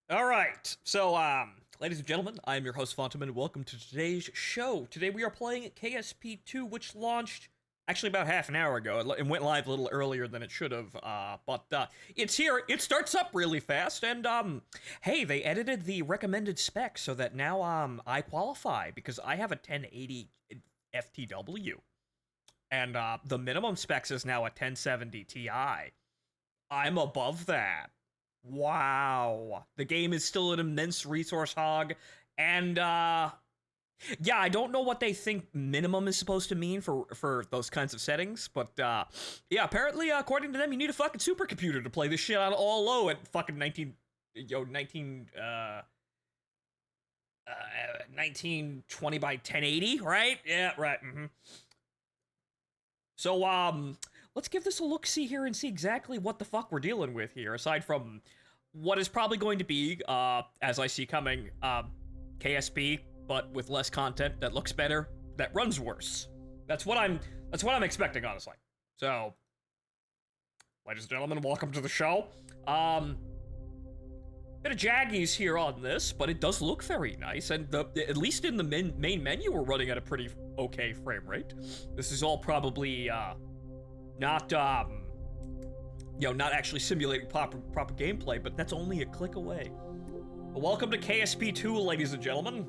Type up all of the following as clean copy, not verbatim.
All right. So, ladies and gentlemen, I am your host Phontomen, and welcome to today's show. Today we are playing KSP2, which launched actually about half an hour ago. It went live a little earlier than it should have, but it's here. It starts up really fast, and hey, they edited the recommended specs so that now I qualify because I have a 1080 FTW, and the minimum specs is now a 1070 Ti. I'm above that. Wow. The game is still an immense resource hog. And yeah, I don't know what they think minimum is supposed to mean for those kinds of settings, but yeah, apparently according to them you need a fucking supercomputer to play this shit on all low at fucking 1920 by 1080, right? Yeah, right. So let's give this a look-see here and see exactly what the fuck we're dealing with here, aside from what is probably going to be, as I see coming, KSP, but with less content, that looks better, that runs worse. That's what I'm expecting, honestly. So, ladies and gentlemen, welcome to the show. Bit of jaggies here on this, but it does look very nice, and at least in the main menu, we're running at a pretty okay frame rate. This is all probably, not not actually simulating proper gameplay, but that's only a click away. But welcome to KSP2, ladies and gentlemen.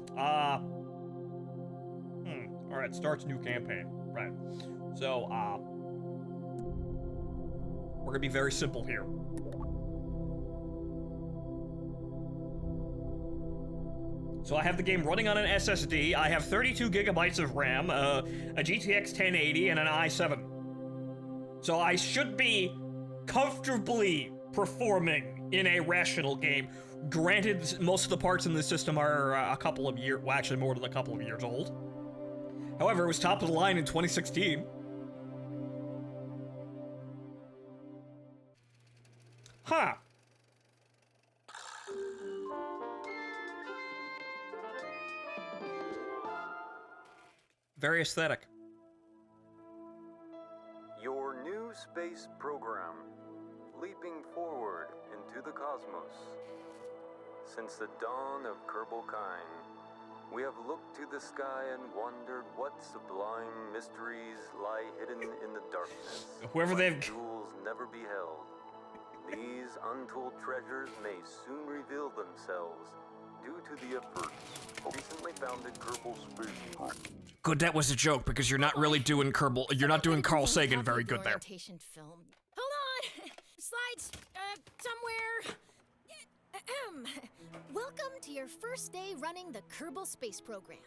Alright, starts new campaign. Right. So, we're gonna be very simple here. So I have the game running on an SSD, I have 32 gigabytes of RAM, a GTX 1080, and an i7. So I should be comfortably performing in a rational game. Granted, most of the parts in the system are a couple of years, well, actually more than a couple of years old. However, it was top of the line in 2016. Huh. Very aesthetic. Your new space program, leaping forward into the cosmos. Since the dawn of Kerbalkine, we have looked to the sky and wondered what sublime mysteries lie hidden in the darkness. Whoever they've... jewels never beheld. These untold treasures may soon reveal themselves due to the efforts of recently founded Kerbal Space. Good, that was a joke, because you're not really doing you're not doing Carl Sagan very good there. Film. Hold on! Slides, somewhere. Welcome to your first day running the Kerbal Space Program.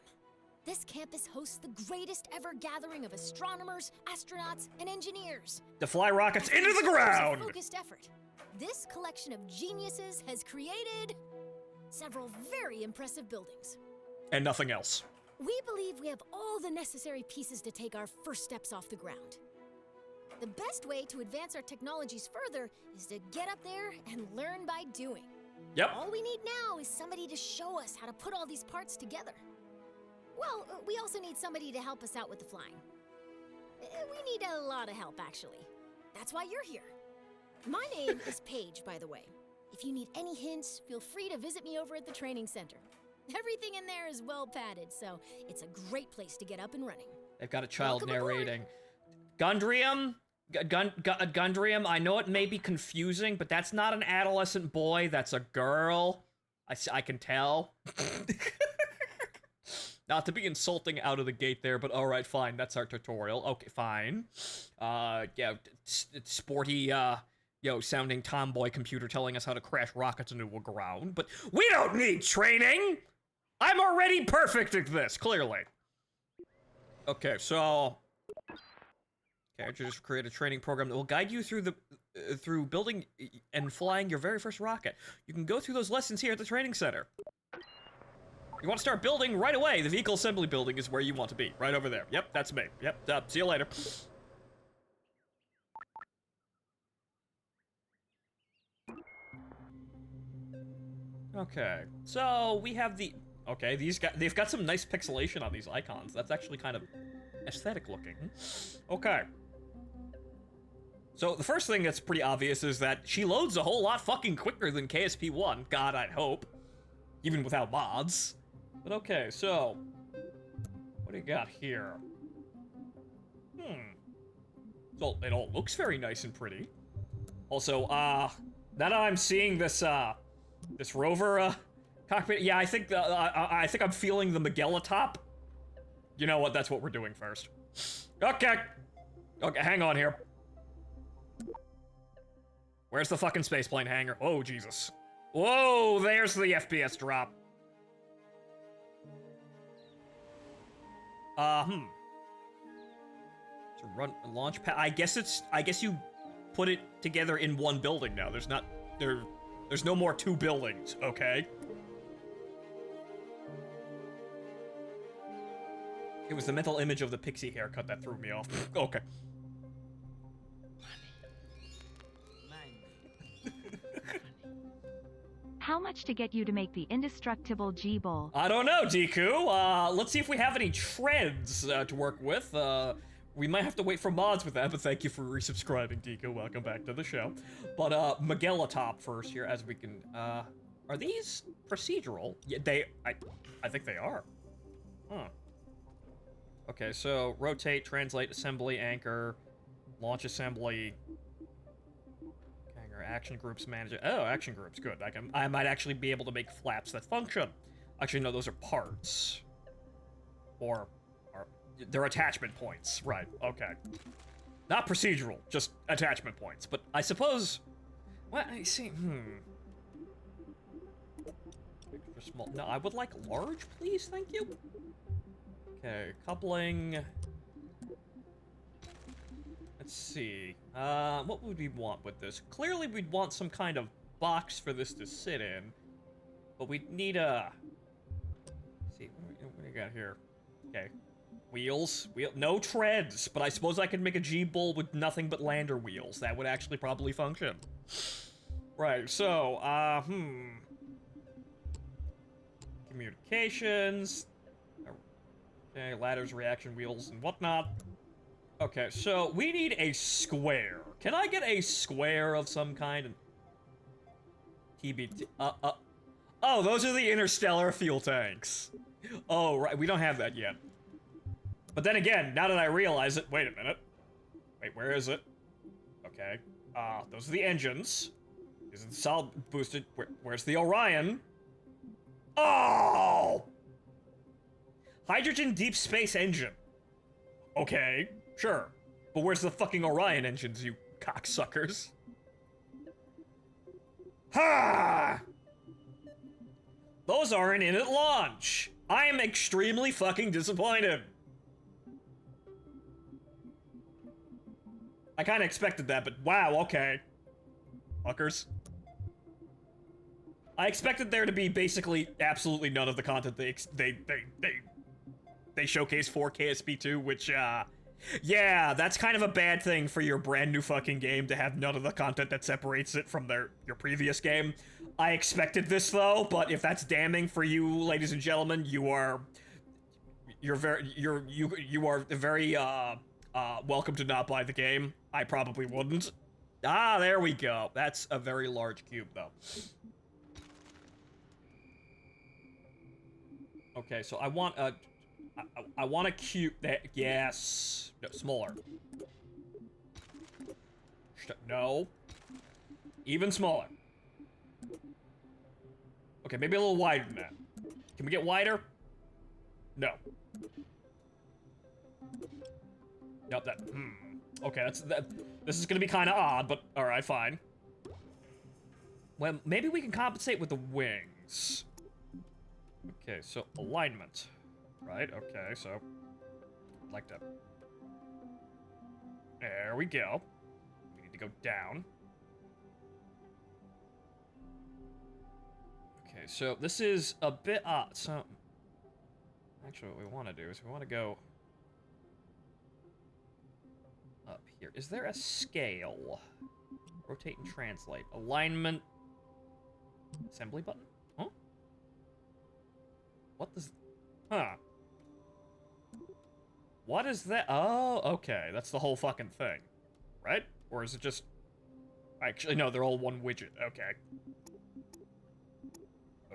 This campus hosts the greatest ever gathering of astronomers, astronauts, and engineers. To fly rockets into the ground! Focused effort. This collection of geniuses has created several very impressive buildings. And nothing else. We believe we have all the necessary pieces to take our first steps off the ground. The best way to advance our technologies further is to get up there and learn by doing. Yep. All we need now is somebody to show us how to put all these parts together. Well, we also need somebody to help us out with the flying. We need a lot of help, actually. That's why you're here. My name is Paige, by the way. If you need any hints, feel free to visit me over at the training center. Everything in there is well padded, so it's a great place to get up and running. They've got a child Welcome narrating. Gundrium? Gundrium, I know it may be confusing, but that's not an adolescent boy, that's a girl. I can tell. Not to be insulting out of the gate there, but alright, fine, that's our tutorial. Okay, fine. Yeah, sporty, sounding tomboy computer telling us how to crash rockets into a ground, but we don't need training! I'm already perfect at this, clearly. Okay, so... Okay, I just create a training program that will guide you through through building and flying your very first rocket. You can go through those lessons here at the training center. You want to start building right away. The vehicle assembly building is where you want to be, right over there. Yep, that's me. Yep, see you later. Okay, so we have the... Okay, they've got some nice pixelation on these icons. That's actually kind of aesthetic looking. Okay. So the first thing that's pretty obvious is that she loads a whole lot fucking quicker than KSP1. God, I'd hope. Even without mods. But okay, so... what do you got here? So it all looks very nice and pretty. Also, now that I'm seeing this, this rover, cockpit, yeah, I think I'm feeling the Magella-top. You know what, that's what we're doing first. Okay. Okay, hang on here. Where's the fucking spaceplane hangar? Oh, Jesus. Whoa, there's the FPS drop. To run a launch pad. I guess you put it together in one building now. There's no more two buildings, okay? It was the mental image of the pixie haircut that threw me off. Okay. How much to get you to make the indestructible G-Bowl? I don't know, Deku. Let's see if we have any treads to work with. We might have to wait for mods with that, but thank you for resubscribing, Deku. Welcome back to the show. But, Magella-top first here, as we can, are these procedural? Yeah, I think they are. Huh. Okay, so rotate, translate, assembly, anchor, launch assembly, hangar, action groups, manager. Oh, action groups, good. I might actually be able to make flaps that function. Actually, no, those are parts. Or they're attachment points. Right, okay. Not procedural, just attachment points. But I suppose... what? I see, Extra small... no, I would like large, please, thank you. Okay, coupling... let's see. What would we want with this? Clearly we'd want some kind of box for this to sit in. But we'd need a... let's see, what do you got here? Okay. Wheels. No treads, but I suppose I could make a G-Bull with nothing but lander wheels. That would actually probably function. Right, so, communications. Okay, ladders, reaction wheels, and whatnot. Okay, so we need a square. Can I get a square of some kind? TBT. Oh, those are the interstellar fuel tanks. Oh, right, we don't have that yet. But then again, now that I realize it, wait a minute. Wait, where is it? Okay. Those are the engines. Is it solid boosted? Where's the Orion? Oh! Hydrogen deep space engine. Okay, sure. But where's the fucking Orion engines, you cocksuckers? Ha! Those aren't in at launch. I am extremely fucking disappointed. I kind of expected that, but wow, okay. Fuckers. I expected there to be basically absolutely none of the content they showcase for KSP2, which, yeah, that's kind of a bad thing for your brand new fucking game, to have none of the content that separates it from your previous game. I expected this, though, but if that's damning for you, ladies and gentlemen, you are very, welcome to not buy the game. I probably wouldn't. Ah, there we go. That's a very large cube, though. Okay, so I want a cube that, yes. No, smaller. No. Even smaller. Okay, maybe a little wider than that. Can we get wider? No. Nope, okay, this is gonna be kind of odd, but alright, fine. Well, maybe we can compensate with the wings. Okay, so alignment. Right, okay, so... like that. There we go. We need to go down. Okay, so this is a bit odd, so... actually, what we want to do is we want to go... up here. Is there a scale? Rotate and translate. Alignment. Assembly button? Huh? What does... huh. What is that? Oh, okay. That's the whole fucking thing. Right? Or is it just... Actually, no, they're all one widget. Okay.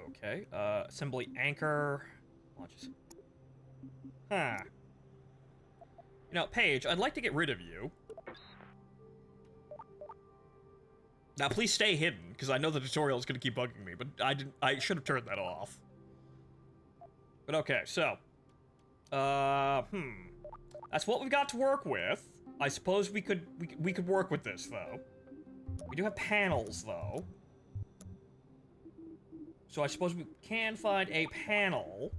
Okay, assembly anchor... Launches. Huh. You know, Paige, I'd like to get rid of you. Now, please stay hidden, because I know the tutorial is going to keep bugging me, but I should have turned that off. But okay, so... That's what we've got to work with. I suppose we could work with this, though. We do have panels, though. So I suppose we can find a panel.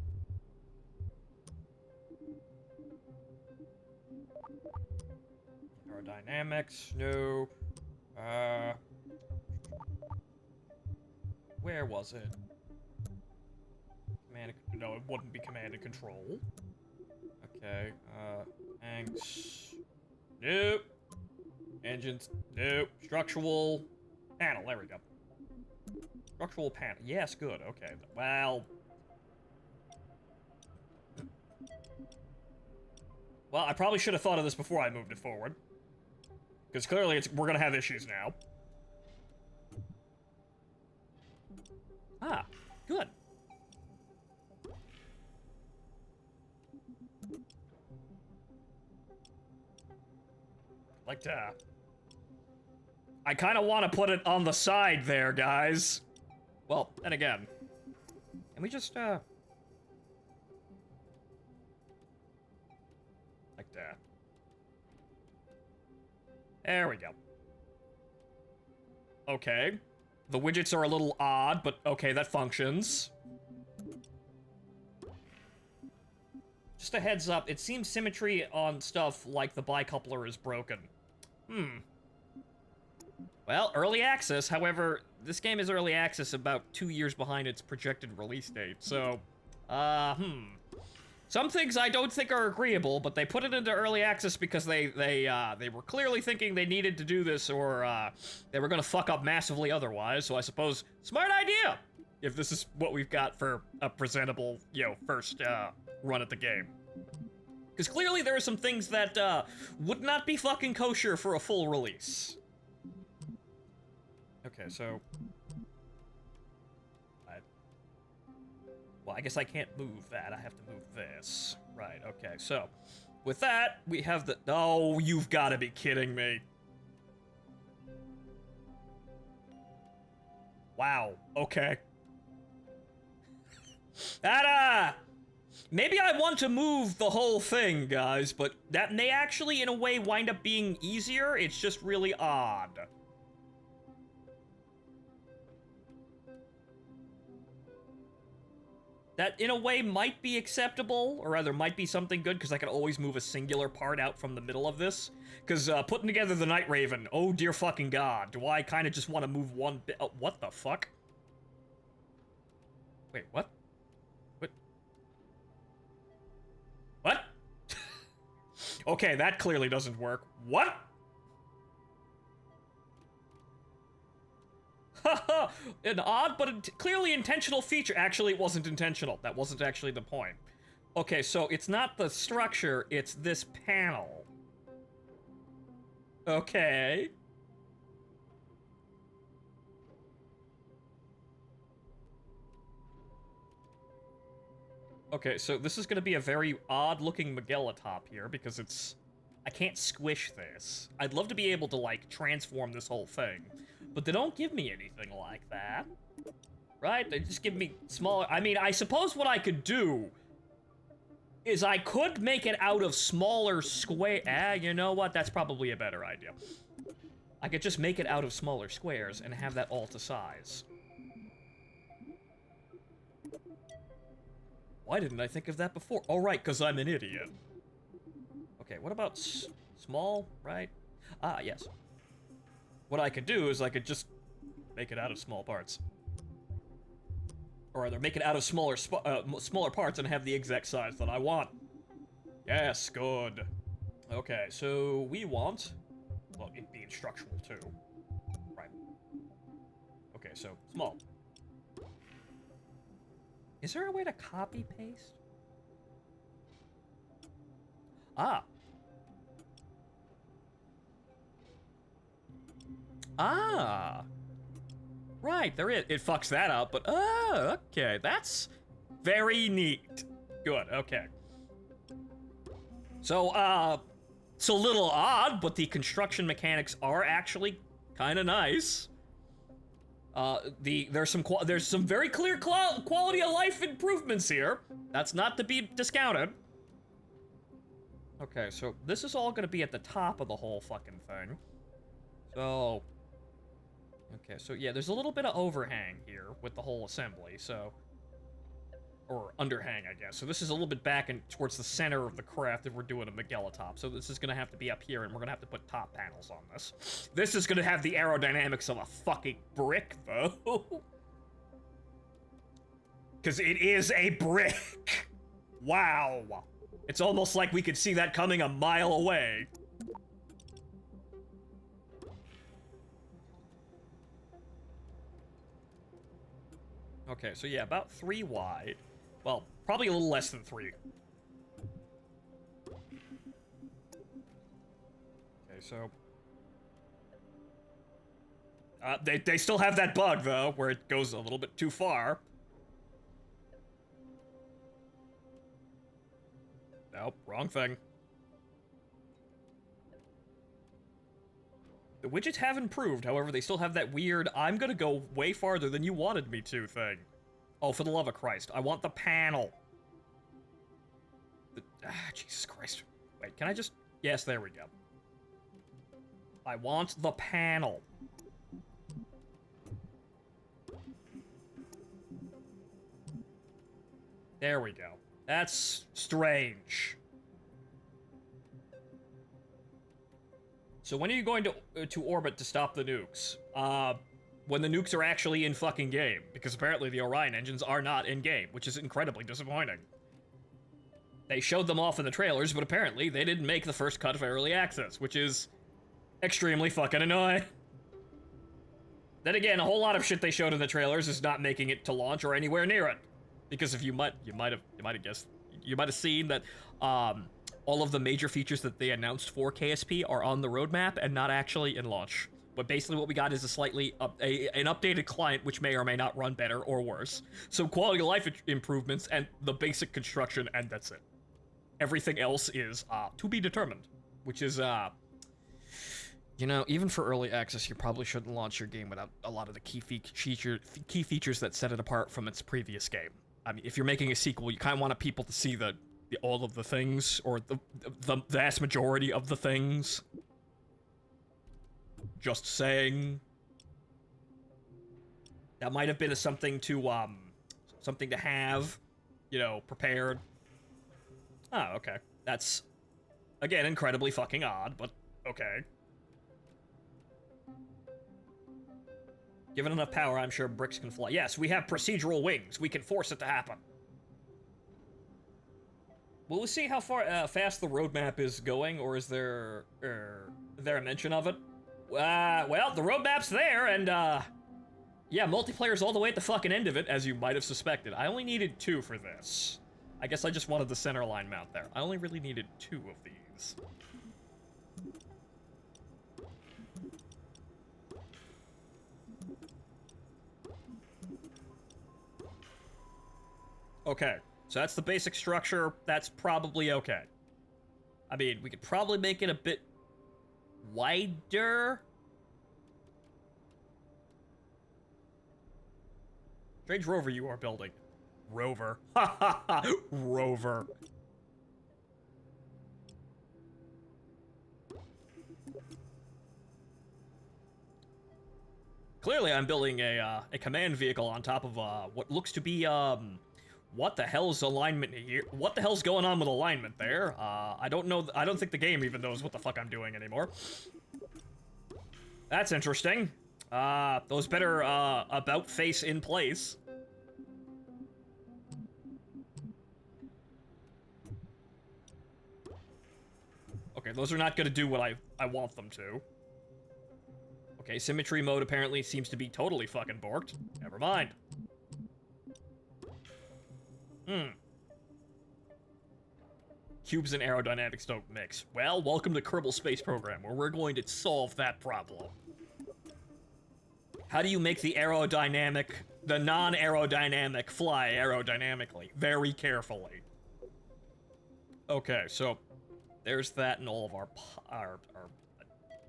Aerodynamics, no. Where was it? No, it wouldn't be command and control. Okay, Anks. Nope. Engines, nope. Structural panel, there we go. Structural panel, yes, good, okay. Well, I probably should have thought of this before I moved it forward. Because clearly we're gonna have issues now. Ah, good. Like to... I kind of want to put it on the side there, guys. Well, and again. Can we just, like that. There we go. Okay. The widgets are a little odd, but okay, that functions. Just a heads up, it seems symmetry on stuff like the bicoupler is broken. Well, early access, however, this game is early access about 2 years behind its projected release date, so, Some things I don't think are agreeable, but they put it into early access because they were clearly thinking they needed to do this, or, they were gonna fuck up massively otherwise, so I suppose, smart idea! If this is what we've got for a presentable, you know, first, run at the game. Because clearly there are some things that, would not be fucking kosher for a full release. Okay, so... Well, I guess I can't move that. I have to move this. Right, okay, so... With that, we have the... Oh, you've got to be kidding me. Wow, okay. That, maybe I want to move the whole thing, guys, but that may actually, in a way, wind up being easier. It's just really odd. That, in a way, might be acceptable, or rather, might be something good, because I can always move a singular part out from the middle of this. Because, putting together the Night Raven, oh dear fucking god, do I kind of just want to move one bit? Oh, what the fuck? Wait, what? What? Okay, that clearly doesn't work. What? Haha! An odd but clearly intentional feature. Actually, it wasn't intentional. That wasn't actually the point. Okay, so it's not the structure, it's this panel. Okay. Okay, so this is gonna be a very odd-looking Magella-top here, because it's... I can't squish this. I'd love to be able to, like, transform this whole thing. But they don't give me anything like that. Right? They just give me smaller... I mean, I suppose what I could do is I could make it out of smaller square... you know what? That's probably a better idea. I could just make it out of smaller squares and have that all to size. Why didn't I think of that before? Oh, right, because I'm an idiot. Okay, what about small, right? Ah, yes. What I could do is I could just make it out of small parts. Or rather, make it out of smaller parts and have the exact size that I want. Yes, good. Okay, so we want... Well, it being structural, too. Right. Okay, so small. Is there a way to copy-paste? Ah. Ah. Right, there is. It fucks that up, but okay. That's very neat. Good, okay. So, it's a little odd, but the construction mechanics are actually kind of nice. There's some very clear quality of life improvements here. That's not to be discounted. Okay, so this is all gonna be at the top of the whole fucking thing. So, okay, so yeah, there's a little bit of overhang here with the whole assembly, so, or underhang, I guess. So this is a little bit back and towards the center of the craft if we're doing a Megalitop. So this is gonna have to be up here, and we're gonna have to put top panels on this. This is gonna have the aerodynamics of a fucking brick, though. Because it is a brick. Wow. It's almost like we could see that coming a mile away. Okay, so yeah, about 3 wide. Well, probably a little less than 3. Okay, so... they still have that bug, though, where it goes a little bit too far. Nope, wrong thing. The widgets have improved, however, they still have that weird, I'm gonna go way farther than you wanted me to thing. Oh, for the love of Christ, I want the panel. Jesus Christ. Wait, can I just... Yes, there we go. I want the panel. There we go. That's strange. So when are you going to orbit to stop the nukes? When the nukes are actually in fucking game, because apparently the Orion engines are not in game, which is incredibly disappointing. They showed them off in the trailers, but apparently they didn't make the first cut of early access, which is extremely fucking annoying. Then again, a whole lot of shit they showed in the trailers is not making it to launch or anywhere near it. Because if you might have guessed, you might have seen that all of the major features that they announced for KSP are on the roadmap and not actually in launch. But basically what we got is a slightly an updated client, which may or may not run better or worse. So quality of life improvements and the basic construction, and that's it. Everything else is to be determined, which is you know, even for early access, you probably shouldn't launch your game without a lot of the key features that set it apart from its previous game. I mean, if you're making a sequel, you kind of want people to see all of the things, or the vast majority of the things. Just saying. That might have been something to have, you know, prepared. Oh, okay. That's, again, incredibly fucking odd, but okay. Given enough power, I'm sure bricks can fly. Yes, we have procedural wings. We can force it to happen. Will we see how far fast the roadmap is going, or is there a mention of it? Well, the roadmap's there, and yeah, multiplayer's all the way at the fucking end of it, as you might have suspected. I only needed 2 for this. I guess I just wanted the center line mount there. I only really needed 2 of these. Okay, so that's the basic structure. That's probably okay. I mean, we could probably make it a bit wider. Strange rover you are building. Rover. Ha ha ha! Rover. Clearly, I'm building a command vehicle on top of what looks to be what the hell's alignment here? What the hell's going on with alignment there? I don't know. I don't think the game even knows what the fuck I'm doing anymore. That's interesting. Those better about face in place. Okay, those are not gonna do what I want them to. Okay, symmetry mode apparently seems to be totally fucking borked. Never mind. Cubes and aerodynamics don't mix. Well, welcome to Kerbal Space Program, where we're going to solve that problem. How do you make the non-aerodynamic fly aerodynamically? Very carefully. Okay, so there's that and all of our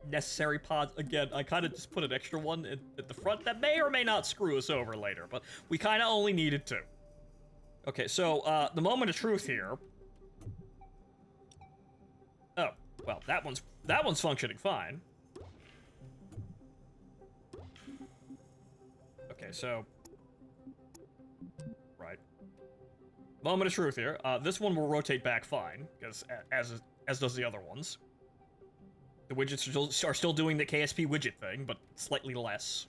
necessary pods. Again, I kind of just put an extra one at the front that may or may not screw us over later, but we kind of only needed two. Okay, so the moment of truth here. Oh, well, that one's functioning fine. Okay, so right. Moment of truth here. This one will rotate back fine, because as does the other ones. The widgets are still doing the KSP widget thing, but slightly less.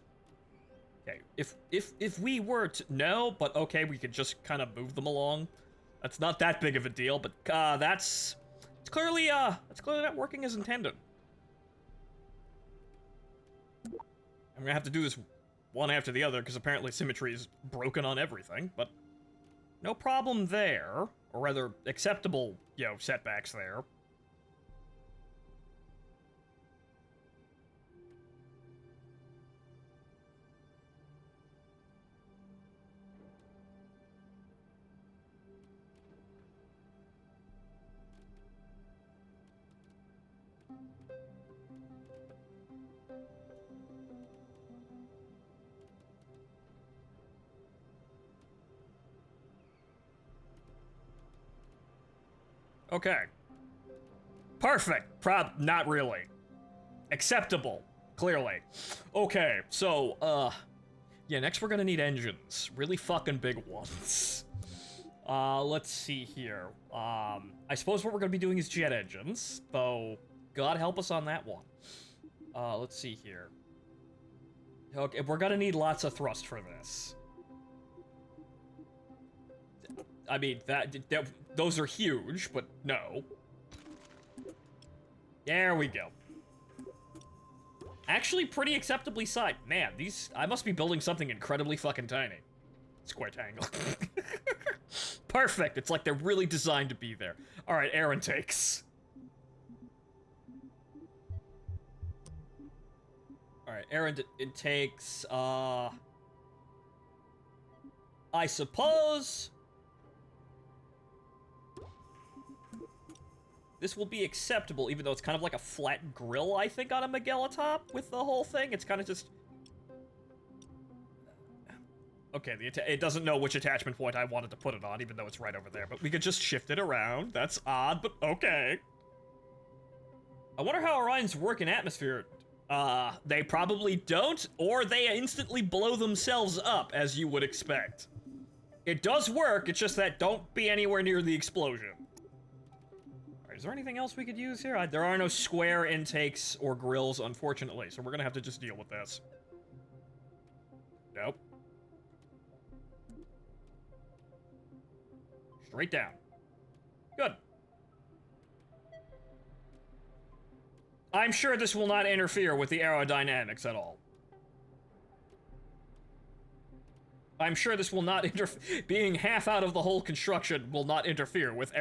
Okay, if we were to no, but okay, we could just kind of move them along. That's not that big of a deal, but it's clearly not working as intended. I'm gonna have to do this one after the other because apparently symmetry is broken on everything, but no problem there, or rather acceptable, setbacks there. Okay. Perfect. Not really. Acceptable. Clearly. Okay, so, yeah, next we're gonna need engines. Really fucking big ones. Let's see here. I suppose what we're gonna be doing is jet engines, though God help us on that one. Let's see here. Okay, we're gonna need lots of thrust for this. I mean, those are huge, but no. There we go. Actually, pretty acceptably sized. Man, I must be building something incredibly fucking tiny. Square tangle. Perfect. It's like they're really designed to be there. All right, air intakes. All right, air intakes. I suppose this will be acceptable, even though it's kind of like a flat grill, I think, on a Magella with the whole thing. It's kind of just... Okay, it doesn't know which attachment point I wanted to put it on, even though it's right over there. But we could just shift it around. That's odd, but okay. I wonder how Orions work in atmosphere. They probably don't, or they instantly blow themselves up, as you would expect. It does work, it's just that don't be anywhere near the explosion. Is there anything else we could use here? There are no square intakes or grills, unfortunately, so we're gonna have to just deal with this. Nope. Straight down. Good. I'm sure this will not interfere with the aerodynamics at all. I'm sure this will not being half out of the whole construction will not interfere with the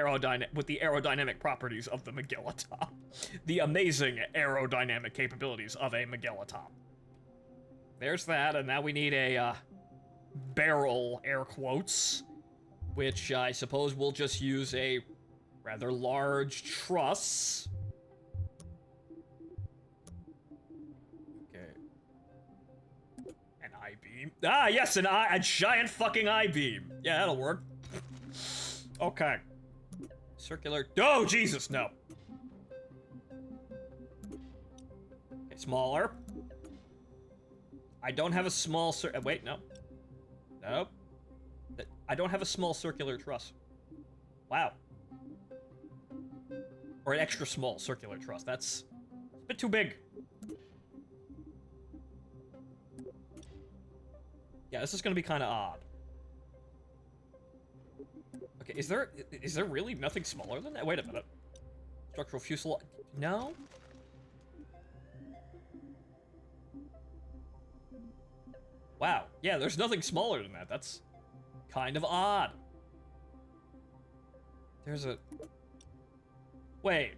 aerodynamic properties of the Magella top. The amazing aerodynamic capabilities of a Magella top. There's that, and now we need a barrel, air quotes, which I suppose we'll just use a rather large truss. I-beam. Ah, yes, a giant fucking I-beam. Yeah, that'll work. Okay. Circular. Oh, Jesus, no. Okay, smaller. I don't have a small wait, no. Nope. I don't have a small circular truss. Wow. Or an extra small circular truss. That's a bit too big. Yeah, this is gonna be kind of odd. Okay, is there really nothing smaller than that? Wait a minute. Structural fuselage? No? Wow. Yeah, there's nothing smaller than that. That's kind of odd. There's a... Wait.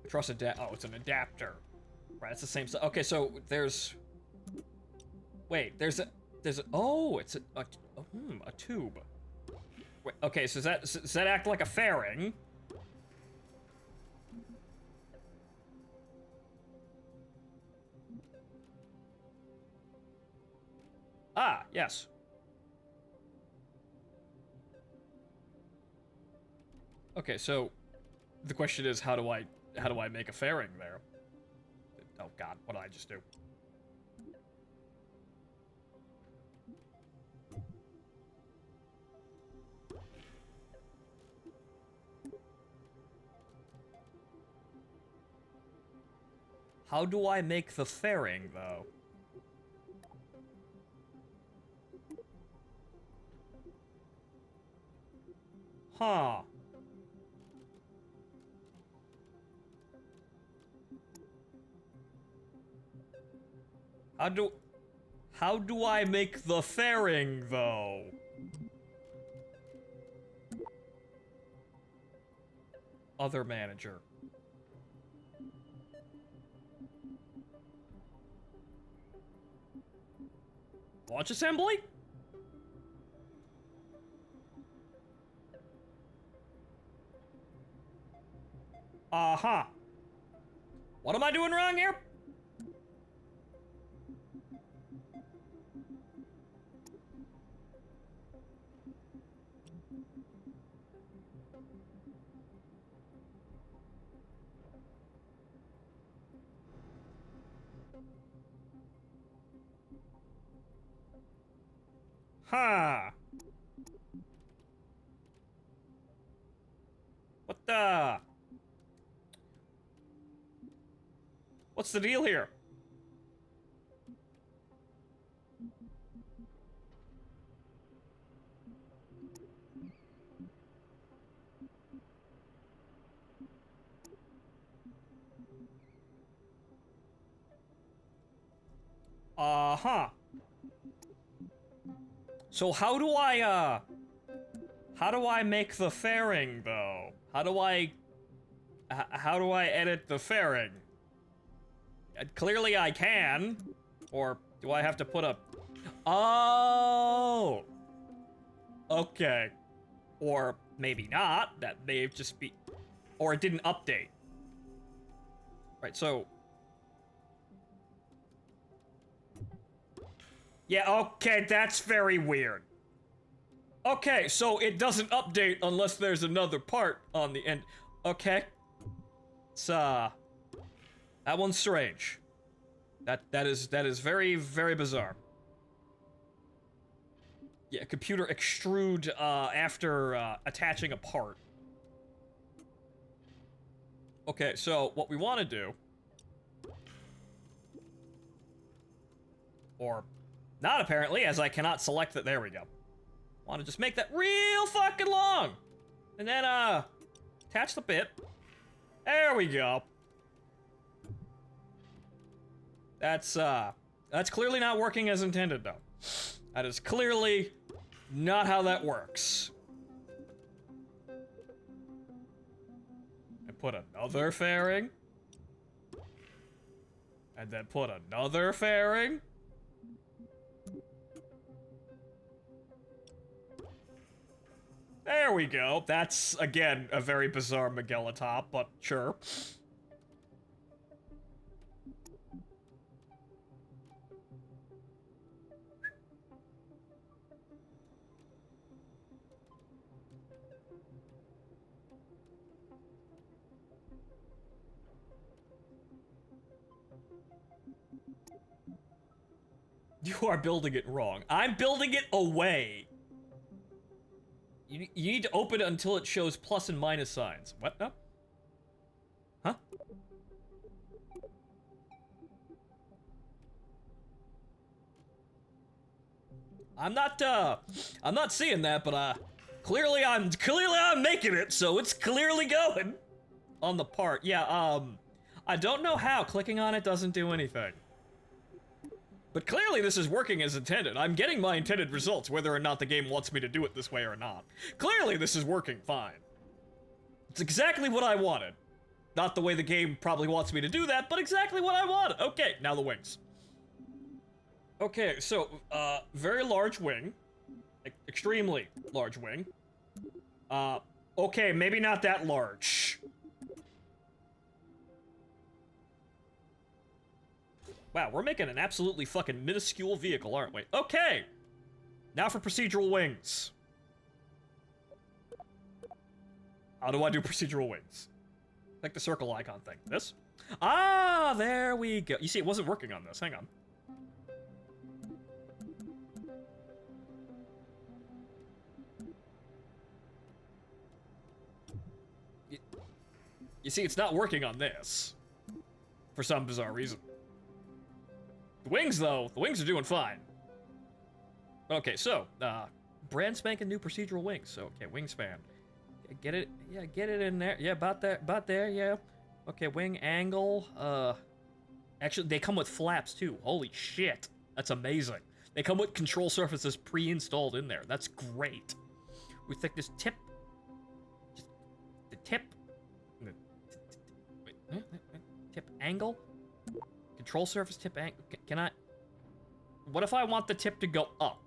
Truss adapt... Oh, it's an adapter. Right, it's the same... Okay, so there's... Wait, there's a, oh, it's a tube. Wait, okay, so does that act like a fairing? Ah, yes. Okay, so the question is, how do I make a fairing there? Oh God, what did I just do? How do I make the fairing, though? Huh. How do I make the fairing, though? Other manager. Launch assembly? Uh-huh. What am I doing wrong here? Huh. What the? What's the deal here? Uh-huh. So how do I make the fairing, though? How do I edit the fairing? Clearly I can. Or do I have to put a... Oh! Okay. Or maybe not. That may just be... Or it didn't update. Right, so... Yeah, okay, that's very weird. Okay, so it doesn't update unless there's another part on the end. Okay. It's, that one's strange. That is very, very bizarre. Yeah, computer extrude, after, attaching a part. Okay, so what we want to do... Or... Not apparently, as I cannot select that. There we go. Want to just make that real fucking long. And then, attach the bit. There we go. That's clearly not working as intended, though. That is clearly not how that works. And put another fairing. And then put another fairing. There we go. That's, again, a very bizarre Miguelatop, but sure. You are building it wrong. I'm building it away. You need to open it until it shows plus and minus signs. What now? Huh? I'm not seeing that, but, clearly I'm making it, so it's clearly going on the part. Yeah, I don't know how clicking on it doesn't do anything. But clearly this is working as intended. I'm getting my intended results, whether or not the game wants me to do it this way or not. Clearly this is working fine. It's exactly what I wanted. Not the way the game probably wants me to do that, but exactly what I wanted. Okay, now the wings. Okay, so, very large wing. Extremely large wing. Okay, maybe not that large. Wow, we're making an absolutely fucking minuscule vehicle, aren't we? Okay! Now for procedural wings. How do I do procedural wings? Like the circle icon thing. This? Ah, there we go. You see, it wasn't working on this. Hang on. You see, it's not working on this. For some bizarre reason. The wings, though, the wings are doing fine. Okay, so, brand spanking new procedural wings. So, okay, wingspan. Get it, yeah, get it in there. Yeah, about there, yeah. Okay, wing angle, actually, they come with flaps, too. Holy shit, that's amazing. They come with control surfaces pre-installed in there. That's great. We think this tip, just the tip, wait, tip angle, control surface tip angle, can I, what if I want the tip to go up?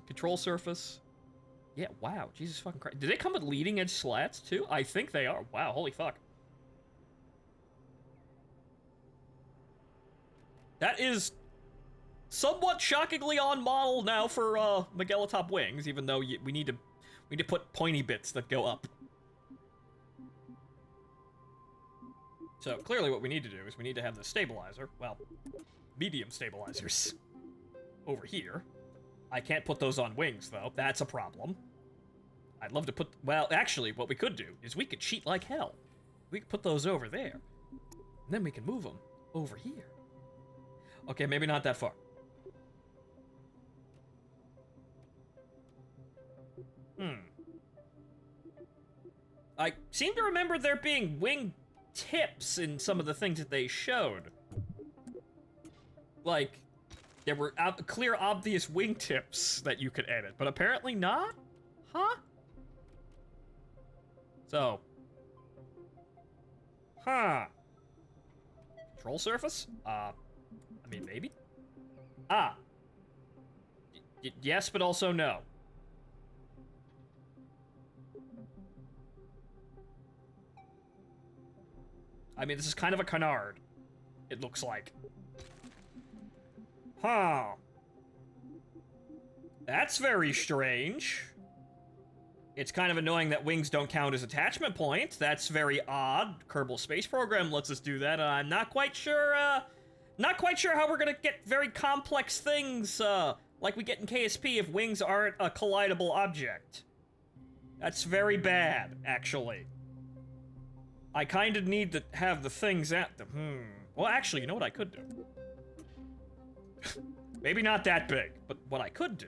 Control surface. Yeah, wow, Jesus fucking Christ. Do they come with leading edge slats too? I think they are. Wow, holy fuck. That is somewhat shockingly on model now for Megalotop wings, even though we need to put pointy bits that go up. So clearly what we need to do is we need to have the stabilizer, well, medium stabilizers over here. I can't put those on wings, though. That's a problem. I'd love to put... Well, actually, what we could do is we could cheat like hell. We could put those over there. And then we can move them over here. Okay, maybe not that far. I seem to remember there being wing tips in some of the things that they showed. Like... There were clear, obvious wingtips that you could edit, but apparently not? Huh? So. Huh. Control surface? I mean, maybe? Ah. Yes, but also no. I mean, this is kind of a canard, it looks like. Huh. That's very strange. It's kind of annoying that wings don't count as attachment points. That's very odd. Kerbal Space Program lets us do that. I'm not quite sure, how we're gonna get very complex things, like we get in KSP if wings aren't a collidable object. That's very bad, actually. I kind of need to have the things at them. Well, actually, you know what I could do? Maybe not that big, but what I could do,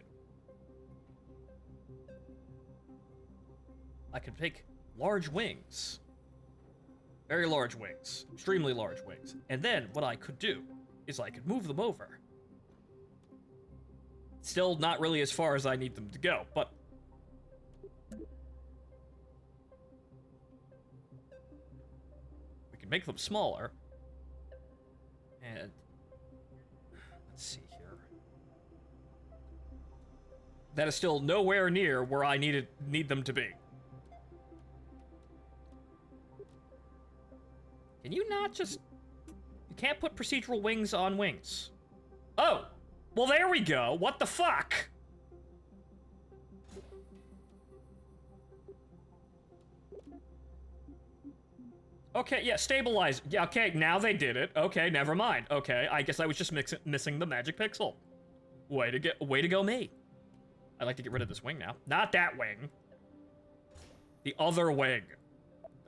I could take large wings, very large wings, extremely large wings, and then what I could do is I could move them over. Still not really as far as I need them to go, but we can make them smaller, and let's see here. That is still nowhere near where I need them to be. Can you not just... You can't put procedural wings on wings. Oh! Well, there we go. What the fuck? Okay, yeah, stabilize. Yeah, okay, now they did it. Okay, never mind. Okay, I guess I was just missing the magic pixel. Way to go me. I'd like to get rid of this wing now. Not that wing. The other wing.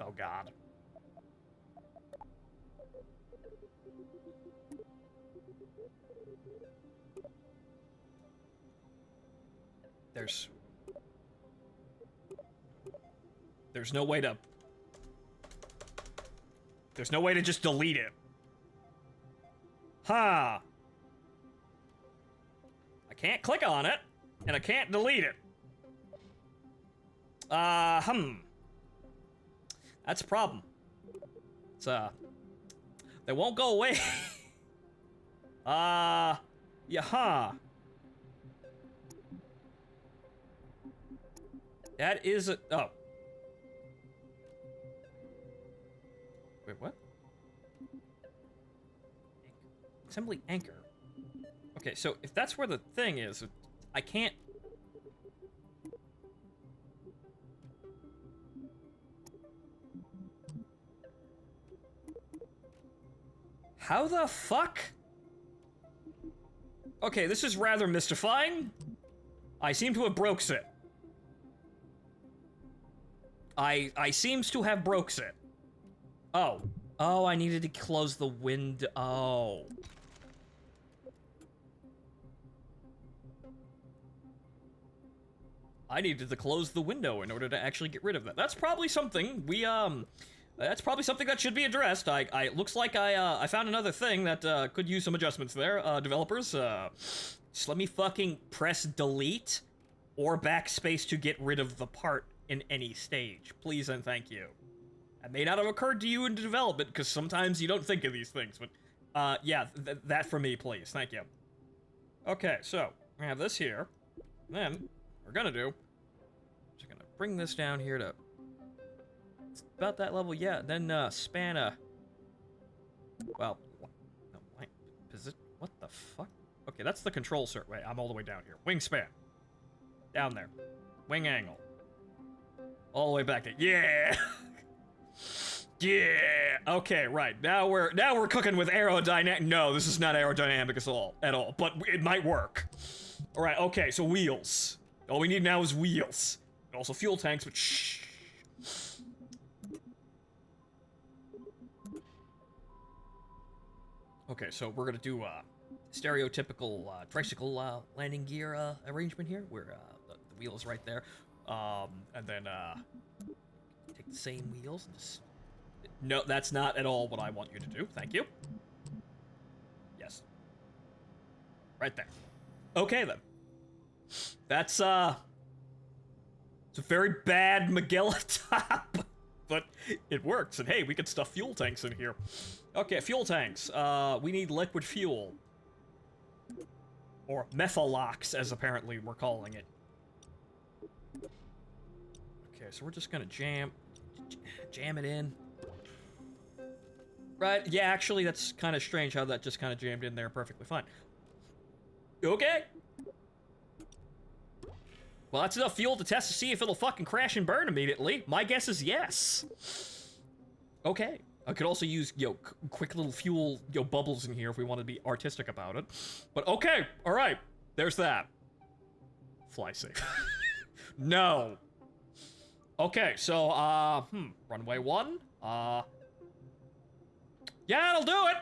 Oh, God. There's no way to... There's no way to just delete it. Huh. I can't click on it, and I can't delete it. That's a problem. It's, they won't go away. Yaha. That is a... Oh. Wait, what? Assembly anchor. Okay, so if that's where the thing is, I can't... How the fuck? Okay, this is rather mystifying. I seem to have brokes it. I seems to have brokes it. Oh. Oh, I needed to close the window. Oh. I needed to close the window in order to actually get rid of that. That's probably something we, that's probably something that should be addressed. It looks like I found another thing that, could use some adjustments there. Developers, just let me fucking press delete or backspace to get rid of the part in any stage. Please and thank you. That may not have occurred to you in development, because sometimes you don't think of these things, but, yeah, that for me, please. Thank you. Okay, so, we have this here. Then, we're gonna do, just gonna bring this down here to, it's about that level, yeah, then, span a, well, no, wait, what the fuck? Okay, that's the control cert, wait, I'm all the way down here. Wingspan. Down there. Wing angle. All the way back to, yeah! Yeah! Okay, right, now we're cooking with aerodynamic, no, this is not aerodynamic at all, but it might work. Alright, okay, so wheels. All we need now is wheels. And also fuel tanks, but shh. Okay, so we're gonna do stereotypical tricycle landing gear arrangement here, where the wheel is right there. And then take the same wheels and just... No, that's not at all what I want you to do. Thank you. Yes. Right there. Okay, then. That's, it's a very bad Magella top, but it works. And hey, we can stuff fuel tanks in here. Okay, fuel tanks. We need liquid fuel. Or methalox, as apparently we're calling it. Okay, so we're just gonna jam it in. Right, yeah, actually, that's kind of strange how that just kind of jammed in there perfectly fine. Okay. Well, that's enough fuel to test to see if it'll fucking crash and burn immediately. My guess is yes. Okay. I could also use, quick little fuel, bubbles in here if we want to be artistic about it. But okay, alright. There's that. Fly safe. No. Okay, so, runway 1. Yeah, it'll do it!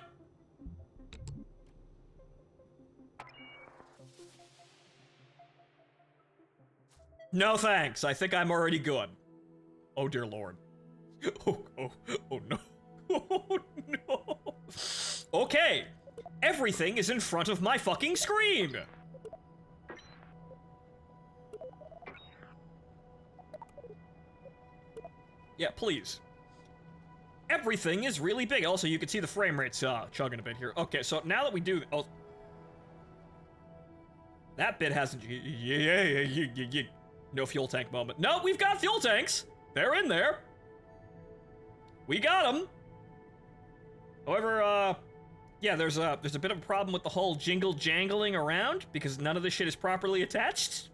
No thanks, I think I'm already good. Oh dear lord. Oh no. Oh no. Okay, everything is in front of my fucking screen! Yeah, please. Everything is really big. Also, you can see the frame rate's chugging a bit here. Okay, so now that we do... Oh, that bit hasn't... Yeah. No fuel tank moment. No, we've got fuel tanks. They're in there. We got them. However, yeah, there's a bit of a problem with the whole jangling around because none of this shit is properly attached.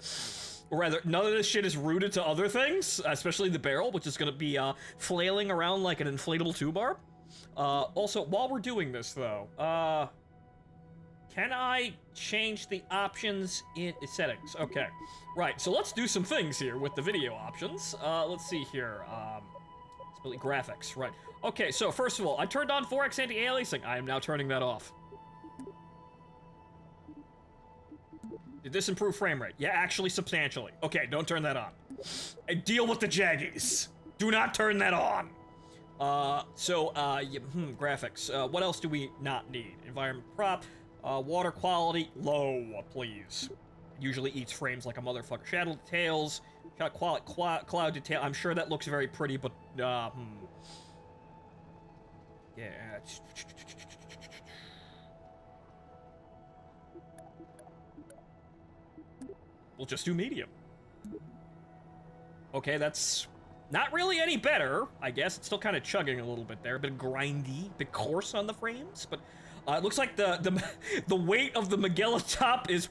Or rather, none of this shit is rooted to other things, especially the barrel, which is gonna be, flailing around like an inflatable two-bar. Also, while we're doing this, though, can I change the options in settings? Okay. Right, so let's do some things here with the video options. Let's see here, graphics, right. Okay, so first of all, I turned on 4x anti-aliasing. I am now turning that off. Did this improve frame rate? Yeah, actually substantially. Okay, don't turn that on. And deal with the jaggies. Do not turn that on. Graphics. What else do we not need? Environment prop. Water quality, low, please. Usually eats frames like a motherfucker. Shadow details. Cloud detail. I'm sure that looks very pretty, but, yeah. We'll just do medium. Okay, that's not really any better, I guess. It's still kind of chugging a little bit there. A bit grindy, a bit coarse on the frames, but it looks like the weight of the Magella top is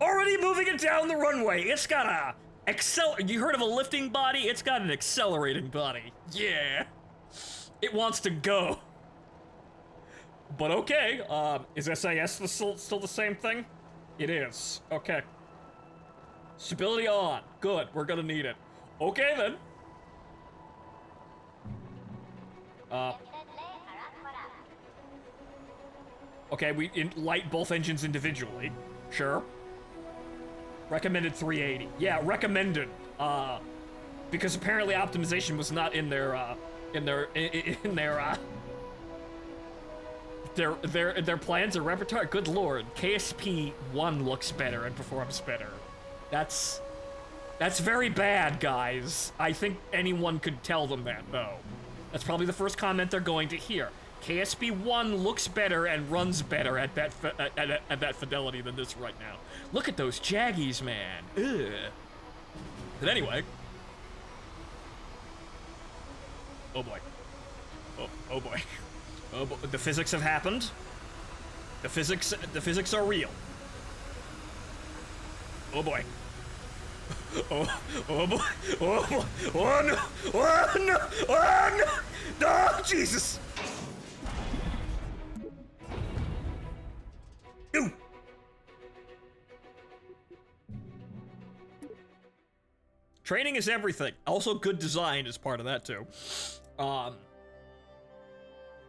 already moving it down the runway. It's got a you heard of a lifting body? It's got an accelerating body. Yeah. It wants to go. But okay, is SAS still the same thing? It is. Okay. Stability on. Good, we're gonna need it. Okay then. Okay, we light both engines individually. Sure. Recommended 380. Yeah, recommended. Because apparently optimization was not in their plans or repertoire. Good lord, KSP1 looks better and performs better. That's very bad, guys. I think anyone could tell them that, though. That's probably the first comment they're going to hear. KSP1 looks better and runs better at that fidelity than this right now. Look at those jaggies, man. Ugh. But anyway. Oh boy. Oh boy. Oh boy. The physics have happened. The physics are real. Oh boy. Oh boy. Oh boy. Oh no. Oh no. Oh no. Oh Jesus. Ew. Training is everything. Also, good design is part of that too.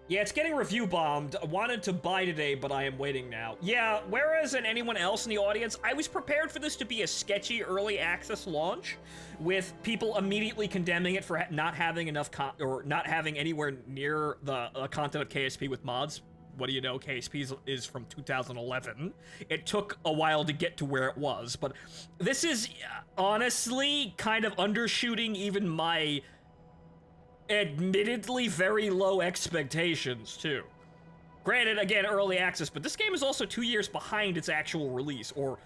Yeah, it's getting review bombed. I wanted to buy today, but I am waiting now. Yeah, whereas in anyone else in the audience, I was prepared for this to be a sketchy early access launch, with people immediately condemning it for not having enough or not having anywhere near the content of KSP with mods. What do you know? KSP is from 2011. It took a while to get to where it was, but this is honestly kind of undershooting even my admittedly very low expectations, too. Granted, again, early access, but this game is also 2 years behind its actual release, or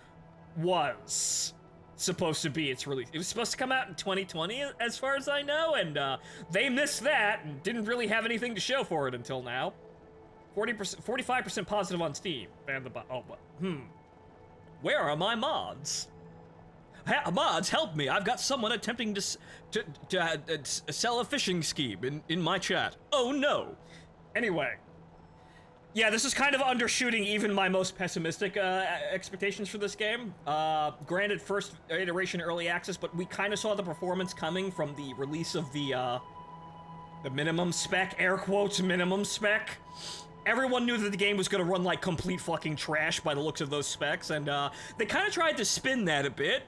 was supposed to be its release. It was supposed to come out in 2020, as far as I know, and they missed that and didn't really have anything to show for it until now. 45% positive on Steam. Where are my mods? Mods, help me! I've got someone attempting to sell a phishing scheme in my chat. Oh no! Anyway. Yeah, this is kind of undershooting even my most pessimistic expectations for this game. Granted, first iteration early access, but we kind of saw the performance coming from the release of the minimum spec, air quotes, minimum spec. Everyone knew that the game was going to run like complete fucking trash by the looks of those specs, and they kind of tried to spin that a bit.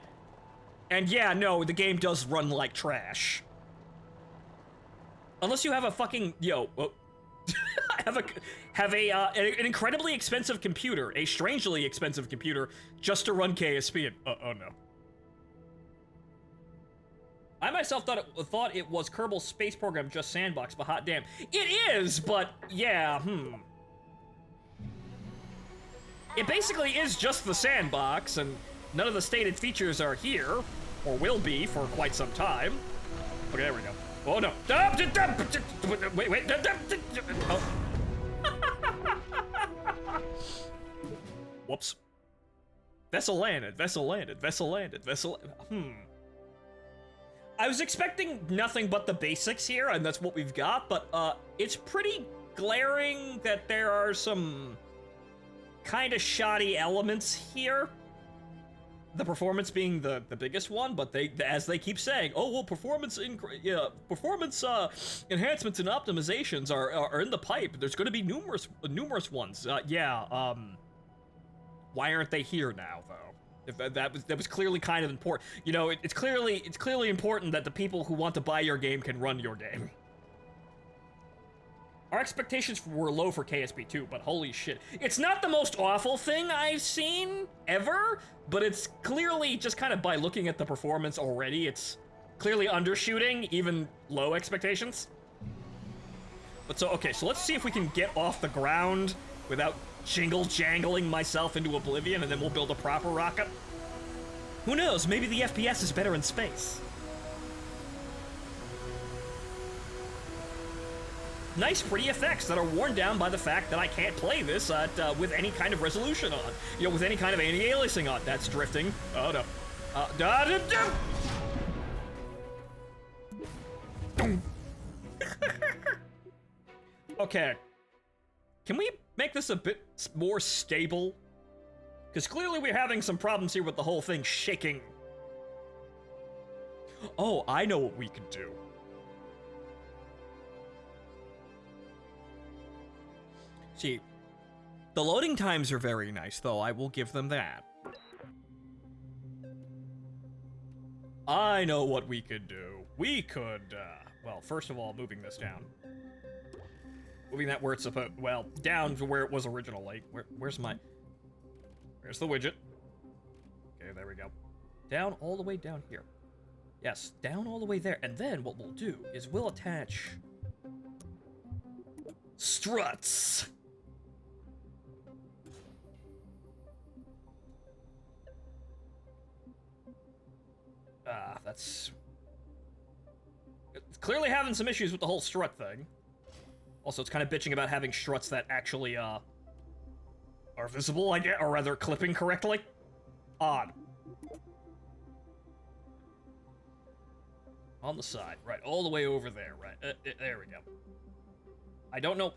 And yeah, no, the game does run like trash. Unless you have a fucking, have an incredibly expensive computer, a strangely expensive computer, just to run KSP. And, oh no. I myself thought it was Kerbal Space Program just Sandbox, but hot damn, it is. But yeah, It basically is just the sandbox, and none of the stated features are here, or will be for quite some time. Okay, there we go. Oh no. Wait. Oh. Whoops. Vessel landed. I was expecting nothing but the basics here, and that's what we've got, but it's pretty glaring that there are some kind of shoddy elements here. The performance being the biggest one, but as they keep saying, oh well, performance enhancements and optimizations are in the pipe. There's going to be numerous ones. Why aren't they here now though? If that was clearly kind of important. You know, it's clearly important that the people who want to buy your game can run your game. Our expectations were low for KSP2, but holy shit. It's not the most awful thing I've seen ever, but it's clearly, just kind of by looking at the performance already, it's clearly undershooting even low expectations. But so let's see if we can get off the ground without jangling myself into oblivion, and then we'll build a proper rocket. Who knows, maybe the FPS is better in space. Nice, pretty effects that are worn down by the fact that I can't play this with any kind of resolution on. You know, with any kind of anti-aliasing on. That's drifting. Oh, no. Okay. Can we make this a bit more stable? Because clearly we're having some problems here with the whole thing shaking. Oh, I know what we could do. See, the loading times are very nice, though. I will give them that. I know what we could do. We could, well, first of all, moving this down. Moving that where it's supposed, well, down to where it was originally. Where's the widget? Okay, there we go. Down, all the way down here. Yes, down all the way there. And then what we'll do is we'll attach struts. That's it's clearly having some issues with the whole strut thing. Also, it's kind of bitching about having struts that actually, are visible, I guess, or rather clipping correctly. Odd. On the side, right, all the way over there, right, there we go. I don't know,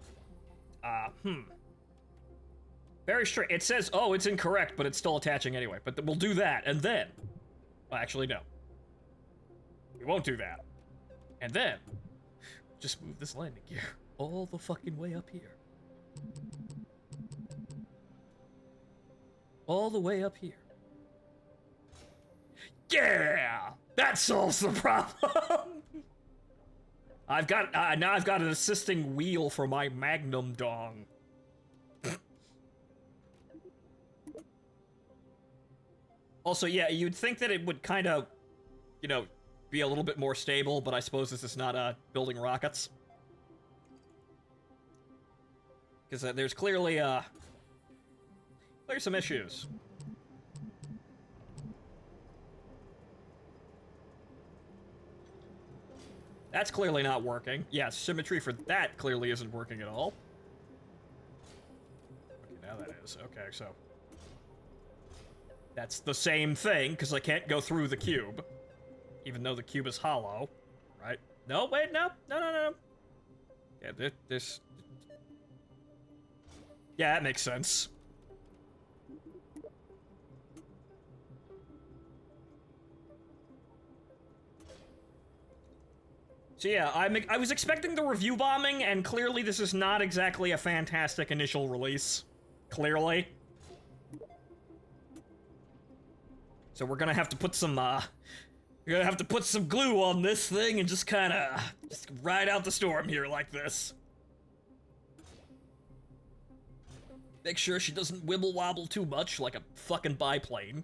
very straight. It says, oh, it's incorrect, but it's still attaching anyway, but we'll do that, and then, well, actually, no. We won't do that. And then, just move this landing gear all the fucking way up here. All the way up here. Yeah! That solves the problem! I've got, now I've got an assisting wheel for my Magnum dong. Also, yeah, you'd think that it would kind of, you know, be a little bit more stable, but I suppose this is not, building rockets. Because there's clearly, there's some issues. That's clearly not working. Yeah, symmetry for that clearly isn't working at all. Okay, now that is. Okay, so... that's the same thing, because I can't go through the cube. Even though the cube is hollow. Right? No, wait, no. No. Yeah, this... yeah, that makes sense. So yeah, I was expecting the review bombing, and clearly this is not exactly a fantastic initial release. Clearly. So we're gonna have to put some, we're gonna have to put some glue on this thing and just kinda, just ride out the storm here like this. Make sure she doesn't wibble wobble too much like a fucking biplane.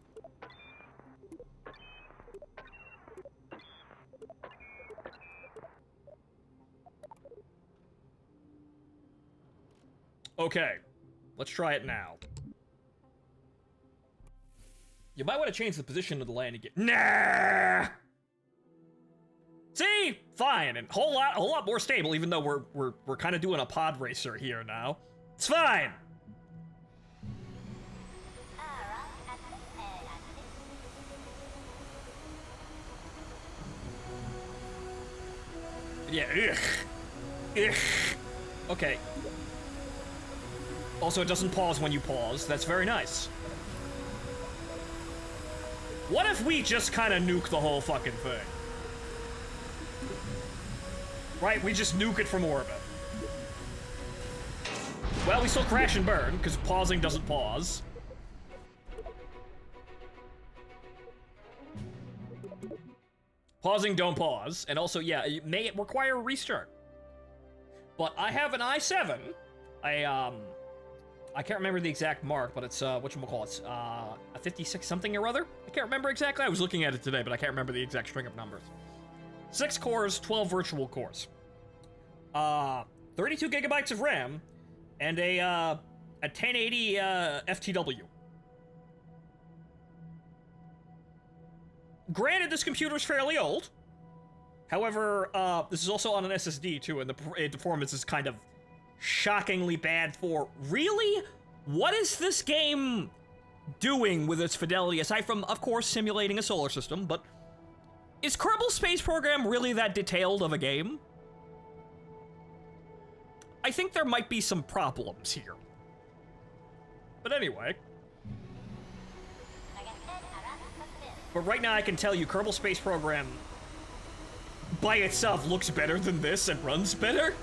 Okay, let's try it now. You might want to change the position of the landing gear. Nah! See? Fine, and whole lot more stable, even though we're kind of doing a pod racer here now. It's fine! Yeah, ugh. Okay. Also, it doesn't pause when you pause. That's very nice. What if we just kind of nuke the whole fucking thing? Right, we just nuke it from orbit. Well, we still crash and burn, because pausing doesn't pause. Pausing don't pause, and also, yeah, it may require a restart. But I have an i7, I can't remember the exact mark, but it's, whatchamacallit, a 56 something or other? I can't remember exactly. I was looking at it today, but I can't remember the exact string of numbers. 6 cores, 12 virtual cores. 32 gigabytes of RAM, and a 1080, FTW. granted, this computer's fairly old. However, this is also on an SSD too, and the performance is kind of shockingly bad for... Really? What is this game doing with its fidelity, aside from, of course, simulating a solar system, but is Kerbal Space Program really that detailed of a game? I think there might be some problems here. But anyway. But right now I can tell you Kerbal Space Program by itself looks better than this and runs better.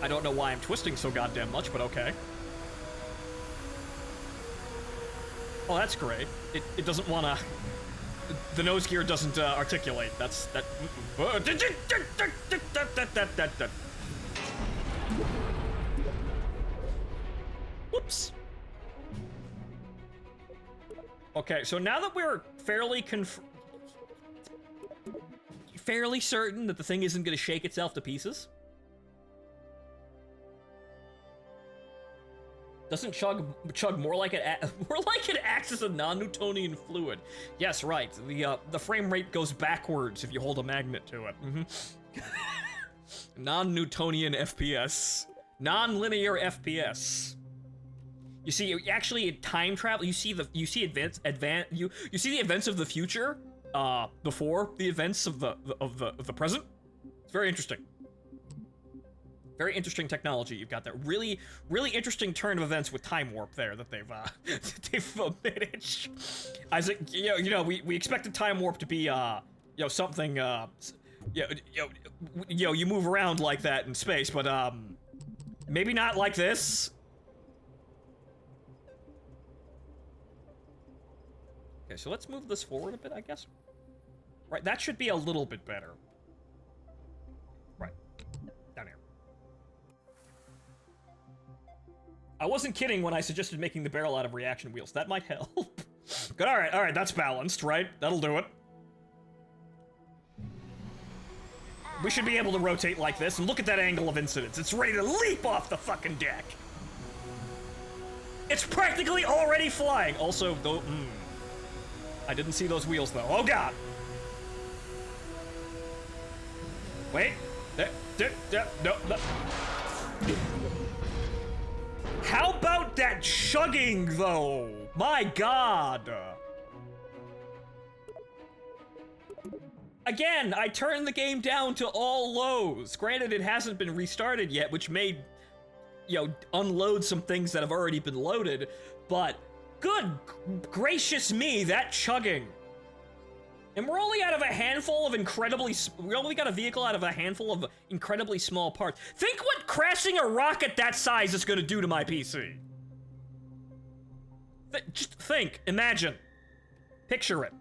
I don't know why I'm twisting so goddamn much, but okay. Oh, that's great. It doesn't wanna... The nose gear doesn't articulate. That's... that... Whoops. Okay, so now that we're fairly certain that the thing isn't gonna shake itself to pieces. Doesn't chug more like it acts as a non-Newtonian fluid. Yes, right. The frame rate goes backwards if you hold a magnet to it. Non-Newtonian FPS, non-linear FPS. You see, actually, in time travel, you see the events of the future before the events of the present. It's very interesting. Very interesting technology you've got there. Really, really interesting turn of events with time warp there that they've managed. Isaac, we expected time warp to be something you move around like that in space, but maybe not like this. Okay, so let's move this forward a bit, I guess. Right, that should be a little bit better. Right, down here. I wasn't kidding when I suggested making the barrel out of reaction wheels. That might help. Good, all right, that's balanced, right? That'll do it. We should be able to rotate like this, and look at that angle of incidence. It's ready to leap off the fucking deck. It's practically already flying. Also, though, I didn't see those wheels, though. Oh, God. Wait. No. How about that chugging, though? My God. Again, I turned the game down to all lows. Granted, it hasn't been restarted yet, which may, unload some things that have already been loaded, but good gracious me, that chugging. And we're only out of a handful of we only got a vehicle out of a handful of incredibly small parts. Think what crashing a rocket that size is gonna do to my PC. Just think, imagine, picture it.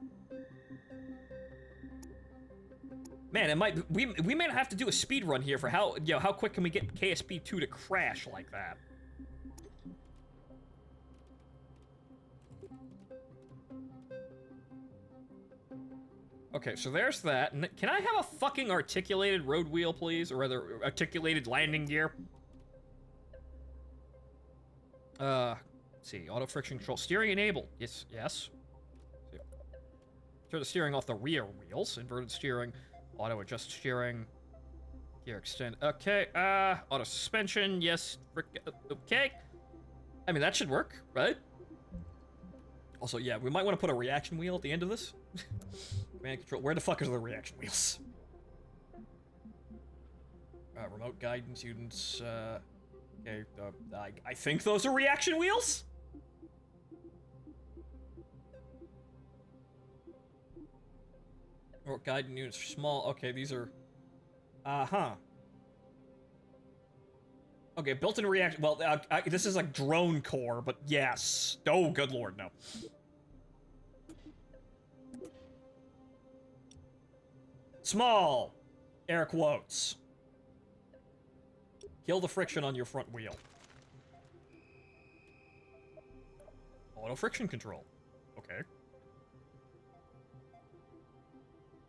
Man, we may have to do a speed run here for how quick can we get KSP2 to crash like that. Okay, so there's that. And can I have a fucking articulated road wheel, please? Or rather, articulated landing gear? Let's see, auto friction control. Steering enabled. Yes. Turn the steering off the rear wheels. Inverted steering. Auto adjust steering. Gear extend. Okay, auto suspension. Yes. Okay. I mean, that should work, right? Also, yeah, we might want to put a reaction wheel at the end of this. Command control. Where the fuck are the reaction wheels? Remote guidance units. Okay. I think those are reaction wheels. Remote guidance units are small. Okay, these are. Okay, built-in reaction. Well, this is like drone core, but yes. Oh, good lord, no. Small! Air quotes. Kill the friction on your front wheel. Auto friction control. Okay.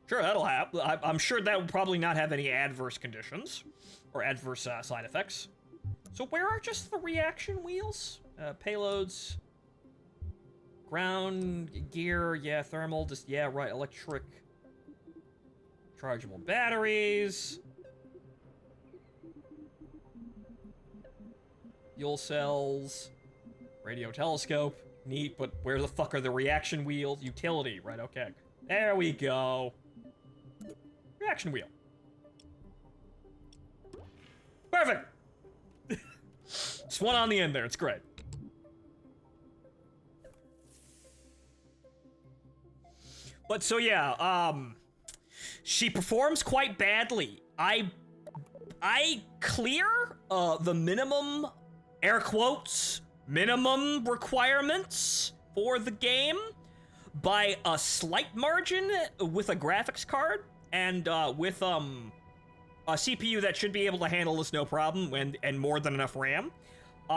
Sure, that'll happen. I'm sure that will probably not have any adverse conditions or adverse side effects. So where are just the reaction wheels? Payloads. Ground gear, yeah, thermal, just, yeah, right, electric. Chargeable batteries. Fuel cells. Radio telescope. Neat, but where the fuck are the reaction wheels? Utility, right, okay. There we go. Reaction wheel. Perfect! Just one on the end there, it's great. But so yeah, she performs quite badly. I clear the minimum, air quotes, minimum requirements for the game by a slight margin with a graphics card and with a CPU that should be able to handle this no problem and more than enough RAM.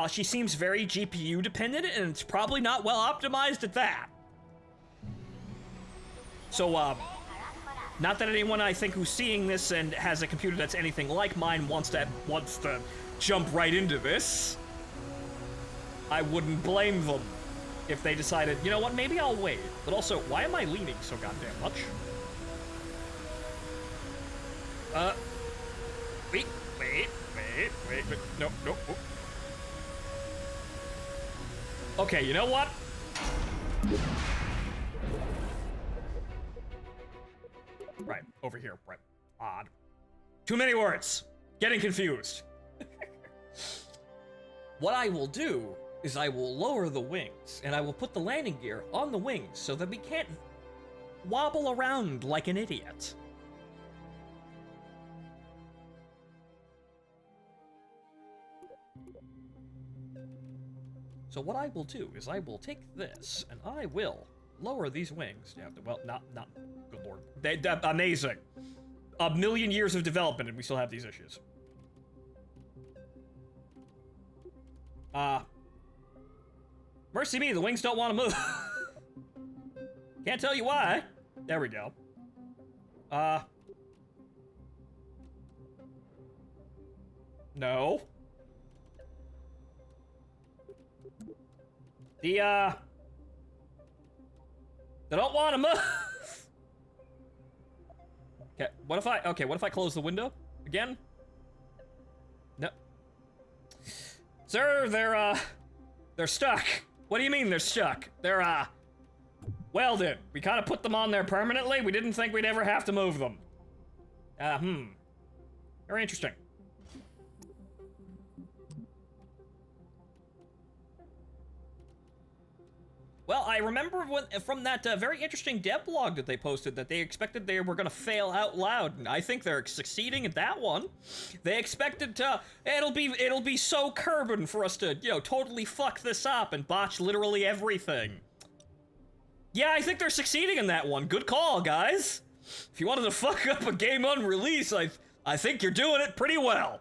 She seems very GPU dependent and it's probably not well optimized at that. So, not that anyone I think who's seeing this and has a computer that's anything like mine wants to jump right into this. I wouldn't blame them if they decided, you know what, maybe I'll wait. But also, why am I leaning so goddamn much? Wait, no. Okay, you know what? Right, over here, right. Odd. Too many words. Getting confused. What I will do is I will lower the wings, and I will put the landing gear on the wings so that we can't wobble around like an idiot. So what I will do is I will take this, and I will lower these wings. Yeah, well, not, good lord. They're amazing. A million years of development and we still have these issues. Mercy me, the wings don't want to move. Can't tell you why. There we go. No. They don't want to move. Okay, what if I close the window again? No. Sir, they're stuck. What do you mean they're stuck? They're, welded. We kind of put them on there permanently. We didn't think we'd ever have to move them. Very interesting. Well, I remember from that very interesting dev blog that they posted that they expected they were gonna fail out loud, and I think they're succeeding at that one. They expected to, it'll be so Kerbin for us to, you know, totally fuck this up and botch literally everything. Yeah, I think they're succeeding in that one. Good call, guys. If you wanted to fuck up a game on release, I think you're doing it pretty well.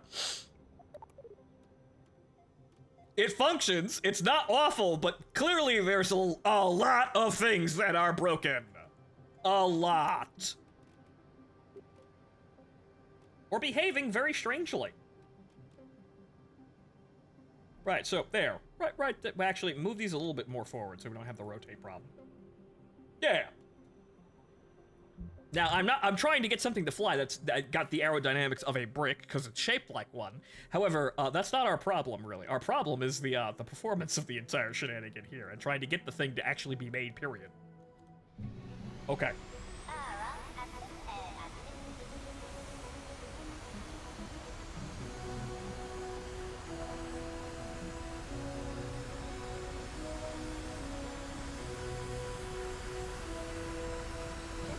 It functions, it's not awful, but clearly there's a lot of things that are broken. A lot. Or behaving very strangely. Right, so there. Right, actually, move these a little bit more forward so we don't have the rotate problem. Yeah. Now, I'm trying to get something to fly that got the aerodynamics of a brick, because it's shaped like one. However, that's not our problem, really. Our problem is the performance of the entire shenanigan here, and trying to get the thing to actually be made, period. Okay.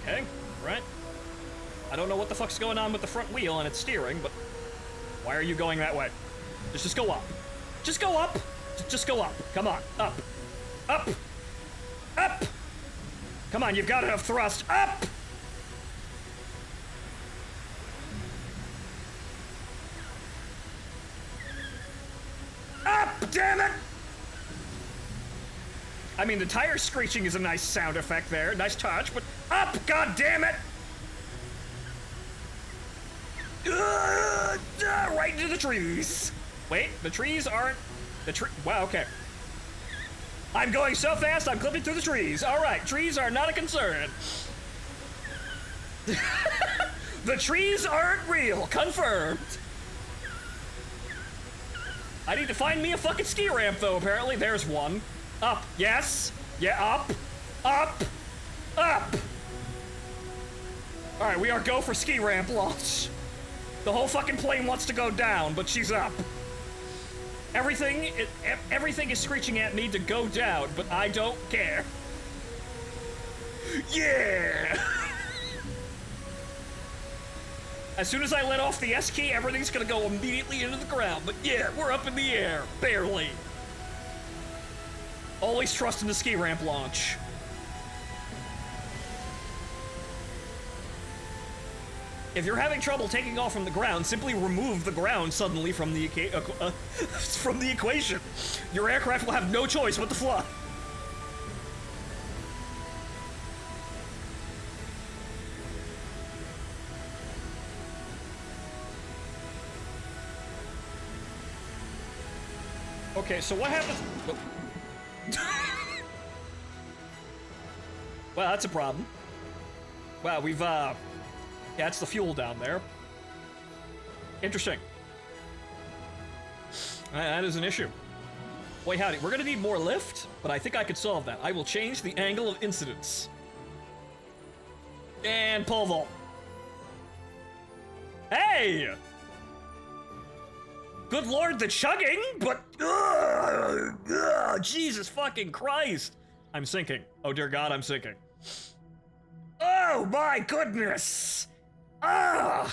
Okay. Right? I don't know what the fuck's going on with the front wheel and its steering, but why are you going that way? Just go up. Just go up! Just go up. Come on. Up. Up! Up! Come on, you've got enough thrust. Up! Up! Damn it! I mean, the tire screeching is a nice sound effect there. Nice touch, but up! God damn it! Right into the trees. Wait, the trees aren't... Wow, okay. I'm going so fast, I'm clipping through the trees. All right, trees are not a concern. The trees aren't real, confirmed. I need to find me a fucking ski ramp, though, apparently. There's one. Up, yes. Yeah, up, up, up. All right, we are go for ski ramp launch. The whole fucking plane wants to go down, but she's up. Everything is screeching at me to go down, but I don't care. Yeah! As soon as I let off the S key, everything's gonna go immediately into the ground. But yeah, we're up in the air, barely. Always trust in the ski ramp launch. If you're having trouble taking off from the ground, simply remove the ground suddenly from the equation. Your aircraft will have no choice but to fly. Okay, so what happens? Well, that's a problem. Wow, we've, yeah, it's the fuel down there. Interesting. That is an issue. Boy, howdy, we're gonna need more lift, but I think I could solve that. I will change the angle of incidence. And pole vault. Hey! Good lord, the chugging, but Jesus fucking Christ. I'm sinking. Oh dear God, I'm sinking. Oh my goodness! Oh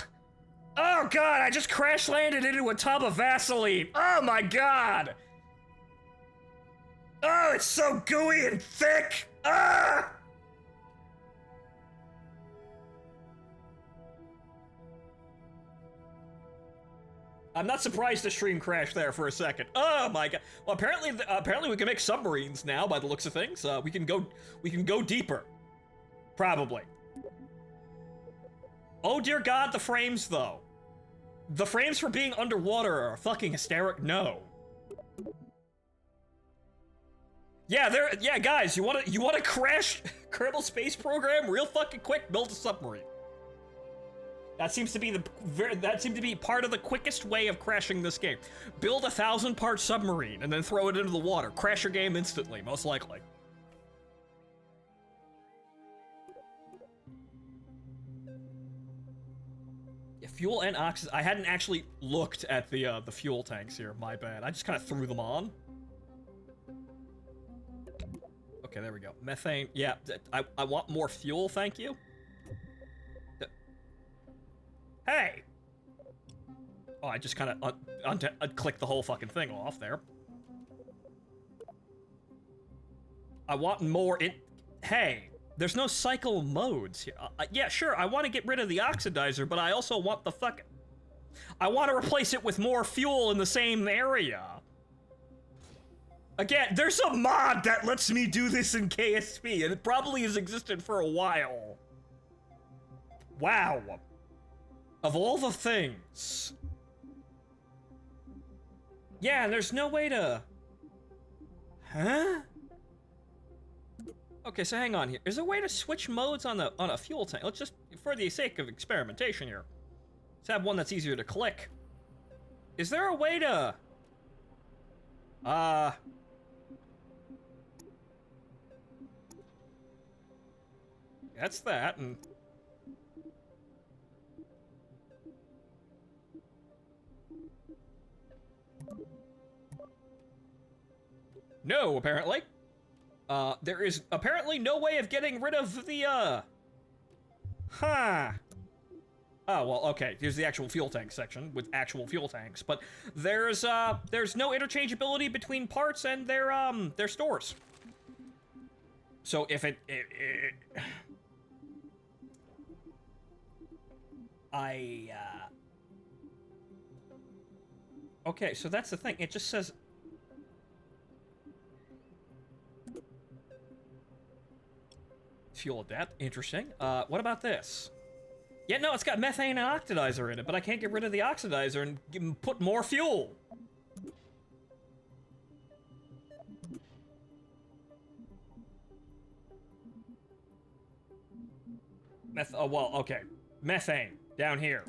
God, I just crash landed into a tub of Vaseline. Oh my God! Oh, it's so gooey and thick! Ah! I'm not surprised the stream crashed there for a second. Oh my God! Well, apparently we can make submarines now, by the looks of things. We can go deeper, probably. Oh dear God, the frames though. The frames for being underwater are fucking hysteric. No. Yeah, yeah, guys, you wanna crash Kerbal Space Program real fucking quick? Build a submarine. That seems to be part of the quickest way of crashing this game. Build a 1,000-part submarine and then throw it into the water. Crash your game instantly, most likely. Yeah, fuel and oxygen. I hadn't actually looked at the fuel tanks here. My bad. I just kind of threw them on. Okay, there we go. Methane. Yeah, I want more fuel. Thank you. Hey! Oh, I just kind of clicked the whole fucking thing off there. I want more Hey, there's no cycle modes here. Yeah, sure, I want to get rid of the oxidizer, but I also want the I want to replace it with more fuel in the same area. Again, there's a mod that lets me do this in KSP, and it probably has existed for a while. Wow. Of all the things. Yeah, and there's no way to... Huh? Okay, so hang on here. Is there a way to switch modes on a fuel tank? Let's just, for the sake of experimentation here, let's have one that's easier to click. Is there a way to... That's that, and... No, apparently. There is apparently no way of getting rid of the, Huh. Oh, well, okay, here's the actual fuel tank section with actual fuel tanks, but there's no interchangeability between parts and their stores. So if Okay, so that's the thing. It just says... Fuel depth, interesting. What about this? Yeah, no, it's got methane and oxidizer in it, but I can't get rid of the oxidizer and put more fuel. Oh, well, okay. Methane, down here.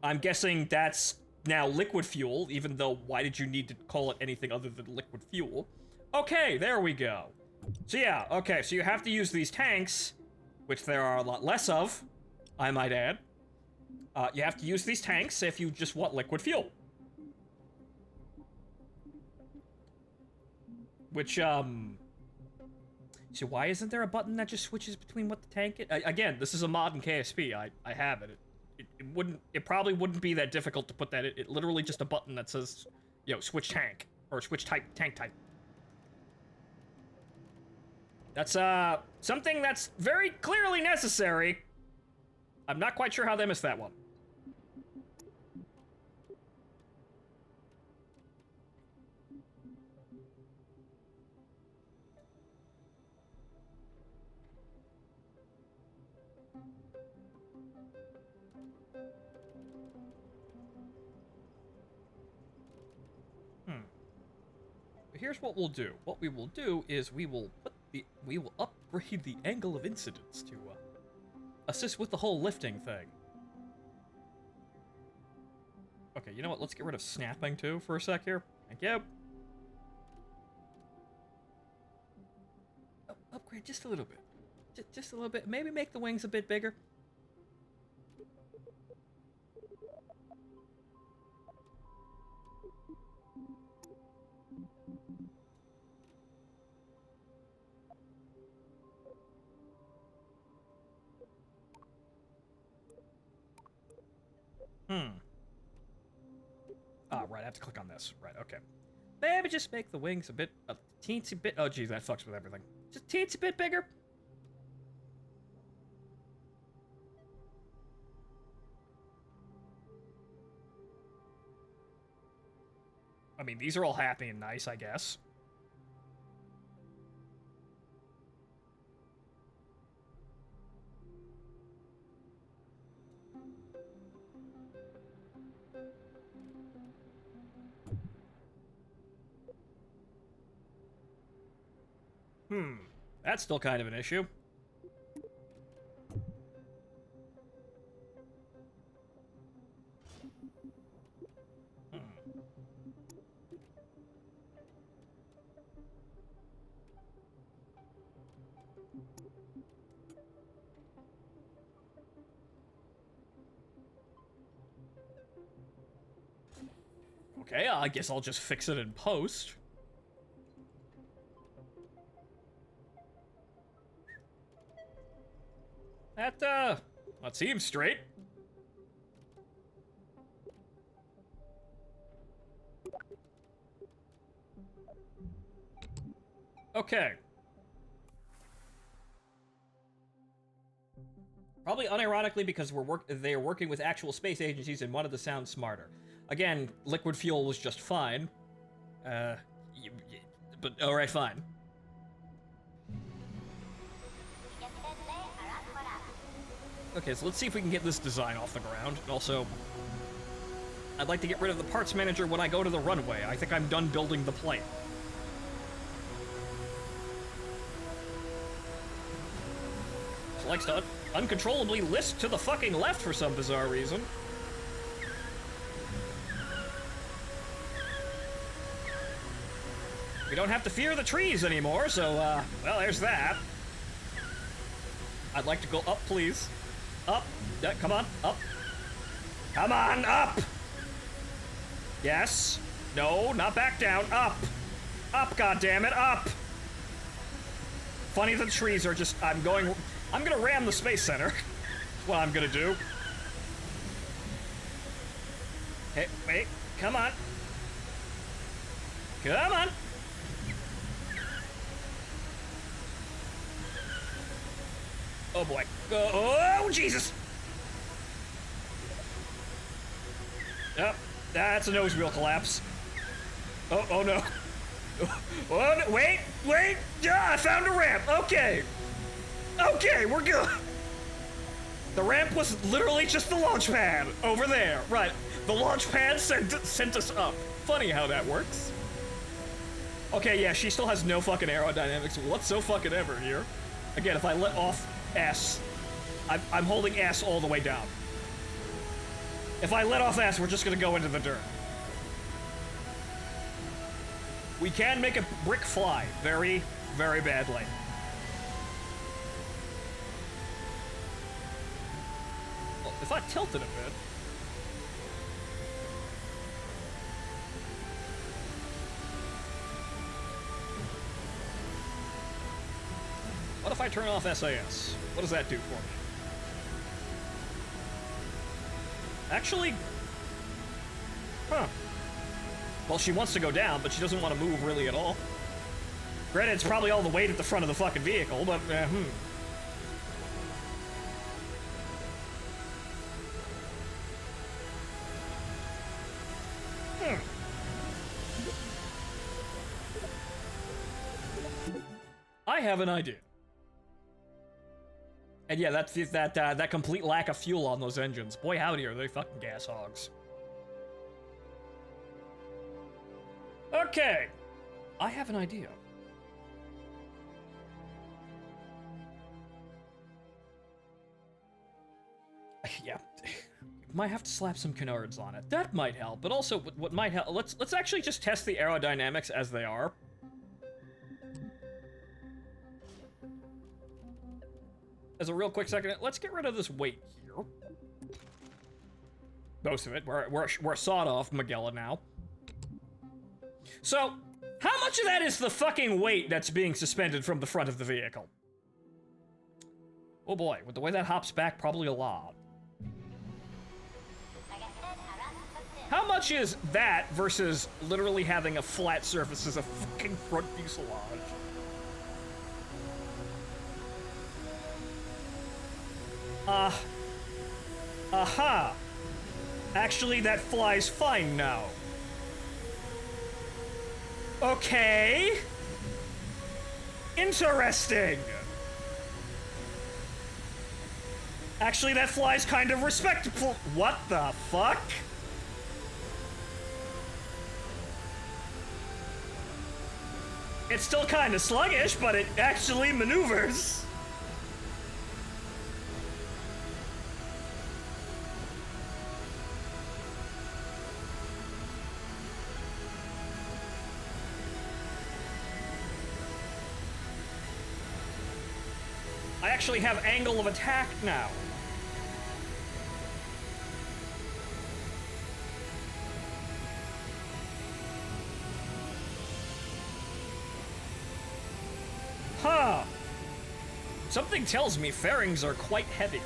I'm guessing that's now liquid fuel, even though why did you need to call it anything other than liquid fuel? Okay, there we go. So yeah, okay, so you have to use these tanks, which there are a lot less of, I might add. You have to use these tanks if you just want liquid fuel. Which, so why isn't there a button that just switches between what the tank is? Again, this is a mod in KSP. I have it. It probably wouldn't be that difficult to put that. It literally just a button that says, switch tank or switch tank type. That's something that's very clearly necessary. I'm not quite sure how they missed that one. Here's what we'll do. What we will do is we will upgrade the angle of incidence to assist with the whole lifting thing. Okay, you know what? Let's get rid of snapping too for a sec here. Thank you. Upgrade just a little bit. Just a little bit. Maybe make the wings a bit bigger. Right, I have to click on this. Right, okay. Maybe just make the wings a teensy bit. Oh, geez, that fucks with everything. Just teensy bit bigger. I mean, these are all happy and nice, I guess. That's still kind of an issue. Okay, I guess I'll just fix it in post. That seems straight. Okay. Probably unironically because they're working with actual space agencies and wanted to sound smarter. Again, liquid fuel was just fine. But alright, fine. Okay, so let's see if we can get this design off the ground. Also, I'd like to get rid of the parts manager when I go to the runway. I think I'm done building the plane. It likes to uncontrollably list to the fucking left for some bizarre reason. We don't have to fear the trees anymore, so, well, there's that. I'd like to go up, please. Up. Come on, up. Come on, up! Yes. No, not back down. Up. Up, goddammit, up! Funny the trees are just... I'm gonna ram the Space Center. That's what I'm gonna do. Hey, wait. Come on. Come on. Oh boy. Oh, Jesus! Yep, that's a nose wheel collapse. Oh no. Oh, no. Wait! Yeah, I found a ramp! Okay, we're good! The ramp was literally just the launch pad over there. Right, the launch pad sent us up. Funny how that works. Okay, yeah, she still has no fucking aerodynamics whatsoever here. Again, if I let off S, I'm holding S all the way down. If I let off S, we're just gonna go into the dirt. We can make a brick fly very, very badly. Well, if I tilted a bit... What if I turn off SAS? What does that do for me? Actually... Huh. Well, she wants to go down, but she doesn't want to move really at all. Granted, it's probably all the weight at the front of the fucking vehicle, but, I have an idea. And yeah, that's that complete lack of fuel on those engines. Boy, howdy, are they fucking gas hogs. Okay, I have an idea. Yeah, might have to slap some canards on it. That might help, but also what might help. Let's actually just test the aerodynamics as they are. As a real quick second, let's get rid of this weight here. Most of it. We're sawed off Magella now. So, how much of that is the fucking weight that's being suspended from the front of the vehicle? Oh boy, with the way that hops back, probably a lot. How much is that versus literally having a flat surface as a fucking front fuselage? Aha! Actually, that flies fine now. Okay. Interesting. Actually, that flies kind of respectable. What the fuck? It's still kind of sluggish, but it actually maneuvers. I actually have angle of attack now. Huh. Something tells me fairings are quite heavy.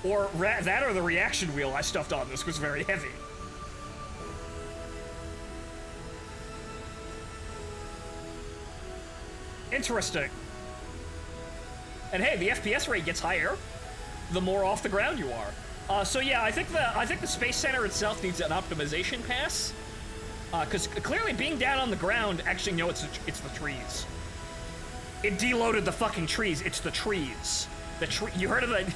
Or that or the reaction wheel I stuffed on this was very heavy. Interesting. And hey, the FPS rate gets higher the more off the ground you are. So yeah, I think the Space Center itself needs an optimization pass. Because clearly being down on the ground, actually, no, it's the trees. It deloaded the fucking trees. It's the trees. The tree. You heard of the?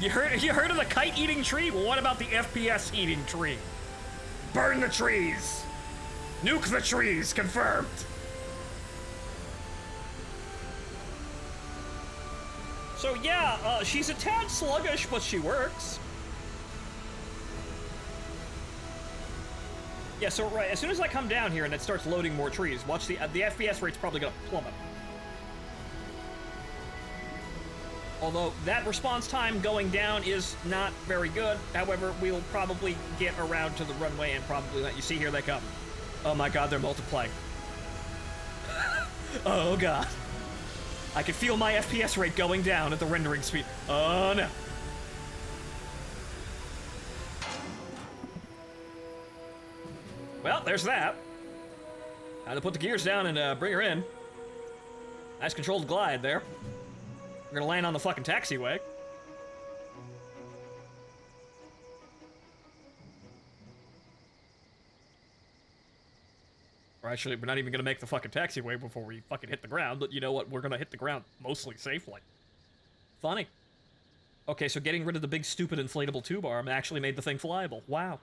You heard of the kite-eating tree? Well, what about the FPS-eating tree? Burn the trees. Nuke the trees. Confirmed. So yeah, she's a tad sluggish, but she works. Yeah, so right, as soon as I come down here and it starts loading more trees, watch the FPS rate's probably gonna plummet. Although that response time going down is not very good. However, we'll probably get around to the runway and probably let you see here they come. Oh my god, they're multiplying. Oh god. I can feel my FPS rate going down at the rendering speed. Oh no. Well, there's that. Time to put the gears down and bring her in. Nice controlled glide there. We're gonna land on the fucking taxiway. Or actually, we're not even gonna make the fucking taxiway before we fucking hit the ground, but you know what? We're gonna hit the ground mostly safely. Funny. Okay, so getting rid of the big stupid inflatable tube arm actually made the thing flyable. Wow.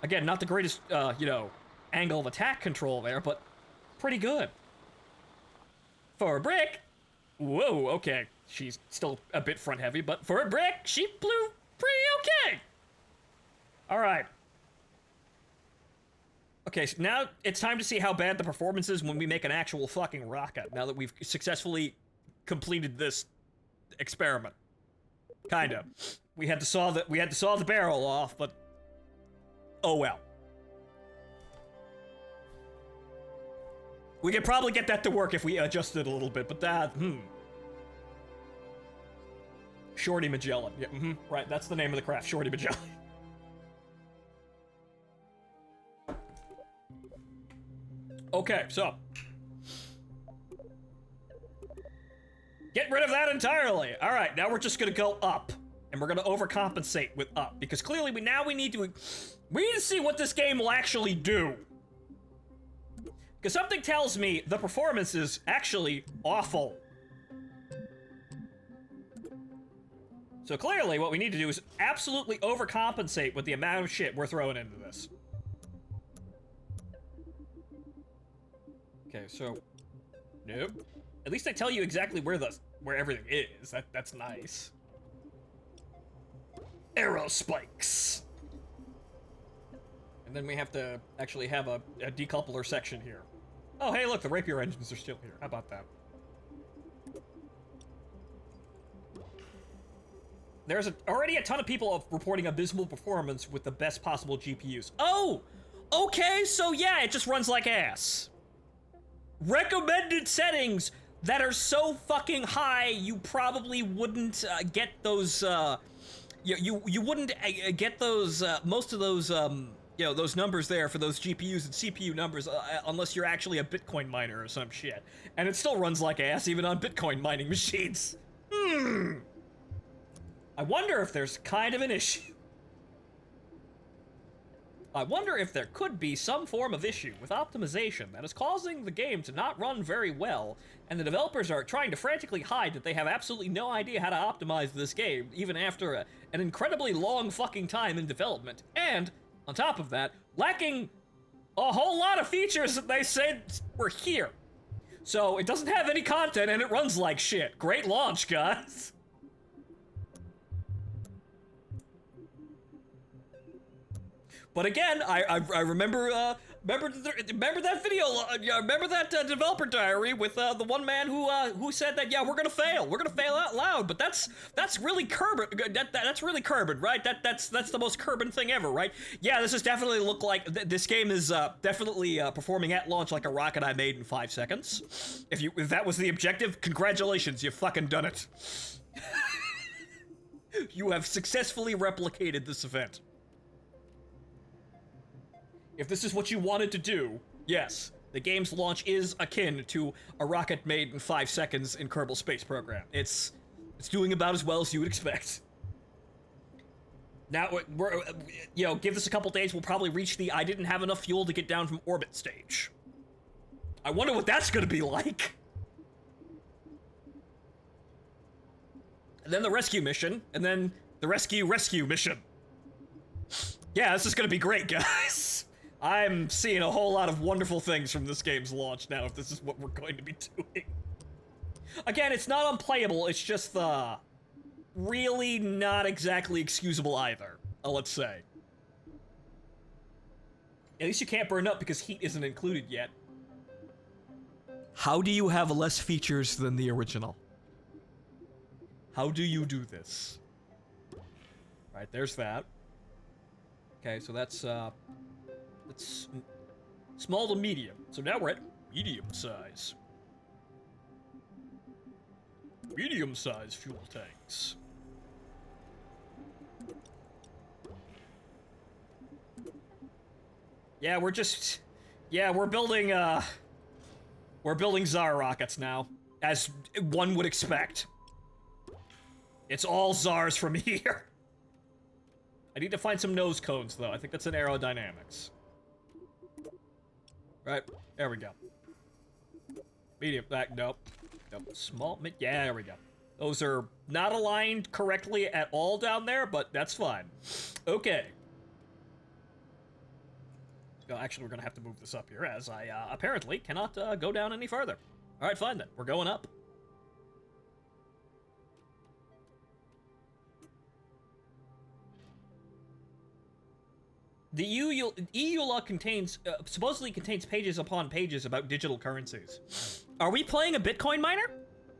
Again, not the greatest, you know, angle of attack control there, but pretty good. For a brick. Whoa, okay. She's still a bit front heavy, but for a brick, she flew pretty okay. All right. Okay, so now it's time to see how bad the performance is when we make an actual fucking rocket, now that we've successfully completed this experiment. Kinda. We had to saw the barrel off, but oh well. We could probably get that to work if we adjusted it a little bit, but that, Shorty Magellan. Yeah, right, that's the name of the craft, Shorty Magellan. Okay, so. Get rid of that entirely. All right, now we're just gonna go up. And we're gonna overcompensate with up. Because clearly we need to see what this game will actually do. Because something tells me the performance is actually awful. So clearly what we need to do is absolutely overcompensate with the amount of shit we're throwing into this. Okay, so, nope. At least they tell you exactly where everything is. That's nice. Arrow spikes. And then we have to actually have a decoupler section here. Oh, hey, look, the rapier engines are still here. How about that? There's already a ton of people reporting abysmal performance with the best possible GPUs. Oh! Okay, so yeah, it just runs like ass. Recommended settings that are so fucking high, you probably wouldn't get those, you wouldn't get those, most of those, you know, those numbers there for those GPUs and CPU numbers, unless you're actually a Bitcoin miner or some shit. And it still runs like ass even on Bitcoin mining machines. I wonder if there's kind of an issue. I wonder if there could be some form of issue with optimization that is causing the game to not run very well, and the developers are trying to frantically hide that they have absolutely no idea how to optimize this game, even after an incredibly long fucking time in development, and, on top of that, lacking a whole lot of features that they said were here. So, it doesn't have any content and it runs like shit. Great launch, guys. But again, I remember remember that video, remember that developer diary with the one man who said that, yeah, we're gonna fail out loud, but that's really Kerbin, that's really Kerbin, right? That's the most Kerbin thing ever, right? Yeah, this is definitely this game is definitely performing at launch like a rocket I made in 5 seconds. If that was the objective, congratulations, you've fucking done it. You have successfully replicated this event. If this is what you wanted to do, yes, the game's launch is akin to a rocket made in 5 seconds in Kerbal Space Program. It's doing about as well as you would expect. Now, give this a couple days, we'll probably reach the I didn't have enough fuel to get down from orbit stage. I wonder what that's gonna be like. And then the rescue mission, and then the rescue mission. Yeah, this is gonna be great, guys. I'm seeing a whole lot of wonderful things from this game's launch now, if this is what we're going to be doing. Again, it's not unplayable, it's just, really not exactly excusable either, let's say. At least you can't burn up because heat isn't included yet. How do you have less features than the original? How do you do this? Right, there's that. Okay, so that's small to medium. So now we're at medium size. Medium size fuel tanks. Yeah, we're building Tsar rockets now, as one would expect. It's all Tsars from here. I need to find some nose cones, though. I think that's in aerodynamics. Right, there we go. Medium, nope. Small, yeah, there we go. Those are not aligned correctly at all down there, but that's fine. Okay. Well, actually, we're gonna have to move this up here, as I, apparently cannot, go down any further. Alright, fine then. We're going up. The EULA contains, supposedly contains pages upon pages about digital currencies. Are we playing a Bitcoin miner?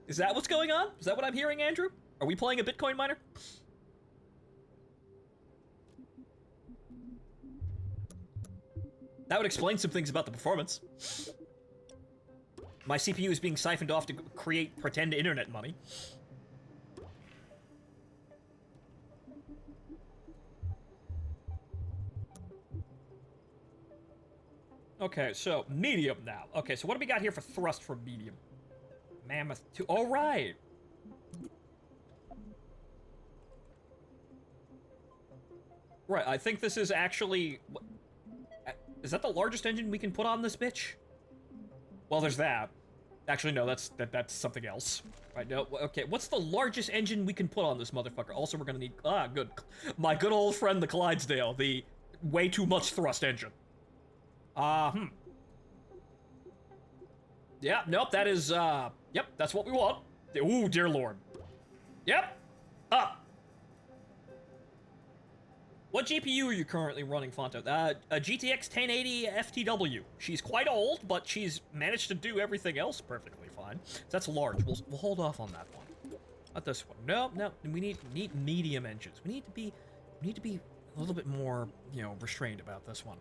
Is that what's going on? Is that what I'm hearing, Andrew? Are we playing a Bitcoin miner? That would explain some things about the performance. My CPU is being siphoned off to create pretend internet money. Okay, so medium now. Okay, so what do we got here for thrust for medium? Mammoth 2. Oh, right. Right, I think this is actually... Is that the largest engine we can put on this bitch? Well, there's that. Actually, no, that's something else. Right, no, okay, what's the largest engine we can put on this motherfucker? Also, we're gonna need... Ah, good. My good old friend, the Clydesdale, the way too much thrust engine. Yeah, nope, that is, yep, that's what we want. Ooh, dear lord. Yep, up. What GPU are you currently running, Phonto? A GTX 1080 FTW. She's quite old, but she's managed to do everything else perfectly fine. So that's large. We'll hold off on that one. Not this one. No, no. We need medium engines. We need to be a little bit more, you know, restrained about this one.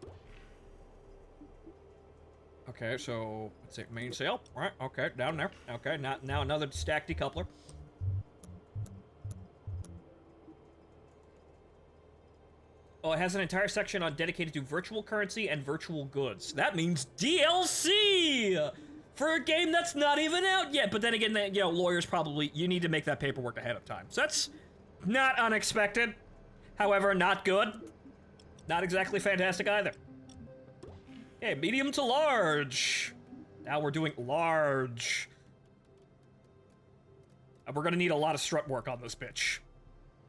Okay, so let's see, mainsail. All right, okay, down there. Okay, now another stack decoupler. Oh, it has an entire section on dedicated to virtual currency and virtual goods. That means DLC for a game that's not even out yet. But then again, you know, lawyers probably, you need to make that paperwork ahead of time. So that's not unexpected. However, not good. Not exactly fantastic either. Okay, medium to large. Now we're doing large. And we're gonna need a lot of strut work on this bitch.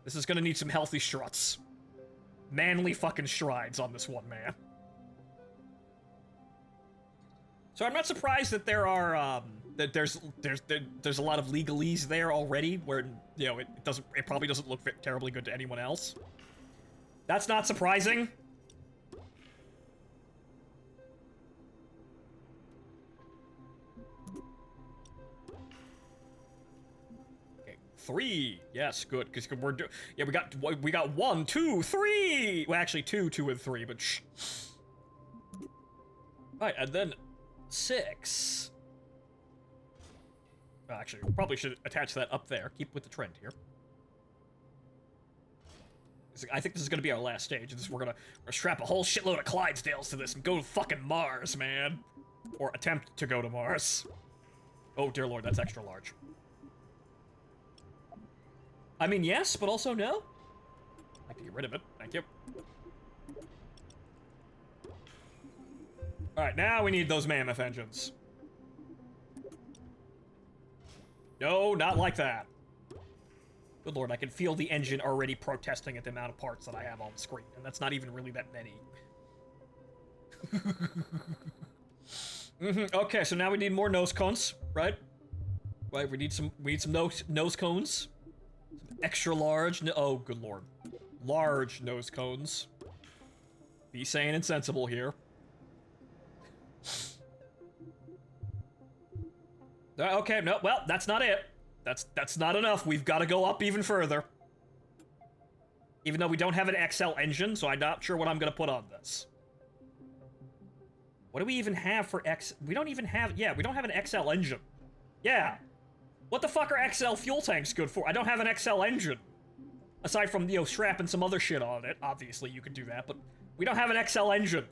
This is gonna need some healthy struts. Manly fucking strides on this one, man. So I'm not surprised that there are, that there's a lot of legalese there already, where, you know, it probably doesn't look terribly good to anyone else. That's not surprising. Okay, 3. Yes, good, because yeah, we got 1, 2, 3. Well, actually 2, 2, and 3, but shh. Right, and then 6. Actually, we probably should attach that up there. Keep with the trend here. I think this is gonna be our last stage. We're gonna strap a whole shitload of Clydesdales to this and go to fucking Mars, man. Or attempt to go to Mars. Oh, dear lord, that's extra large. I mean, yes, but also no. I'd like to get rid of it. Thank you. Alright, now we need those mammoth engines. No, not like that. Good lord, I can feel the engine already protesting at the amount of parts that I have on the screen, and that's not even really that many. Okay, so now we need more nose cones, right? Right, we need some nose cones. Some extra large, oh good lord. Large nose cones. Be sane and sensible here. Okay, no, well, that's not it. That's not enough. We've got to go up even further. Even though we don't have an XL engine, so I'm not sure what I'm going to put on this. What do we even have for X? We don't even have, yeah, we don't have an XL engine. Yeah. What the fuck are XL fuel tanks good for? I don't have an XL engine. Aside from, you know, strapping some other shit on it. Obviously, you could do that, but we don't have an XL engine.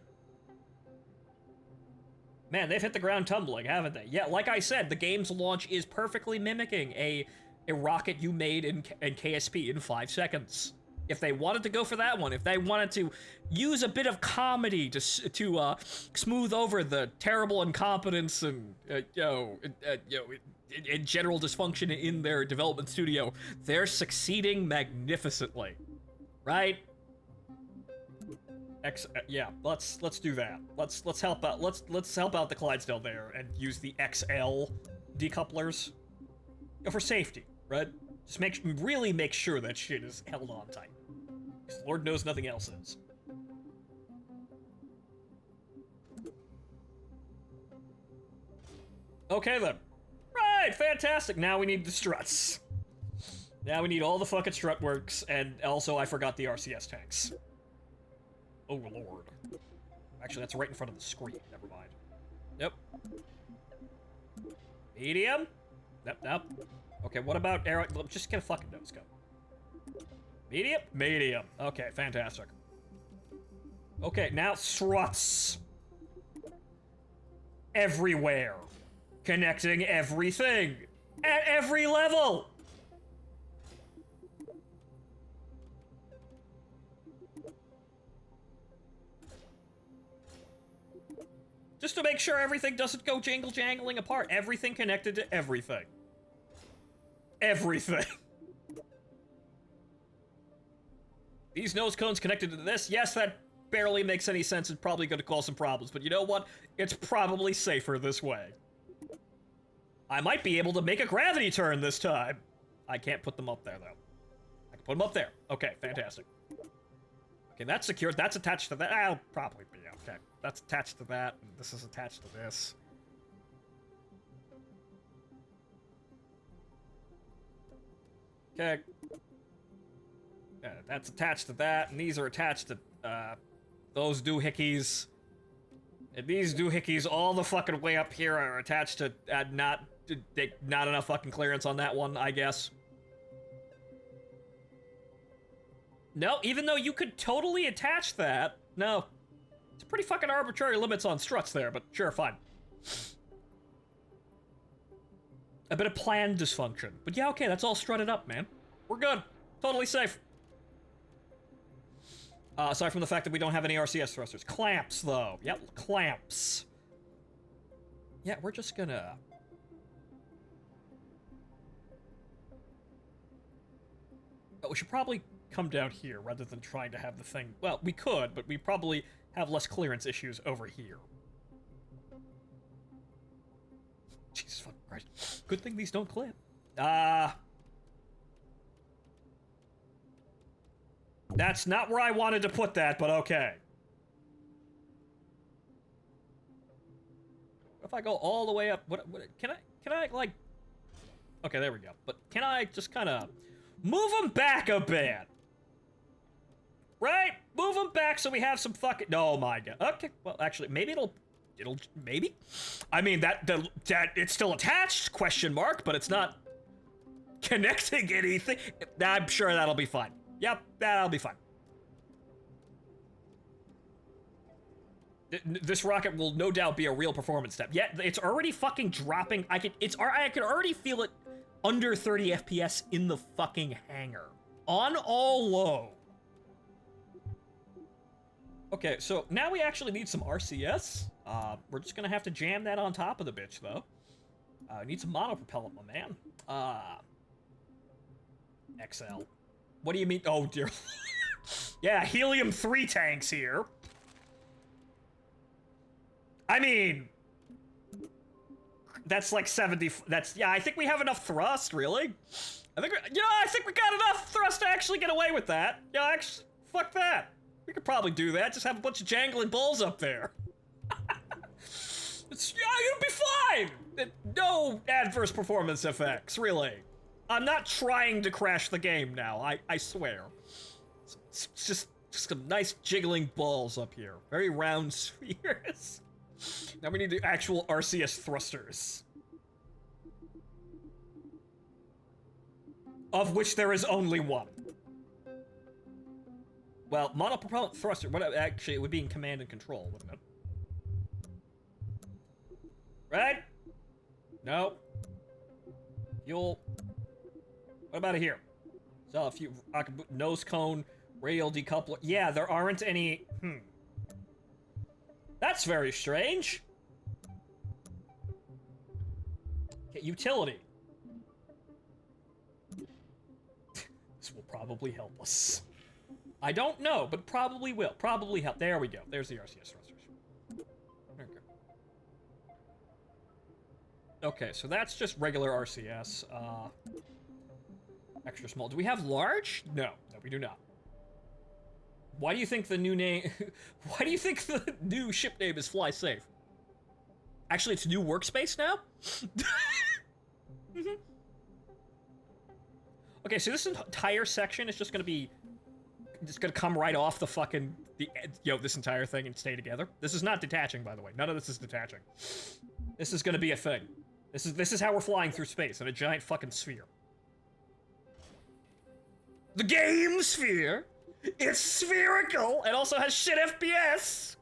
Man, they've hit the ground tumbling, haven't they? Yeah, like I said, the game's launch is perfectly mimicking a rocket you made in KSP in 5 seconds. If they wanted to go for that one, if they wanted to use a bit of comedy to smooth over the terrible incompetence and in general dysfunction in their development studio, they're succeeding magnificently, right? Yeah, let's do that. Let's help out. Let's help out the Clydesdale there and use the XL decouplers, for safety, right? Just really make sure that shit is held on tight. 'Cause Lord knows nothing else is. Okay then. Right, fantastic. Now we need the struts. Now we need all the fucking strut works, and also I forgot the RCS tanks. Oh lord. Actually, that's right in front of the screen. Never mind. Yep. Medium? Nope. Okay, what about aero? Just get a fucking nose go. Medium? Medium. Okay, fantastic. Okay, now struts. Everywhere. Connecting everything. At every level. Just to make sure everything doesn't go jangling apart. Everything connected to everything. Everything. These nose cones connected to this? Yes, that barely makes any sense and probably going to cause some problems, but you know what? It's probably safer this way. I might be able to make a gravity turn this time. I can't put them up there, though. I can put them up there. Okay, fantastic. Okay, that's secured. That's attached to that. I'll probably be okay. That's attached to that, and this is attached to this. Okay. That's attached to that, and these are attached to, those doohickeys. And these doohickeys all the fucking way up here are attached to, not enough fucking clearance on that one, I guess. No, even though you could totally attach that, no. It's pretty fucking arbitrary limits on struts there, but sure, fine. A bit of planned dysfunction. But yeah, okay, that's all strutted up, man. We're good. Totally safe. Aside from the fact that we don't have any RCS thrusters. Clamps, though. Yep, clamps. Yeah, we're just gonna... Oh, we should probably come down here rather than trying to have the thing... Well, we could, but we probably have less clearance issues over here. Jesus fucking Christ. Good thing these don't clip. That's not where I wanted to put that, but okay. If I go all the way up, what can I, like... Okay, there we go. But can I just kind of move them back a bit? Right? Move them back so we have some fucking... Oh my god. Okay, well, actually, maybe it'll maybe? I mean, that it's still attached, question mark, but it's not connecting anything. I'm sure that'll be fine. Yep, that'll be fine. This rocket will no doubt be a real performance step. Yeah, it's already fucking dropping. I can already feel it under 30 FPS in the fucking hangar. On all low. Okay, so now we actually need some RCS. We're just gonna have to jam that on top of the bitch, though. Need some monopropellant, my man. XL. What do you mean? Oh, dear. Yeah, helium-3 tanks here. I mean... That's like 70... That's... Yeah, I think we have enough thrust, really. I think we got enough thrust to actually get away with that. Yeah, actually... Fuck that. We could probably do that. Just have a bunch of jangling balls up there. You'll be fine! No adverse performance effects, really. I'm not trying to crash the game now, I swear. It's just some nice jiggling balls up here. Very round spheres. Now we need the actual RCS thrusters. Of which there is only one. Well, monopropellant thruster, actually it would be in command and control, wouldn't it? Right? No. Fuel. What about here? So if you nose cone, radial decoupler. Yeah, there aren't any. That's very strange. Okay, utility. This will probably help us. I don't know, but probably will. Probably help. There we go. There's the RCS thrusters. Okay, so that's just regular RCS. Extra small. Do we have large? No, we do not. Why do you think the new name... Why do you think the new ship name is Fly Safe? Actually, it's a new workspace now? Mhm. Okay, so this entire section is just gonna be... It's gonna come right off the fucking... this entire thing and stay together. This is not detaching, by the way. None of this is detaching. This is gonna be a thing. This is how we're flying through space, in a giant fucking sphere. The game sphere! It's spherical! It also has shit FPS!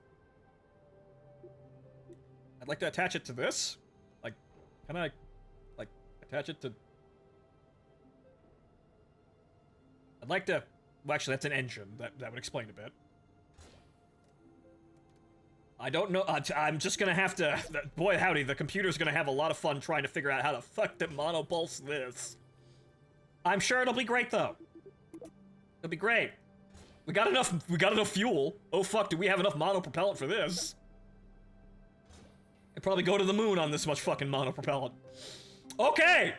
I'd like to attach it to this. Like, can I, like, attach it to... I'd like to... Well, actually, that's an engine. That would explain a bit. I don't know. I'm just gonna have to... Boy, howdy, the computer's gonna have a lot of fun trying to figure out how to fuck to monopulse this. I'm sure it'll be great, though. It'll be great. We got enough fuel. Oh, fuck, do we have enough monopropellant for this? I'd probably go to the moon on this much fucking monopropellant. Okay!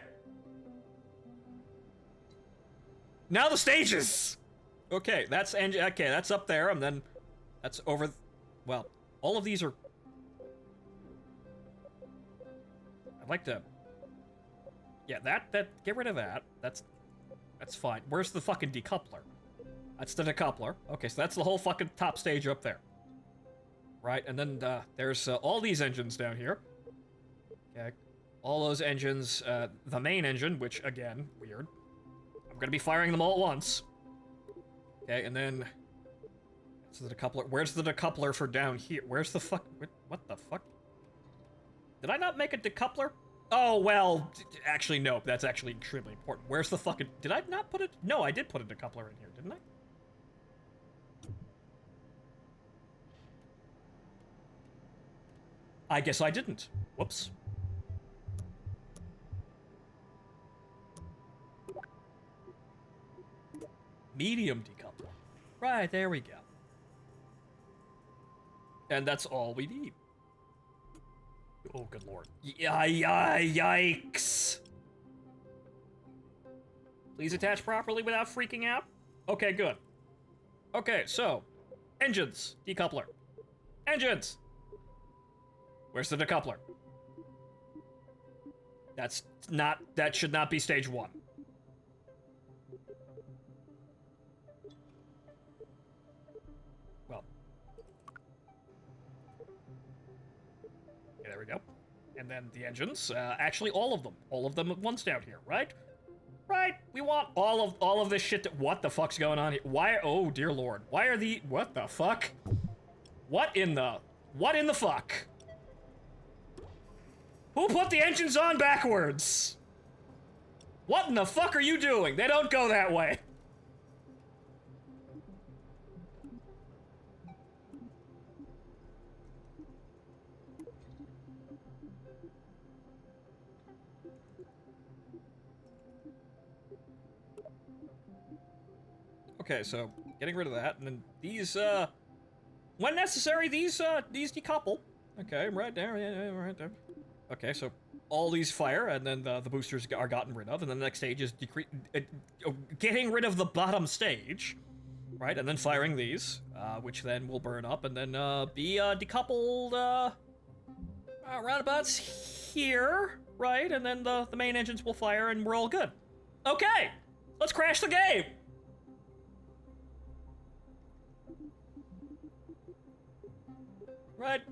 Now the stages! Okay, that's engine. Okay, that's up there, and then that's over. Well, all of these are. I'd like to. Yeah, that get rid of that. That's fine. Where's the fucking decoupler? That's the decoupler. Okay, so that's the whole fucking top stage up there. Right, and then there's all these engines down here. Okay, all those engines. The main engine, which again, weird. I'm gonna be firing them all at once. Okay, and then... So the decoupler... Where's the decoupler for down here? Where's the fuck... What the fuck? Did I not make a decoupler? Oh, well... Actually, no. That's actually extremely important. Where's the fucking... Did I not put it... No, I did put a decoupler in here, didn't I? I guess I didn't. Whoops. Medium decoupler. Right, there we go. And that's all we need. Oh, good lord. Yikes! Please attach properly without freaking out. Okay, good. Okay, so... Engines. Decoupler. Engines! Where's the decoupler? That's not... That should not be stage 1. There we go. And then the engines, actually all of them at once down here, right? Right, we want all of this shit what the fuck's going on here? Why, oh dear lord, why are what the fuck? What in the fuck? Who put the engines on backwards? What in the fuck are you doing? They don't go that way. Okay, so getting rid of that, and then these, when necessary, these decouple. Okay, right there, yeah, right there. Okay, so all these fire, and then the boosters are gotten rid of, and then the next stage is getting rid of the bottom stage, right, and then firing these, which then will burn up, and then be decoupled roundabouts here, right, and then the main engines will fire, and we're all good. Okay, let's crash the game. Right,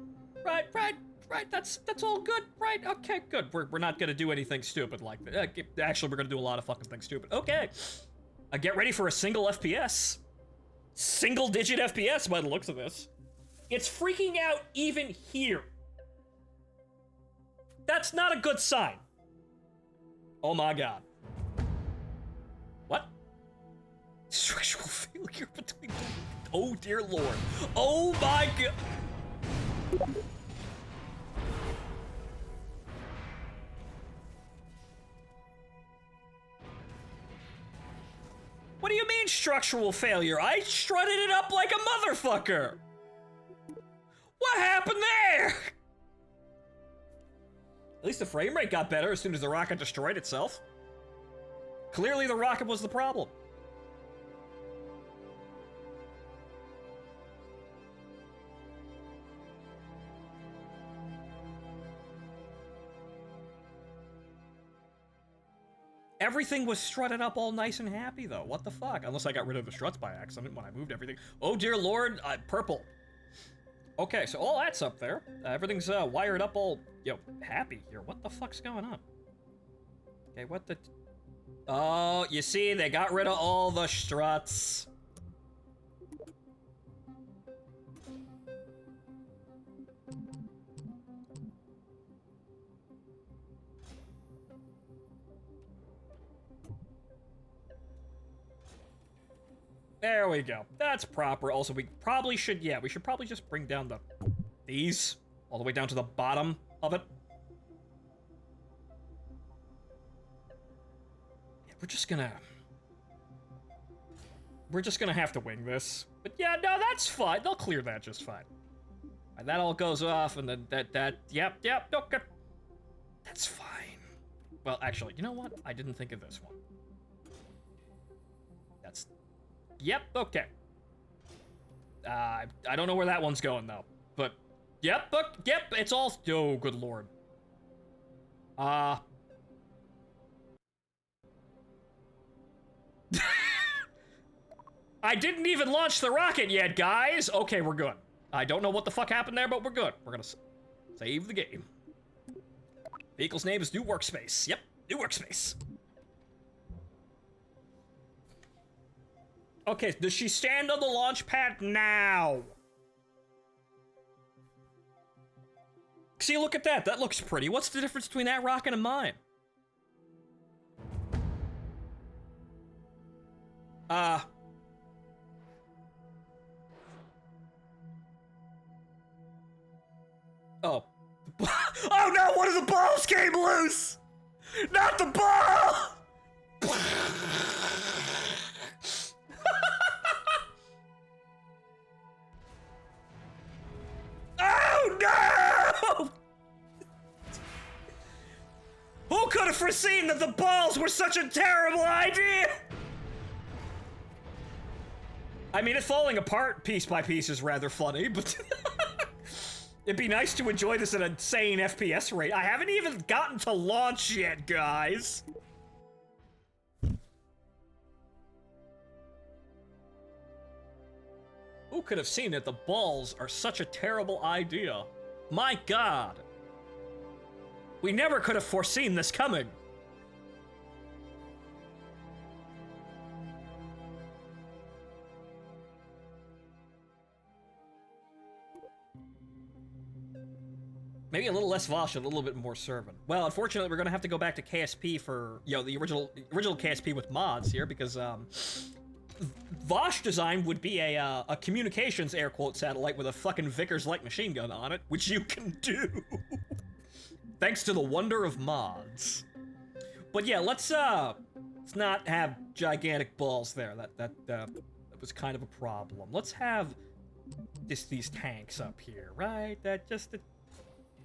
that's all good, right? Okay, good. We're not gonna do anything stupid like that. Actually, we're gonna do a lot of fucking things stupid. Okay. Get ready for a single FPS. Single-digit FPS by the looks of this. It's freaking out even here. That's not a good sign. Oh my god. What? Structural failure between... Oh dear lord. Oh my god. What do you mean structural failure? I strutted it up like a motherfucker. What happened there? At least the frame rate got better as soon as the rocket destroyed itself. Clearly the rocket was the problem. Everything was strutted up all nice and happy, though. What the fuck? Unless I got rid of the struts by accident when I moved everything. Oh, dear lord, purple. Okay, so all that's up there. Everything's wired up all, happy here. What the fuck's going on? Okay, what the... Oh, you see, they got rid of all the struts. There we go. That's proper. Also, we probably should, we should probably just bring down these all the way down to the bottom of it. Yeah, we're just gonna have to wing this. But yeah, no, that's fine. They'll clear that just fine. And that all goes off, and then yep, okay. That's fine. Well, actually, you know what? I didn't think of this one. Yep, okay. I don't know where that one's going, though. But, yep, it's all... Oh, good lord. I didn't even launch the rocket yet, guys! Okay, we're good. I don't know what the fuck happened there, but we're good. We're gonna save the game. Vehicle's name is New Workspace. Yep, New Workspace. Okay, does she stand on the launch pad now? See, look at that. That looks pretty. What's the difference between that rocket and mine? Oh. Oh no, one of the balls came loose! Not the ball! Oh no! Who could have foreseen that the balls were such a terrible idea? I mean, it falling apart piece by piece is rather funny, but it'd be nice to enjoy this at an insane FPS rate. I haven't even gotten to launch yet, guys. Who could have seen that the balls are such a terrible idea? My god. We never could have foreseen this coming. Maybe a little less Vosh, a little bit more Servant. Well, unfortunately, we're gonna have to go back to KSP for, the original KSP with mods here, because, Vosh design would be a communications air quote satellite with a fucking Vickers-like machine gun on it, which you can do. Thanks to the wonder of mods. But yeah, let's not have gigantic balls there. That was kind of a problem. Let's have these tanks up here, right?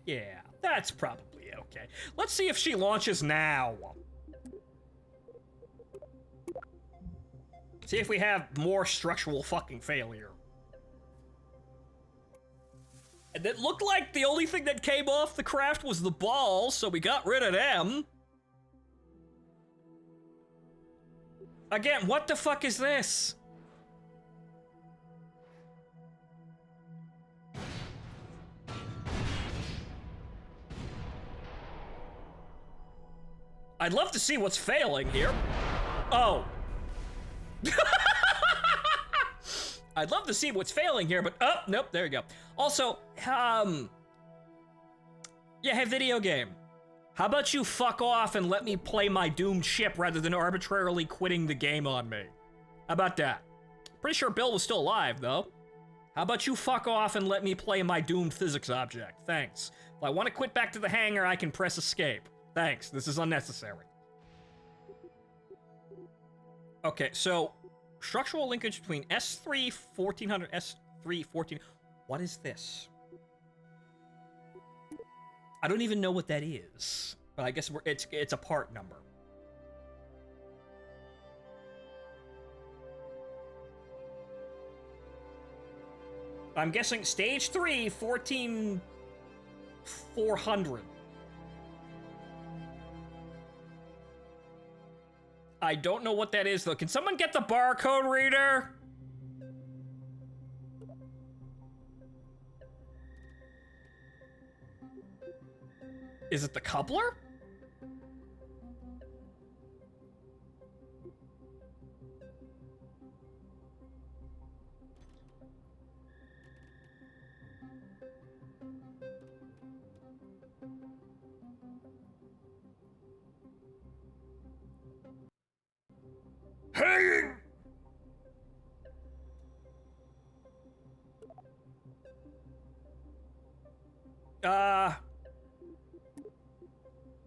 Yeah, that's probably okay. Let's see if she launches now. See if we have more structural fucking failure. And it looked like the only thing that came off the craft was the balls, so we got rid of them. Again, what the fuck is this? I'd love to see what's failing here. Oh. I'd love to see what's failing here, but oh, nope, there you go. Also, yeah, hey, video game. How about you fuck off and let me play my doomed ship rather than arbitrarily quitting the game on me? How about that? Pretty sure Bill was still alive, though. How about you fuck off and let me play my doomed physics object? Thanks. If I want to quit back to the hangar, I can press escape. Thanks, this is unnecessary. Okay, so structural linkage between S3 1400, S3 14. What is this? I don't even know what that is, but I guess it's a part number. I'm guessing stage 3 14400. I don't know what that is, though. Can someone get the barcode reader? Is it the coupler? Hey!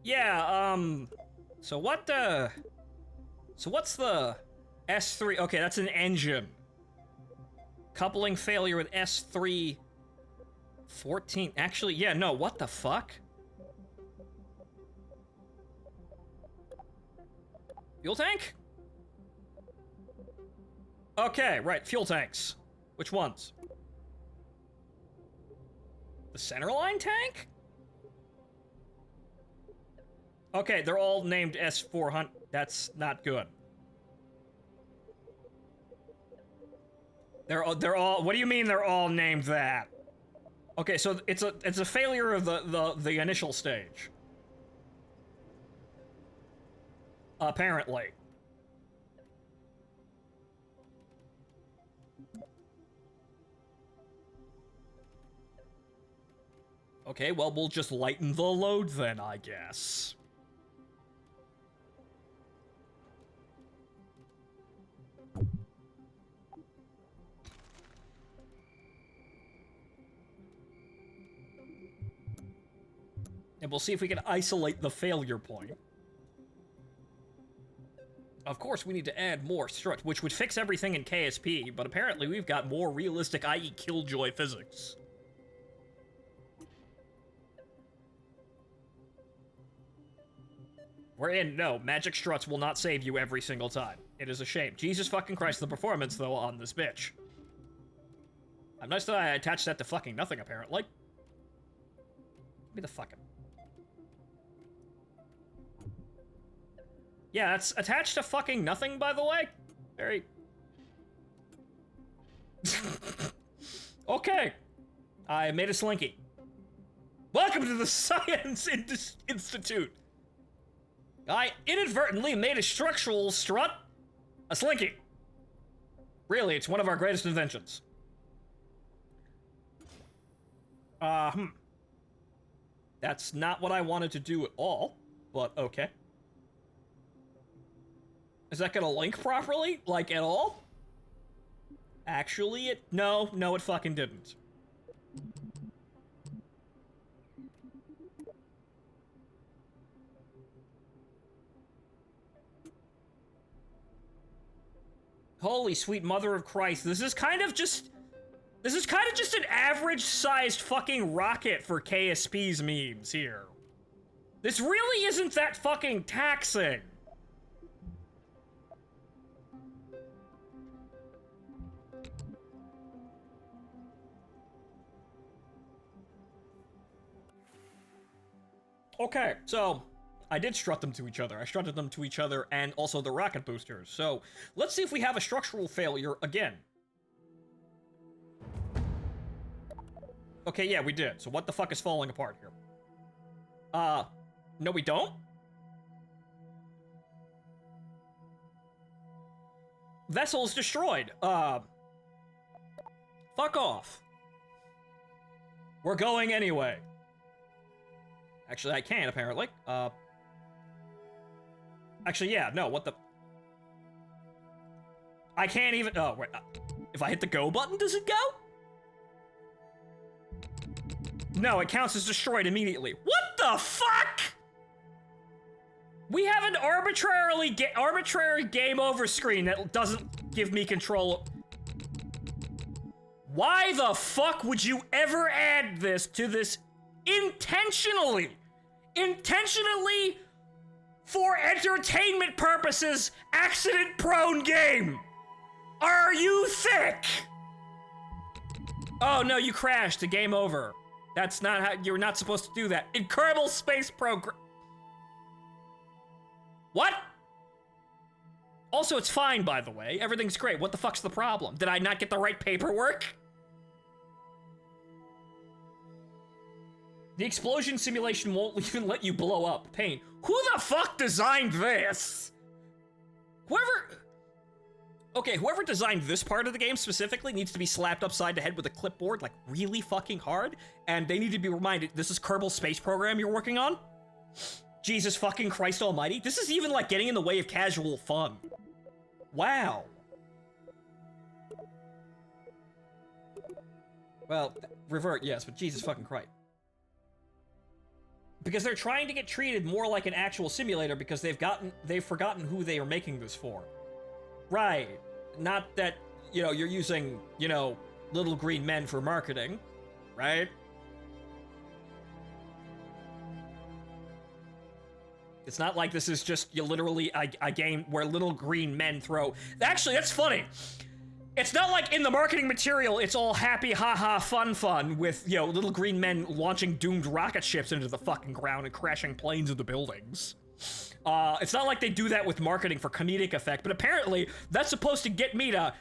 Yeah, so what's the S3? Okay, that's an engine. Coupling failure with S3 14. Actually, yeah, no, what the fuck? Fuel tank? Okay, right, fuel tanks. Which ones? The centerline tank? Okay, they're all named S400. That's not good. They're all. What do you mean they're all named that? Okay, so it's a failure of the initial stage. Apparently. Okay, well, we'll just lighten the load then, I guess. And we'll see if we can isolate the failure point. Of course, we need to add more struts, which would fix everything in KSP, but apparently we've got more realistic, i.e. killjoy physics. We're in. No, magic struts will not save you every single time. It is a shame. Jesus fucking Christ, the performance, though, on this bitch. I'm nice that I attached that to fucking nothing, apparently. Give me the fucking... Yeah, that's attached to fucking nothing, by the way. Very... Okay. I made a slinky. Welcome to the Science Institute. I inadvertently made a structural strut a slinky. Really, it's one of our greatest inventions. That's not what I wanted to do at all, but okay. Is that gonna link properly? Like, at all? Actually, no, it fucking didn't. Holy sweet mother of Christ, this is kind of just an average-sized fucking rocket for KSP's memes here. This really isn't that fucking taxing. Okay, so I did strut them to each other. I strutted them to each other and also the rocket boosters. So let's see if we have a structural failure again. Okay, yeah, we did. So what the fuck is falling apart here? No we don't? Vessel's destroyed. Fuck off. We're going anyway. Actually, I can, apparently. Actually, yeah, no, what the... I can't even... Oh, wait. If I hit the go button, does it go? No, it counts as destroyed immediately. What the fuck?! We have an arbitrary game over screen that doesn't give me control. Why the fuck would you ever add this to this intentionally for entertainment purposes, accident-prone game? Are you thick? Oh no, you crashed. The game over. That's not how, you're not supposed to do that. In Kerbal Space Program. What? Also, it's fine, by the way. Everything's great. What the fuck's the problem? Did I not get the right paperwork? The explosion simulation won't even let you blow up. Pain. Who the fuck designed this? Whoever designed this part of the game specifically needs to be slapped upside the head with a clipboard, like, really fucking hard, and they need to be reminded, this is Kerbal Space Program you're working on? Jesus fucking Christ almighty. This is even, like, getting in the way of casual fun. Wow. Well, revert, yes, but Jesus fucking Christ. Because they're trying to get treated more like an actual simulator because they've forgotten who they are making this for. Right. Not that, you know, you're using, you know, little green men for marketing, right? It's not like this is just literally a game where little green men throw... Actually, that's funny. It's not like in the marketing material, it's all happy, haha, fun with, you know, little green men launching doomed rocket ships into the fucking ground and crashing planes into buildings. It's not like they do that with marketing for comedic effect, but apparently that's supposed to get me to,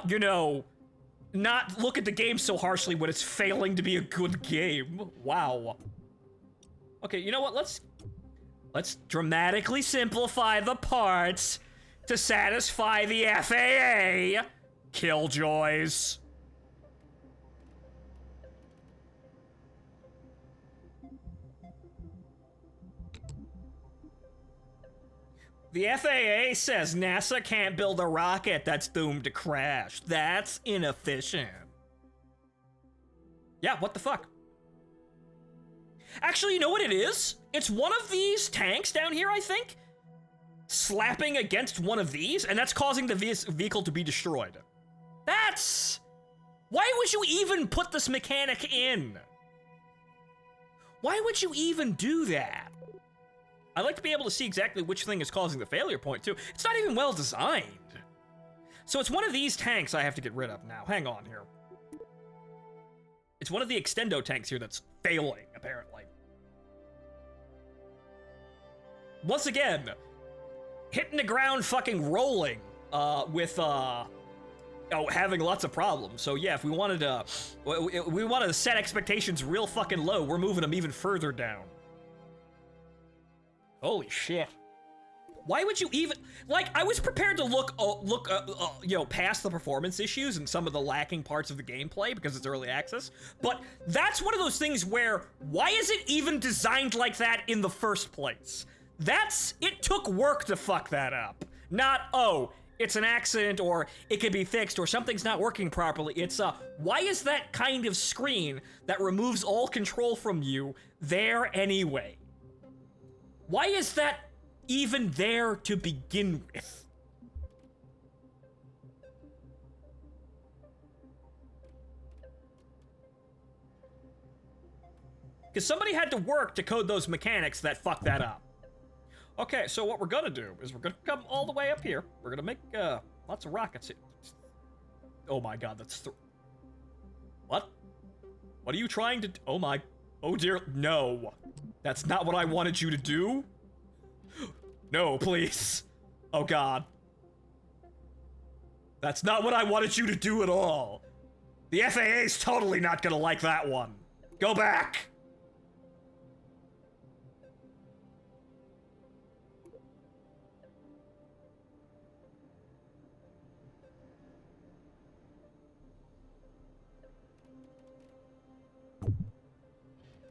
you know, not look at the game so harshly when it's failing to be a good game. Wow. Okay, you know what? Let's dramatically simplify the parts to satisfy the FAA. Killjoys. The FAA says NASA can't build a rocket that's doomed to crash. That's inefficient. Yeah, what the fuck? Actually, you know what it is? It's one of these tanks down here, I think, slapping against one of these, and that's causing the vehicle to be destroyed. That's... Why would you even put this mechanic in? Why would you even do that? I'd like to be able to see exactly which thing is causing the failure point, too. It's not even well designed. So it's one of these tanks I have to get rid of now. Hang on here. It's one of the extendo tanks here that's failing, apparently. Once again, hitting the ground fucking rolling, with, having lots of problems. So yeah, if we wanted to set expectations real fucking low, we're moving them even further down. Holy shit. Why would you even... Like, I was prepared to look, you know, past the performance issues and some of the lacking parts of the gameplay because it's early access, but that's one of those things where, why is it even designed like that in the first place? It took work to fuck that up. Not, oh, it's an accident or it can be fixed or something's not working properly. It's, why is that kind of screen that removes all control from you there anyway? Why is that even there to begin with? Because somebody had to work to code those mechanics that fucked that up. Okay, so what we're gonna do is we're gonna come all the way up here. We're gonna make lots of rockets. Oh my god, that's... What? What are you trying to... Oh my... Oh dear... No. That's not what I wanted you to do. No, please. Oh god. That's not what I wanted you to do at all. The FAA's totally not gonna like that one. Go back.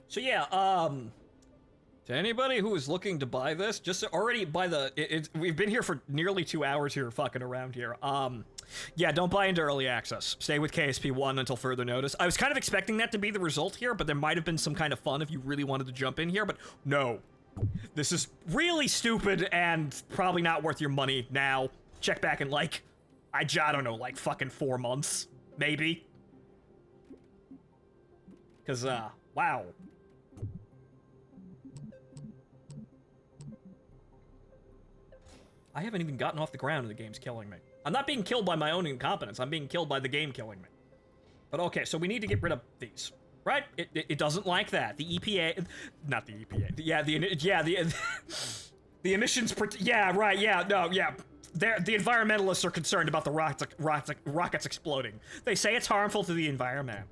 So yeah, to anybody who is looking to buy this, just already buy we've been here for nearly 2 hours here fucking around here. Yeah, don't buy into early access. Stay with KSP1 until further notice. I was kind of expecting that to be the result here, but there might have been some kind of fun if you really wanted to jump in here, but no. This is really stupid and probably not worth your money now. Check back in like, I don't know, like fucking 4 months, maybe. Cause, wow. I haven't even gotten off the ground and the game's killing me. I'm not being killed by my own incompetence, I'm being killed by the game killing me. But okay, so we need to get rid of these, right? It doesn't like that. The EPA, not the EPA, the emissions, yeah, right, yeah, no, yeah. the environmentalists are concerned about the rockets exploding. They say it's harmful to the environment.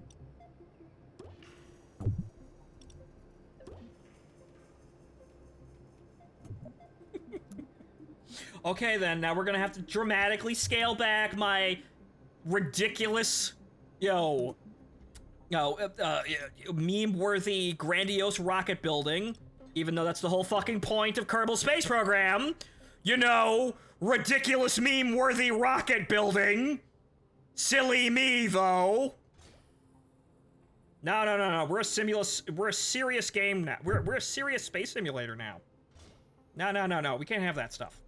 Okay, then, now we're gonna have to dramatically scale back my ridiculous, meme-worthy, grandiose rocket building, even though that's the whole fucking point of Kerbal Space Program. You know, ridiculous meme-worthy rocket building. Silly me, though. No. We're a serious game now. We're a serious space simulator now. No. We can't have that stuff.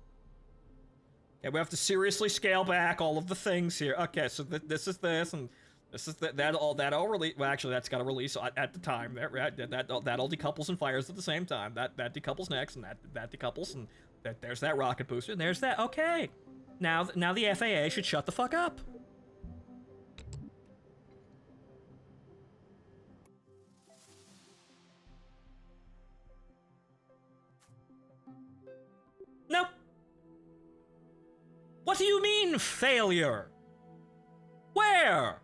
Yeah, we have to seriously scale back all of the things here. Okay, so this is this, and this is that all release. Well, actually, that's got to release at the time. That all decouples and fires at the same time. That decouples next, and that decouples, and there's that rocket booster, and there's that. Okay, now the FAA should shut the fuck up. Nope. What do you mean, failure? Where?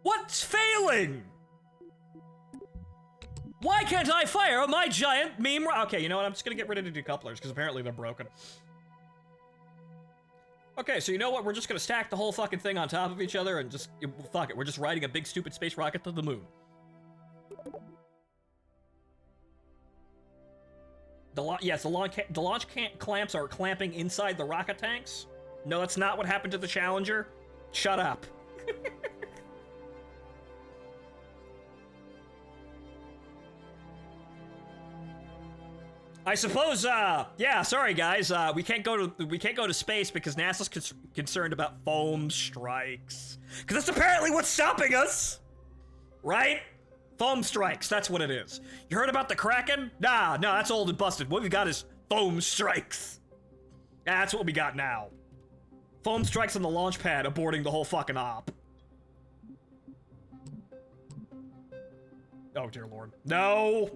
What's failing? Why can't I fire my giant meme? Okay, you know what? I'm just gonna get rid of the decouplers, because apparently they're broken. Okay, so you know what? We're just gonna stack the whole fucking thing on top of each other and just... Fuck it, we're just riding a big stupid space rocket to the moon. Yes, the launch clamps are clamping inside the rocket tanks. No, that's not what happened to the Challenger. Shut up. I suppose, yeah, sorry guys, we can't go to space because NASA's concerned about foam strikes. Because that's apparently what's stopping us! Right? Foam strikes, that's what it is. You heard about the Kraken? Nah, no, that's old and busted. What we got is foam strikes. That's what we got now. Foam strikes on the launch pad, aborting the whole fucking op. Oh, dear lord. No!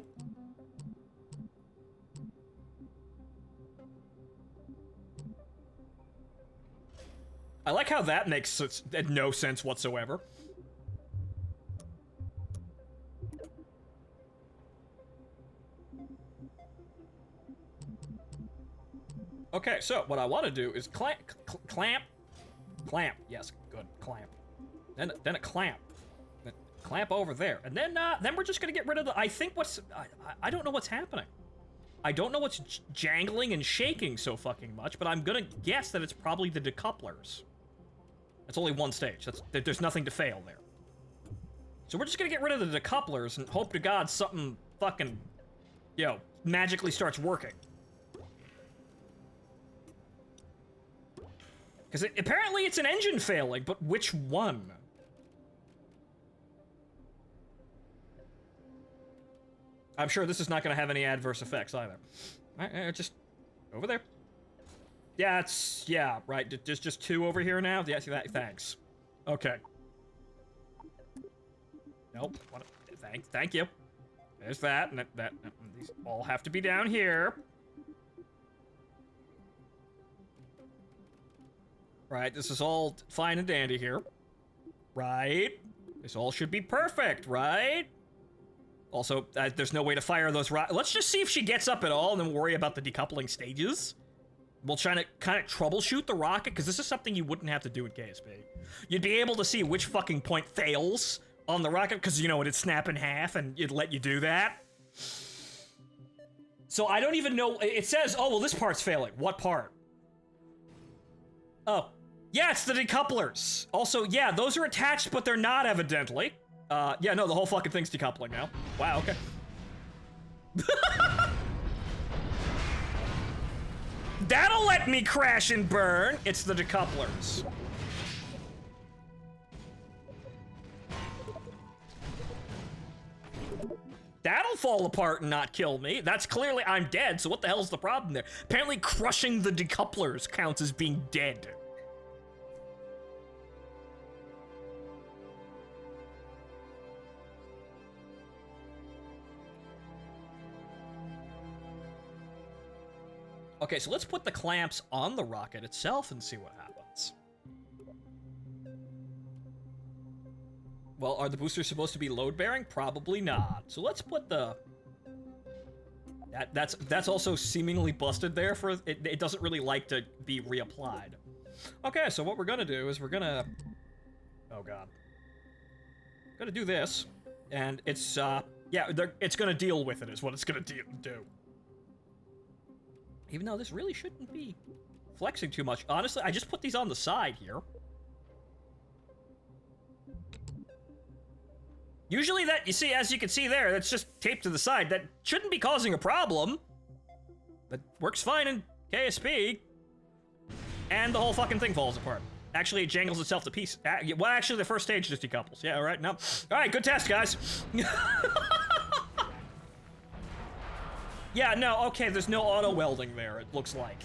I like how that makes no sense whatsoever. Okay, so what I want to do is clamp, yes, good, clamp. Then a clamp. Then clamp over there. And then we're just gonna get rid of the, I don't know what's happening. I don't know what's jangling and shaking so fucking much, but I'm gonna guess that it's probably the decouplers. That's only one stage. There's nothing to fail there. So we're just gonna get rid of the decouplers and hope to God something fucking, magically starts working. Because apparently it's an engine failing, but which one? I'm sure this is not going to have any adverse effects either. Just over there. Yeah, right. Just two over here now. Yeah, see that. Thanks. Okay. Nope. Thank you. There's that, and that. These all have to be down here. Right, this is all fine and dandy here. Right? This all should be perfect, right? Also, there's no way to fire those Let's just see if she gets up at all, and then we'll worry about the decoupling stages. We'll try to kind of troubleshoot the rocket, because this is something you wouldn't have to do in KSP. You'd be able to see which fucking point fails on the rocket, because, it'd snap in half, and it'd let you do that. So I don't even know. It says, oh, well, this part's failing. What part? Oh. Yeah, it's the decouplers. Also, yeah, those are attached, but they're not, evidently. Yeah, no, the whole fucking thing's decoupling now. Wow, okay. That'll let me crash and burn. It's the decouplers. That'll fall apart and not kill me. That's clearly, I'm dead, so what the hell's the problem there? Apparently crushing the decouplers counts as being dead. Okay, so let's put the clamps on the rocket itself and see what happens. Well, are the boosters supposed to be load-bearing? Probably not. So let's put the... That's also seemingly busted there for... It doesn't really like to be reapplied. Okay, so what we're gonna do is we're gonna... Oh, God. Gonna do this, and it's, yeah, it's gonna deal with it, is what it's gonna do. Even though this really shouldn't be flexing too much. Honestly, I just put these on the side here. Usually that, you see, as you can see there, that's just taped to the side. That shouldn't be causing a problem. That works fine in KSP. And the whole fucking thing falls apart. Actually, it jangles itself to pieces. Well, actually, the first stage just decouples. Yeah, all right, no. All right, good test, guys. Yeah, no, okay, there's no auto welding there, it looks like.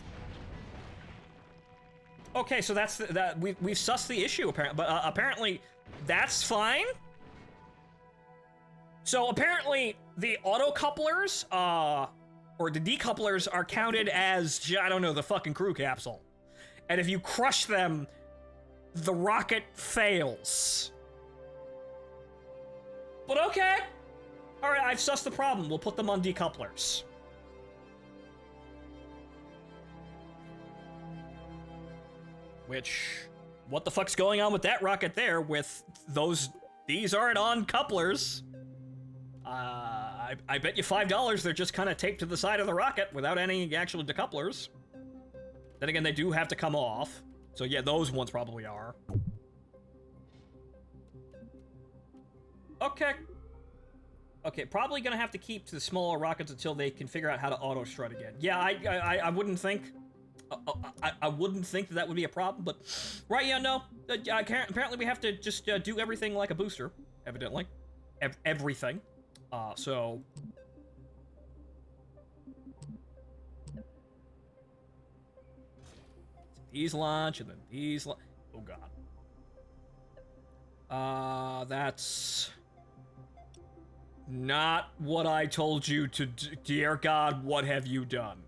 Okay, so that's we've sussed the issue, apparently, but apparently that's fine. So apparently the auto couplers, or the decouplers are counted as, I don't know, the fucking crew capsule. And if you crush them, the rocket fails. But okay. All right, I've sussed the problem. We'll put them on decouplers. Which, what the fuck's going on with that rocket there with those, these aren't on couplers. I bet you $5 they're just kind of taped to the side of the rocket without any actual decouplers. Then again, they do have to come off. So yeah, those ones probably are. Okay. Okay, probably gonna have to keep to the smaller rockets until they can figure out how to auto strut again. Yeah, I wouldn't think... I wouldn't think that would be a problem, but... Right, yeah, no. Apparently we have to just do everything like a booster, evidently. Everything. So... These launch, and then these launch. Oh, God. That's... not what I told you to do. Dear God, what have you done?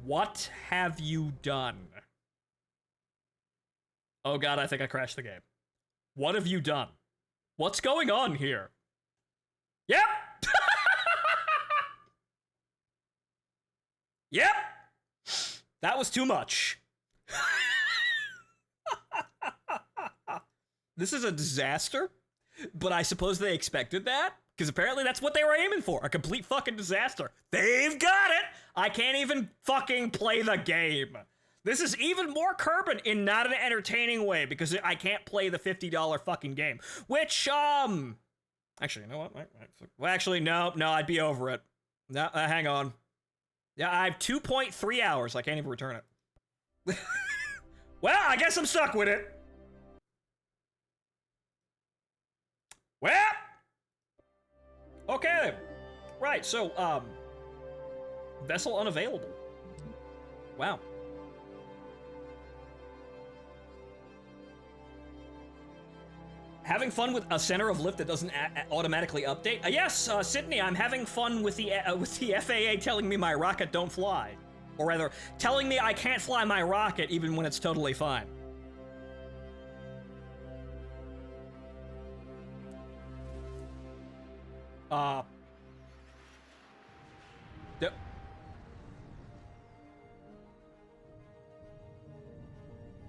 What have you done? Oh, God, I think I crashed the game. What have you done? What's going on here? Yep! Yep! That was too much. This is a disaster, but I suppose they expected that, because apparently that's what they were aiming for, a complete fucking disaster. They've got it! I can't even fucking play the game. This is even more Kerbin in not an entertaining way, because I can't play the $50 fucking game. Which, actually, you know what? Well, actually, no, I'd be over it. No, hang on. Yeah, I have 2.3 hours. I can't even return it. Well, I guess I'm stuck with it. Well, okay. Right, so, vessel unavailable. Wow. Having fun with a center of lift that doesn't automatically update? Yes, Sydney, I'm having fun with the FAA telling me my rocket don't fly. Or rather, telling me I can't fly my rocket even when it's totally fine.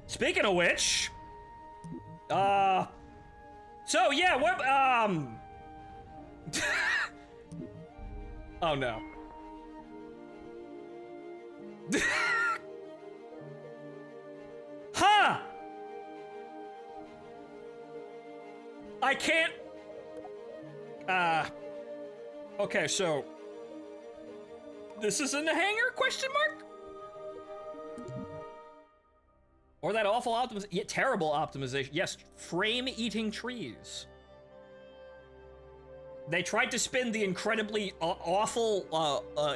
Speaking of which, so yeah, what, oh no. Huh! I can't, okay, so, this is in the hangar, question mark? Or that awful optimization, yeah, terrible optimization. Yes, frame-eating trees. They tried to spin the incredibly awful,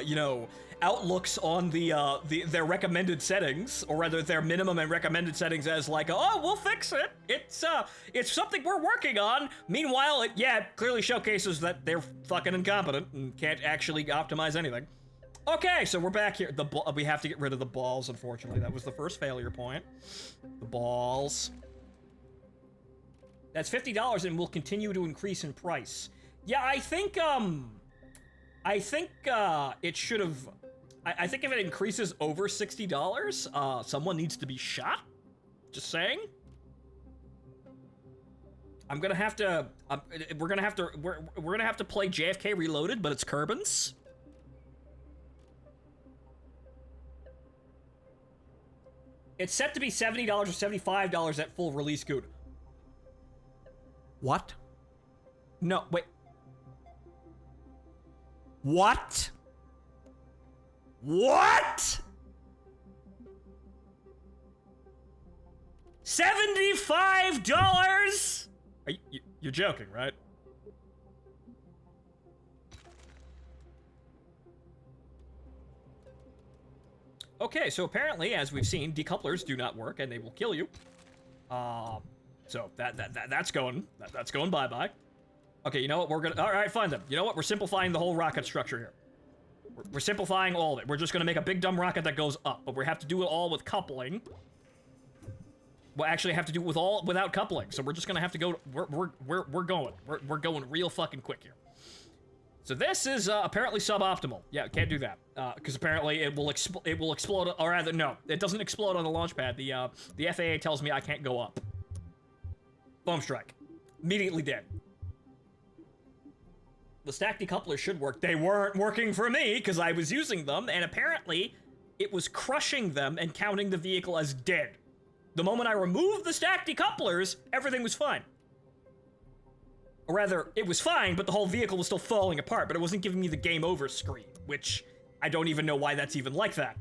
you know, outlooks on their recommended settings, or rather their minimum and recommended settings as like, oh, we'll fix it. It's something we're working on. Meanwhile, it clearly showcases that they're fucking incompetent and can't actually optimize anything. Okay, so we're back here. We have to get rid of the balls, unfortunately. That was the first failure point. The balls. That's $50 and will continue to increase in price. Yeah, I think it should have... I think if it increases over $60, someone needs to be shot. Just saying. I'm gonna have to... we're gonna have to play JFK Reloaded, but it's Kerbins. It's set to be $70 or $75 at full release, good. What? No, wait. What? What? $75? You're joking, right? Okay, so apparently, as we've seen, decouplers do not work and they will kill you. So that's going bye-bye. Okay, you know what? We're gonna... All right, fine then. You know what? We're simplifying the whole rocket structure here. We're simplifying all of it. We're just gonna make a big dumb rocket that goes up, but we have to do it all with coupling. We'll actually have to do it without coupling. So we're just gonna have to go. We're going going real fucking quick here. So this is apparently suboptimal. Yeah, can't do that because apparently it will explode. Or rather, no, it doesn't explode on the launch pad. The FAA tells me I can't go up. Foam strike, immediately dead. The stack decouplers should work. They weren't working for me because I was using them, and apparently it was crushing them and counting the vehicle as dead. The moment I removed the stack decouplers, everything was fine. Or rather, it was fine, but the whole vehicle was still falling apart, but it wasn't giving me the game over screen, which I don't even know why that's even like that.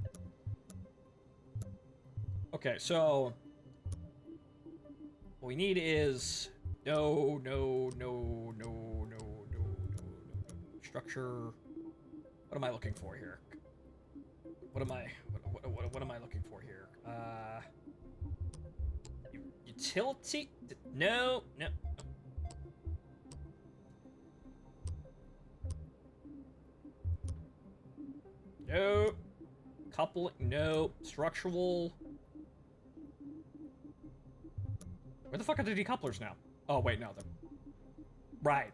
Okay, so what we need is no. Structure. What am I looking for here? What am I looking for here? Utility? No. No. Coupling? No. Structural? Where the fuck are the decouplers now? Oh wait, no. Right.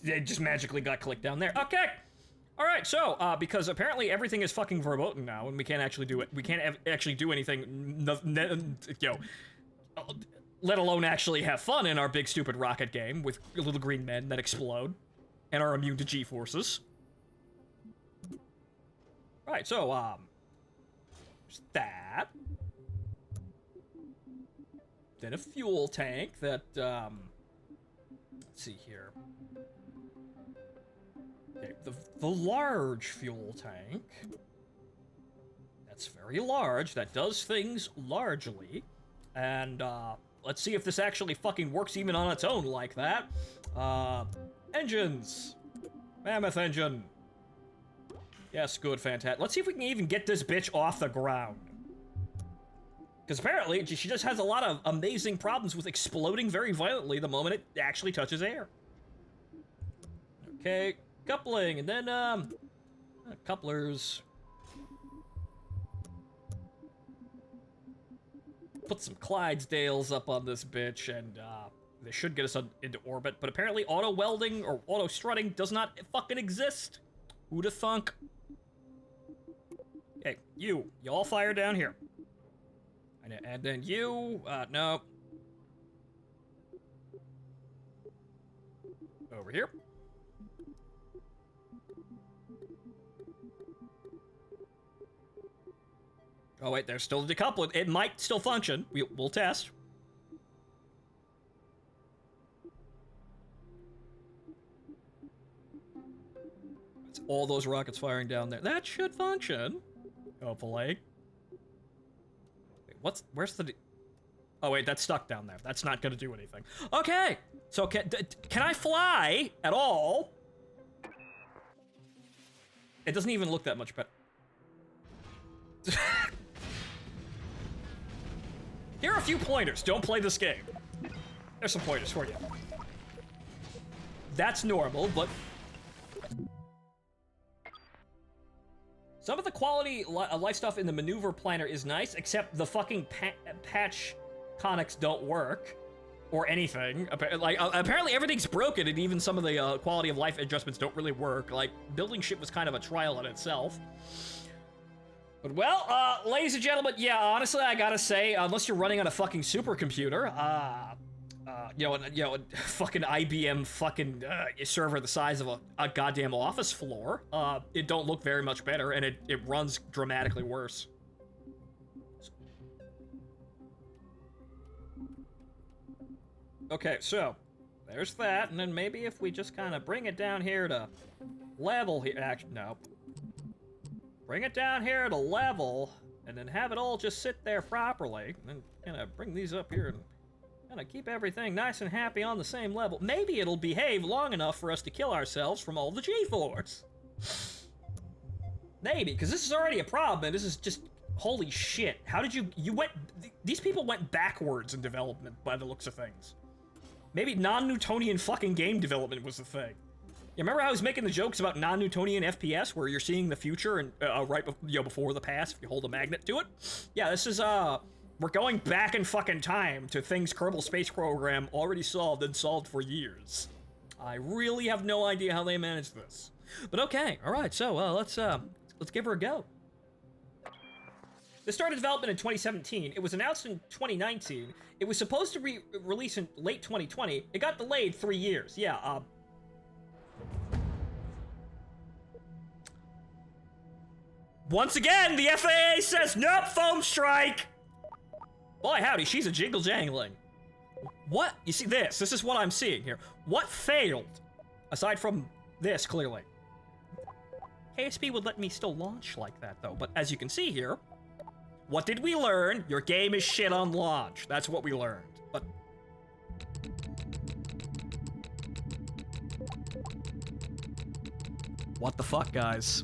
They just magically got clicked down there. Okay. All right. So, because apparently everything is fucking verboten now, and we can't actually do it. We can't actually do anything. Let alone actually have fun in our big stupid rocket game with little green men that explode and are immune to G-forces. Right. So, there's that. Then a fuel tank that. Let's see here. Okay, the large fuel tank. That's very large. That does things largely. And, let's see if this actually fucking works even on its own like that. Engines. Mammoth engine. Yes, good, fantastic. Let's see if we can even get this bitch off the ground. Because apparently, she just has a lot of amazing problems with exploding very violently the moment it actually touches air. Okay. Coupling, and then, couplers. Put some Clydesdales up on this bitch, and, they should get us into orbit, but apparently auto-welding or auto-strutting does not fucking exist. Who'da thunk? Okay, you all fire down here. And then you, no. Over here. Oh wait, there's still a decoupler. It might still function. We'll test. That's all those rockets firing down there. That should function. Hopefully. Wait, where's the... Oh wait, that's stuck down there. That's not gonna do anything. Okay! So can I fly at all? It doesn't even look that much better. Here are a few pointers. Don't play this game. There's some pointers for you. That's normal, but... Some of the quality life stuff in the maneuver planner is nice, except the fucking patch conics don't work. Or anything. Apparently everything's broken, and even some of the quality of life adjustments don't really work. Like, building shit was kind of a trial in itself. But, well, ladies and gentlemen, yeah, honestly, I gotta say, unless you're running on a fucking supercomputer, a fucking IBM fucking server the size of a goddamn office floor, it don't look very much better, and it runs dramatically worse. Okay, so, there's that, and then maybe if we just kind of bring it down here to level here, actually, no. Bring it down here to level, and then have it all just sit there properly, and then kind of bring these up here and kind of keep everything nice and happy on the same level. Maybe it'll behave long enough for us to kill ourselves from all the G-force. Maybe, because this is already a problem, and this is just, holy shit. How did you these people went backwards in development by the looks of things. Maybe non-Newtonian fucking game development was the thing. You remember how I was making the jokes about non-Newtonian FPS, where you're seeing the future and before the past if you hold a magnet to it? Yeah, this is we're going back in fucking time to things Kerbal Space Program already solved and solved for years. I really have no idea how they managed this. But okay, all right, so let's give her a go. This started development in 2017. It was announced in 2019. It was supposed to be released in late 2020. It got delayed 3 years. Yeah, once again, the FAA says, nope, foam strike! Boy, howdy, she's a jingle jangling. What? You see this? This is what I'm seeing here. What failed? Aside from this, clearly. KSP would let me still launch like that, though. But as you can see here, what did we learn? Your game is shit on launch. That's what we learned. But what the fuck, guys?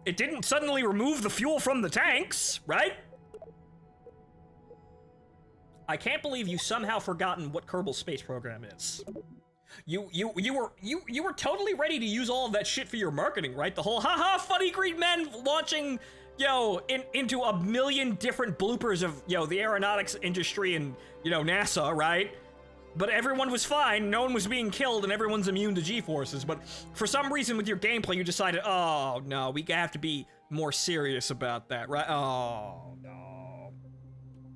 It didn't suddenly remove the fuel from the tanks, right? I can't believe you somehow forgotten what Kerbal Space Program is. You were totally ready to use all of that shit for your marketing, right? The whole haha funny green men launching, into a million different bloopers of, the aeronautics industry and, NASA, right? But everyone was fine, no one was being killed, and everyone's immune to G-forces. But for some reason with your gameplay, you decided, oh, no, we have to be more serious about that, right? Oh, no.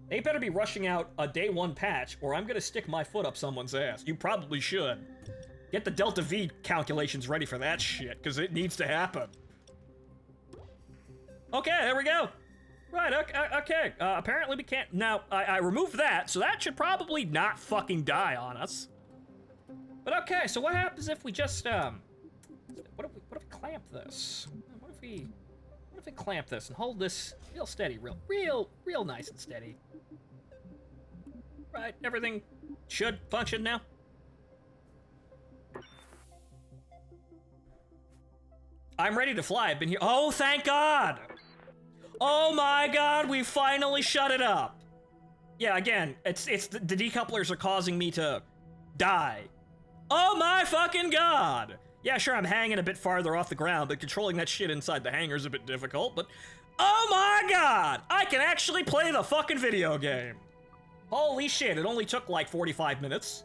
They better be rushing out a day 1 patch, or I'm gonna stick my foot up someone's ass. You probably should. Get the Delta V calculations ready for that shit, because it needs to happen. Okay, there we go. Right, okay. Apparently we can't. Now, I removed that, so that should probably not fucking die on us. But okay, so what happens if we just, what if we clamp this? What if we clamp this and hold this real steady, real nice and steady? Right, everything should function now. I'm ready to fly. I've been here. Oh, thank God! Oh my God, we finally shut it up. Yeah, again, it's the decouplers are causing me to die. Oh my fucking God! Yeah, sure, I'm hanging a bit farther off the ground, but controlling that shit inside the hangar is a bit difficult, but oh my God! I can actually play the fucking video game. Holy shit, it only took like 45 minutes.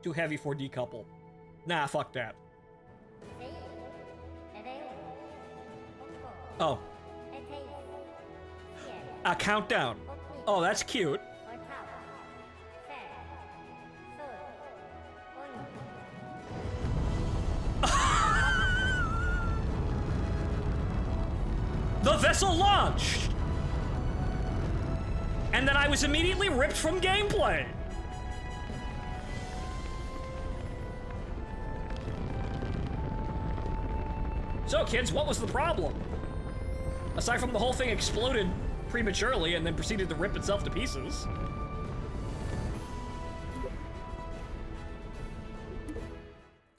Too heavy for decouple. Nah, fuck that. Oh. A countdown. Oh, that's cute. The vessel launched! And then I was immediately ripped from gameplay. So, kids, what was the problem? Aside from the whole thing exploded prematurely and then proceeded to rip itself to pieces.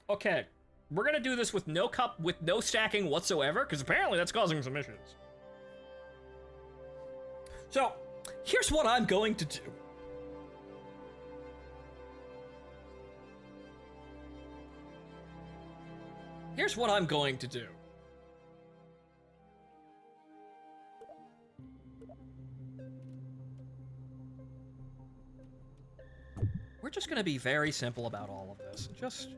Okay, we're gonna do this with no stacking whatsoever, because apparently that's causing some issues. So, here's what I'm going to do. Here's what I'm going to do. We're just gonna be very simple about all of this. Just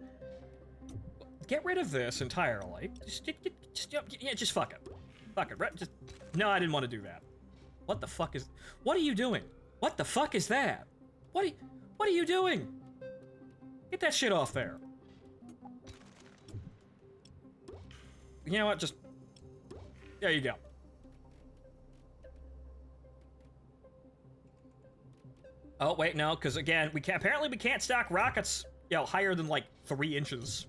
get rid of this entirely. Just fuck it. Fuck it, right? Just, no, I didn't want to do that. What the fuck is, what are you doing? What the fuck is that? What are you doing? Get that shit off there. You know what, just, there you go. Oh, wait, no, because again, apparently we can't stack rockets, higher than like 3 inches.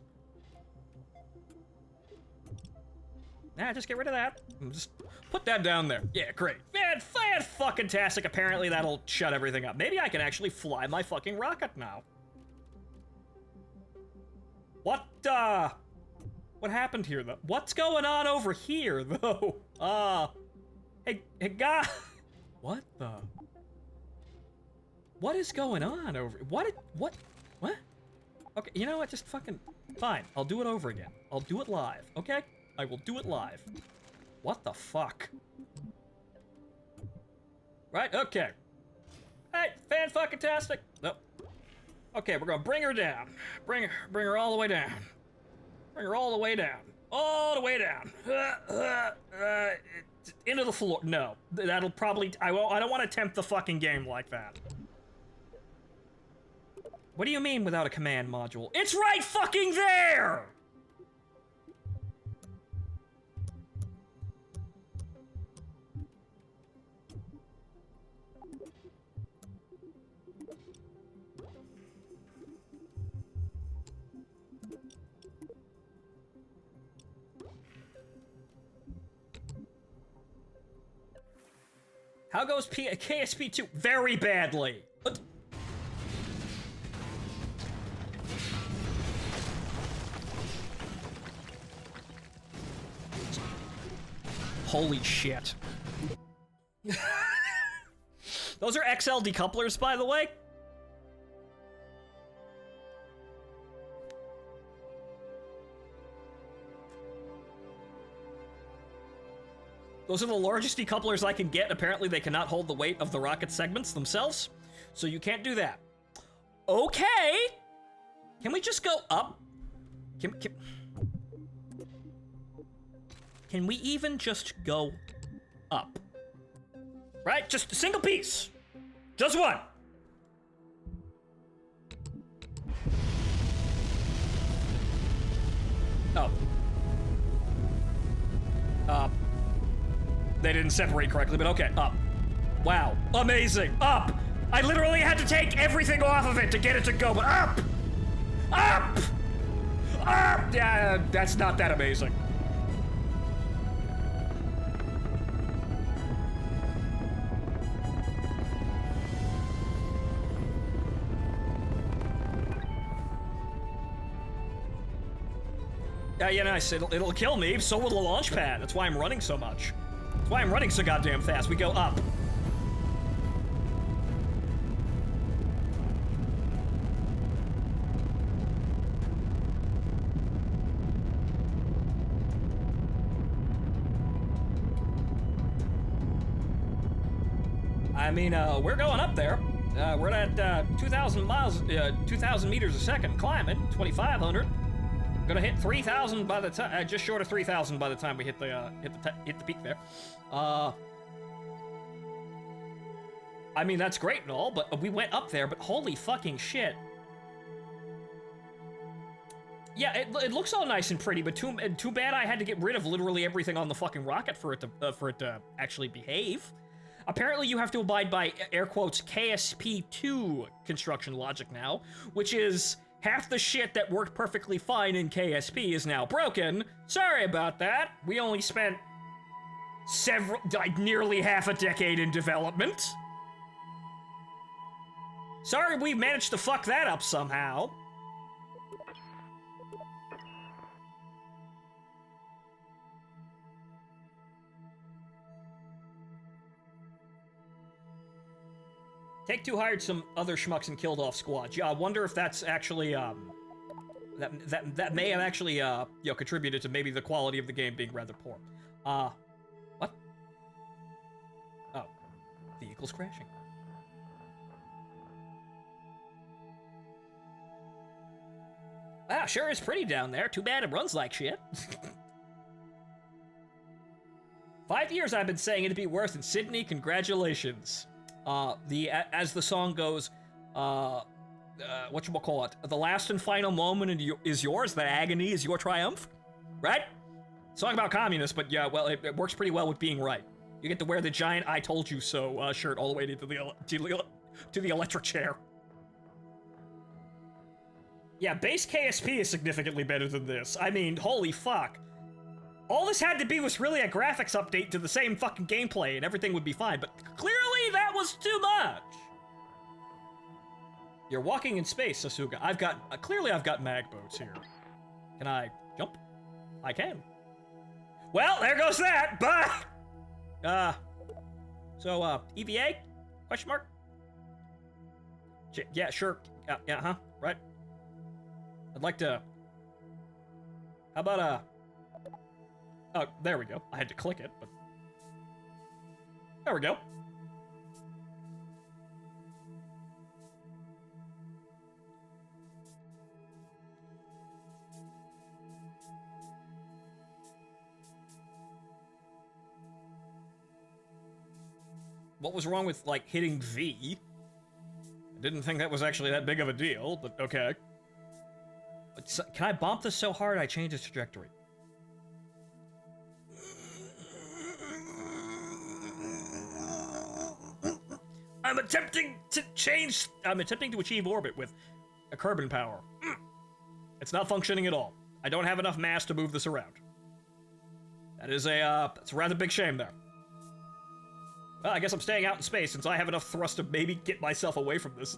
Nah, just get rid of that. Just put that down there. Yeah, great. Man, fan-fucking-tastic. Apparently that'll shut everything up. Maybe I can actually fly my fucking rocket now. What happened here, though? What's going on over here, though? Hey, guy. What the? What is going on over? What? Okay, you know what? Just fucking, fine. I'll do it over again. I'll do it live, okay? I will do it live. What the fuck? Right, okay. Hey, fan-fucking-tastic. Nope. Okay, we're gonna bring her down. Bring her all the way down. Bring her all the way down. All the way down. Into the floor. No, that'll probably, I don't want to tempt the fucking game like that. What do you mean without a command module? It's right fucking there! How goes KSP2? Very badly. Holy shit. Those are XL decouplers, by the way. Those are the largest decouplers I can get. Apparently they cannot hold the weight of the rocket segments themselves, so you can't do that. Okay! Can we just go up? Can we even just go up? Right? Just a single piece. Just one. Oh. They didn't separate correctly, but okay, up. Wow, amazing, up! I literally had to take everything off of it to get it to go, but up! Up! Up! Yeah, that's not that amazing. Yeah, nice, it'll kill me, so will the launch pad. That's why I'm running so much. That's why I'm running so goddamn fast. We go up. I mean, we're going up there. We're at 2,000 miles, 2,000 meters a second climbing, 2,500. Gonna hit 3,000 by the time, just short of 3,000 by the time we hit the peak there. I mean, that's great and all, but we went up there, but holy fucking shit. Yeah, it looks all nice and pretty, but too bad I had to get rid of literally everything on the fucking rocket for it to actually behave. Apparently you have to abide by, air quotes, KSP2 construction logic now, which is half the shit that worked perfectly fine in KSP is now broken. Sorry about that. We only spent nearly half a decade in development. Sorry we managed to fuck that up somehow. Take-Two hired some other schmucks and killed off squads. Yeah, I wonder if that's actually, that may have actually, you know, contributed to maybe the quality of the game being rather poor. What? Oh, vehicle's crashing. Wow, sure is pretty down there. Too bad it runs like shit. 5 years I've been saying it'd be worse, and Sydney, congratulations. As the song goes, whatchamacallit, the last and final moment is yours, the agony is your triumph, right? Song about communists, but yeah, well, it works pretty well with being right. You get to wear the giant I told you so shirt all the way to the electric chair. Yeah, base KSP is significantly better than this. I mean, holy fuck. All this had to be was really a graphics update to the same fucking gameplay and everything would be fine, but clearly that was too much. You're walking in space, Sasuga. Clearly I've got mag boats here. Can I jump? I can. Well, there goes that, bye! EVA? Question mark? Yeah, sure. Yeah, right. I'd like to... How about, Oh, there we go. I had to click it, but... There we go. What was wrong with, like, hitting V? I didn't think that was actually that big of a deal, but okay. Can I bump this so hard I change its trajectory? I'm attempting to achieve orbit with a Kerbin power. It's not functioning at all. I don't have enough mass to move this around. That is that's a rather big shame there. Well, I guess I'm staying out in space since I have enough thrust to maybe get myself away from this.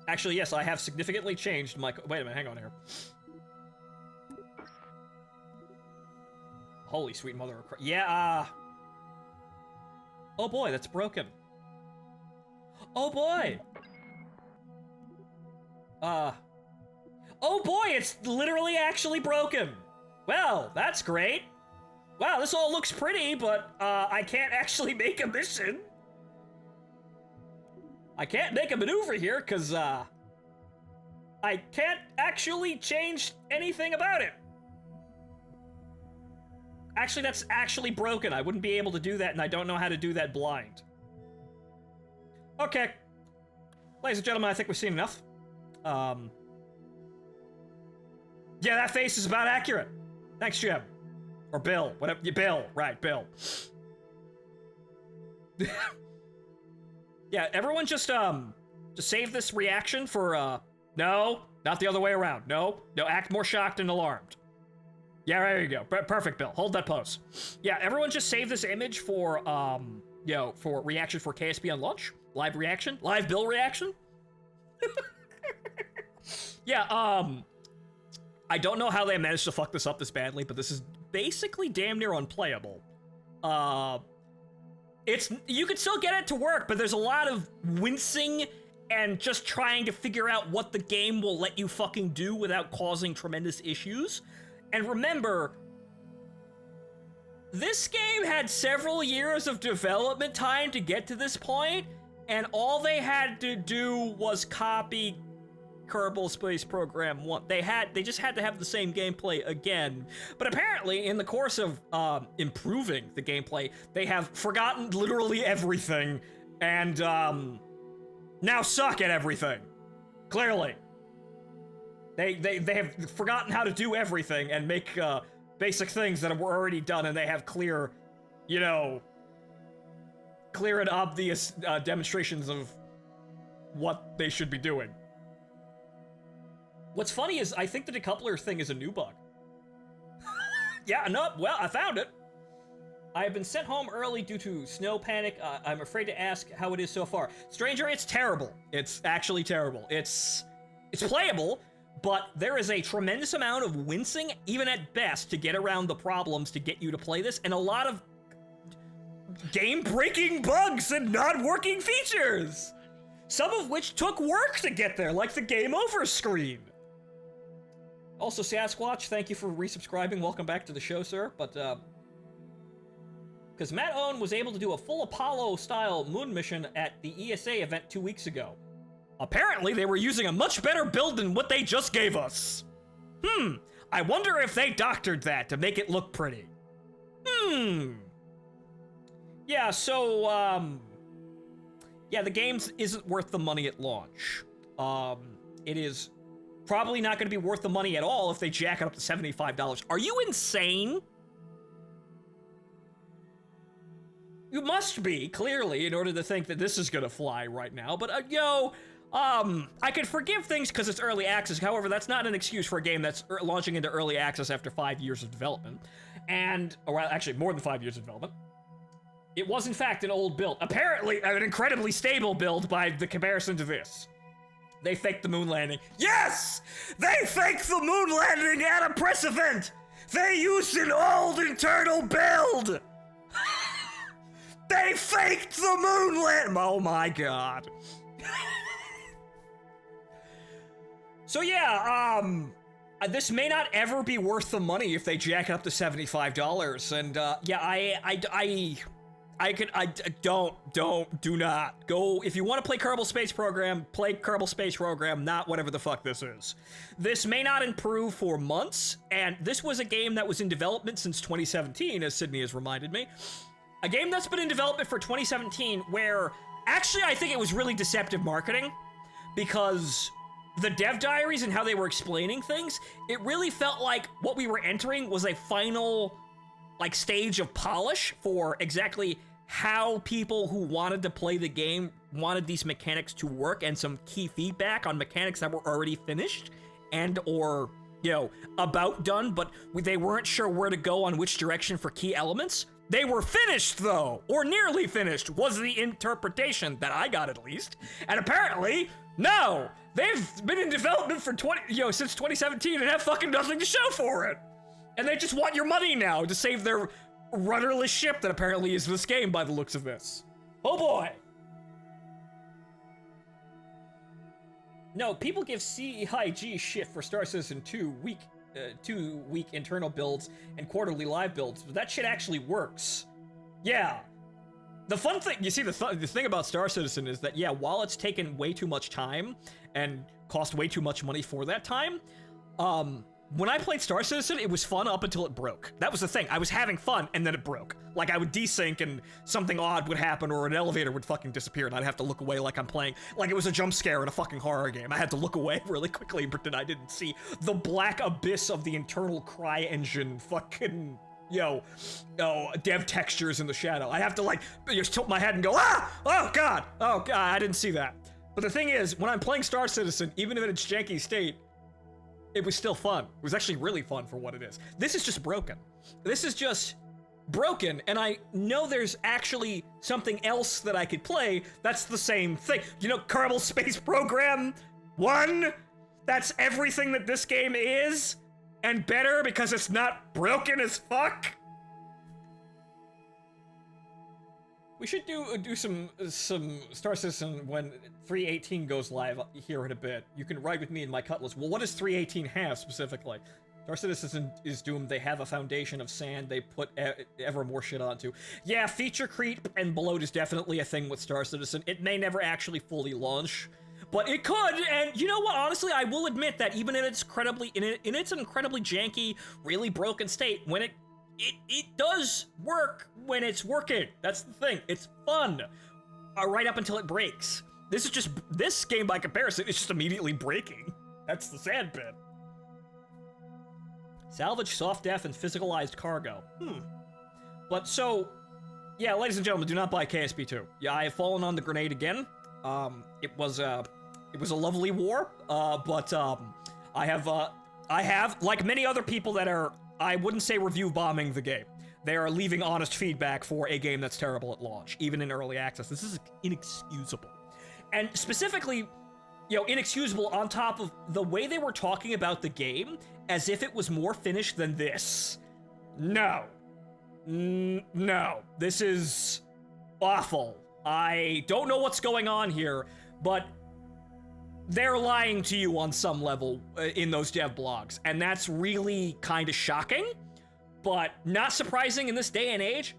Actually, yes, I have significantly changed my... Wait a minute, hang on here. Holy sweet mother of Christ. Yeah, oh boy, that's broken. Oh boy! Oh boy, it's literally actually broken! Well, that's great. Wow, this all looks pretty, but, I can't actually make a mission. I can't make a maneuver here, because, I can't actually change anything about it. Actually, that's actually broken. I wouldn't be able to do that, and I don't know how to do that blind. Okay. Ladies and gentlemen, I think we've seen enough. Yeah, that face is about accurate. Thanks, Jim. Or Bill. Whatever. Bill. Right, Bill. Yeah, everyone just save this reaction for, no, not the other way around. No, act more shocked and alarmed. Yeah, there you go. Perfect, Bill. Hold that pose. Yeah, everyone just save this image for, you know, for reaction for KSP on launch. Live reaction. Live Bill reaction. Yeah, I don't know how they managed to fuck this up this badly, but this is basically damn near unplayable. You could still get it to work, but there's a lot of wincing and just trying to figure out what the game will let you fucking do without causing tremendous issues. And remember, this game had several years of development time to get to this point, and all they had to do was copy Kerbal Space Program 1. They just had to have the same gameplay again. But apparently, in the course of improving the gameplay, they have forgotten literally everything, and now suck at everything. Clearly. They have forgotten how to do everything and make basic things that were already done, and they have clear, you know, clear and obvious demonstrations of what they should be doing. What's funny is I think the decoupler thing is a new bug. Yeah, no, well, I found it. I have been sent home early due to snow panic. I'm afraid to ask how it is so far. Stranger, it's terrible. It's actually terrible. It's playable, but there is a tremendous amount of wincing, even at best, to get around the problems to get you to play this, and a lot of game-breaking bugs and non-working features, some of which took work to get there, like the game over screen. Also, Sasquatch, thank you for resubscribing. Welcome back to the show, sir. But, because Matt Owen was able to do a full Apollo-style moon mission at the ESA event 2 weeks ago. Apparently, they were using a much better build than what they just gave us. I wonder if they doctored that to make it look pretty. Yeah, so, yeah, the game isn't worth the money at launch. It is probably not going to be worth the money at all if they jack it up to $75. Are you insane? You must be, clearly, in order to think that this is going to fly right now. But, I can forgive things because it's early access. However, that's not an excuse for a game that's launching into early access after 5 years of development. Or actually, more than 5 years of development. It was, in fact, an old build. Apparently, an incredibly stable build by the comparison to this. They faked the moon landing. Yes! They faked the moon landing at a press event! They used an old internal build! They faked the moon landing! Oh my god. So yeah, this may not ever be worth the money if they jack it up to $75. And, yeah, do not. Go, if you want to play Kerbal Space Program, play Kerbal Space Program, not whatever the fuck this is. This may not improve for months, and this was a game that was in development since 2017, as Sydney has reminded me. A game that's been in development for 2017, where, actually, I think it was really deceptive marketing, because the dev diaries and how they were explaining things, it really felt like what we were entering was a final, like, stage of polish for exactly how people who wanted to play the game wanted these mechanics to work, and some key feedback on mechanics that were already finished and or, you know, about done, but they weren't sure where to go on which direction for key elements. They were finished, though, or nearly finished, was the interpretation that I got, at least. And apparently, no, they've been in development for since 2017 and have fucking nothing to show for it. And they just want your money now to save their rudderless ship that apparently is this game by the looks of this. Oh boy. No, people give CIG shit for Star Citizen 2 2-week internal builds and quarterly live builds, but that shit actually works. Yeah. The fun thing, you see, the thing about Star Citizen is that, yeah, while it's taken way too much time and cost way too much money for that time, when I played Star Citizen, it was fun up until it broke. That was the thing. I was having fun, and then it broke. Like, I would desync, and something odd would happen, or an elevator would fucking disappear, and I'd have to look away like I'm playing, like it was a jump scare in a fucking horror game. I had to look away really quickly and pretend I didn't see the black abyss of the internal cry engine fucking, dev textures in the shadow. I have to, like, just tilt my head and go, ah! Oh, God! Oh, God, I didn't see that. But the thing is, when I'm playing Star Citizen, even if in its janky state, it was still fun. It was actually really fun for what it is. This is just broken. This is just broken, and I know there's actually something else that I could play that's the same thing. You know, Kerbal Space Program 1? That's everything that this game is, and better because it's not broken as fuck? We should do some Star Citizen when 3.18 goes live here in a bit. You can ride with me in my Cutlass. Well, what does 3.18 have specifically? Star Citizen is doomed. They have a foundation of sand they put ever more shit onto. Yeah, feature creep and bloat is definitely a thing with Star Citizen. It may never actually fully launch, but it could. And you know what? Honestly, I will admit that even in its incredibly janky, really broken state, when it does work when it's working. That's the thing. It's fun. Right up until it breaks. This game by comparison is just immediately breaking. That's the sad bit. Salvage, soft def, and physicalized cargo. But so, yeah, ladies and gentlemen, do not buy KSP2. Yeah, I have fallen on the grenade again. It was a lovely war, but I have, like many other people that are, I wouldn't say review bombing the game. They are leaving honest feedback for a game that's terrible at launch, even in early access. This is inexcusable. And specifically, inexcusable on top of the way they were talking about the game as if it was more finished than this. No. No, this is awful. I don't know what's going on here, but they're lying to you on some level in those dev blogs, and that's really kind of shocking, but not surprising in this day and age.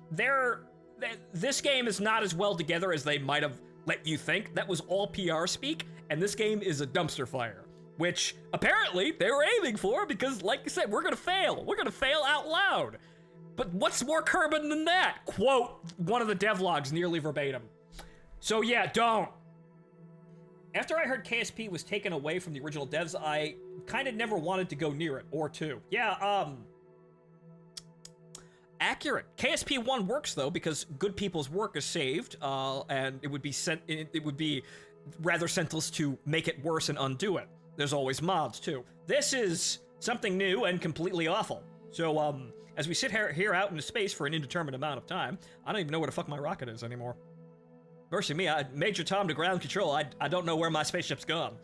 This game is not as well together as they might have let you think. That was all PR speak, and this game is a dumpster fire, which apparently they were aiming for because, like I said, we're gonna fail. We're gonna fail out loud. But what's more Kerbin than that? Quote one of the devlogs nearly verbatim. So yeah, don't. After I heard KSP was taken away from the original devs, I kind of never wanted to go near it, or to. Yeah, accurate. KSP1 works though, because good people's work is saved, and it would be rather senseless to make it worse and undo it. There's always mods too. This is something new and completely awful. So, as we sit here out in space for an indeterminate amount of time, I don't even know where the fuck my rocket is anymore. Mercy me, Major Tom to ground control. I don't know where my spaceship's gone.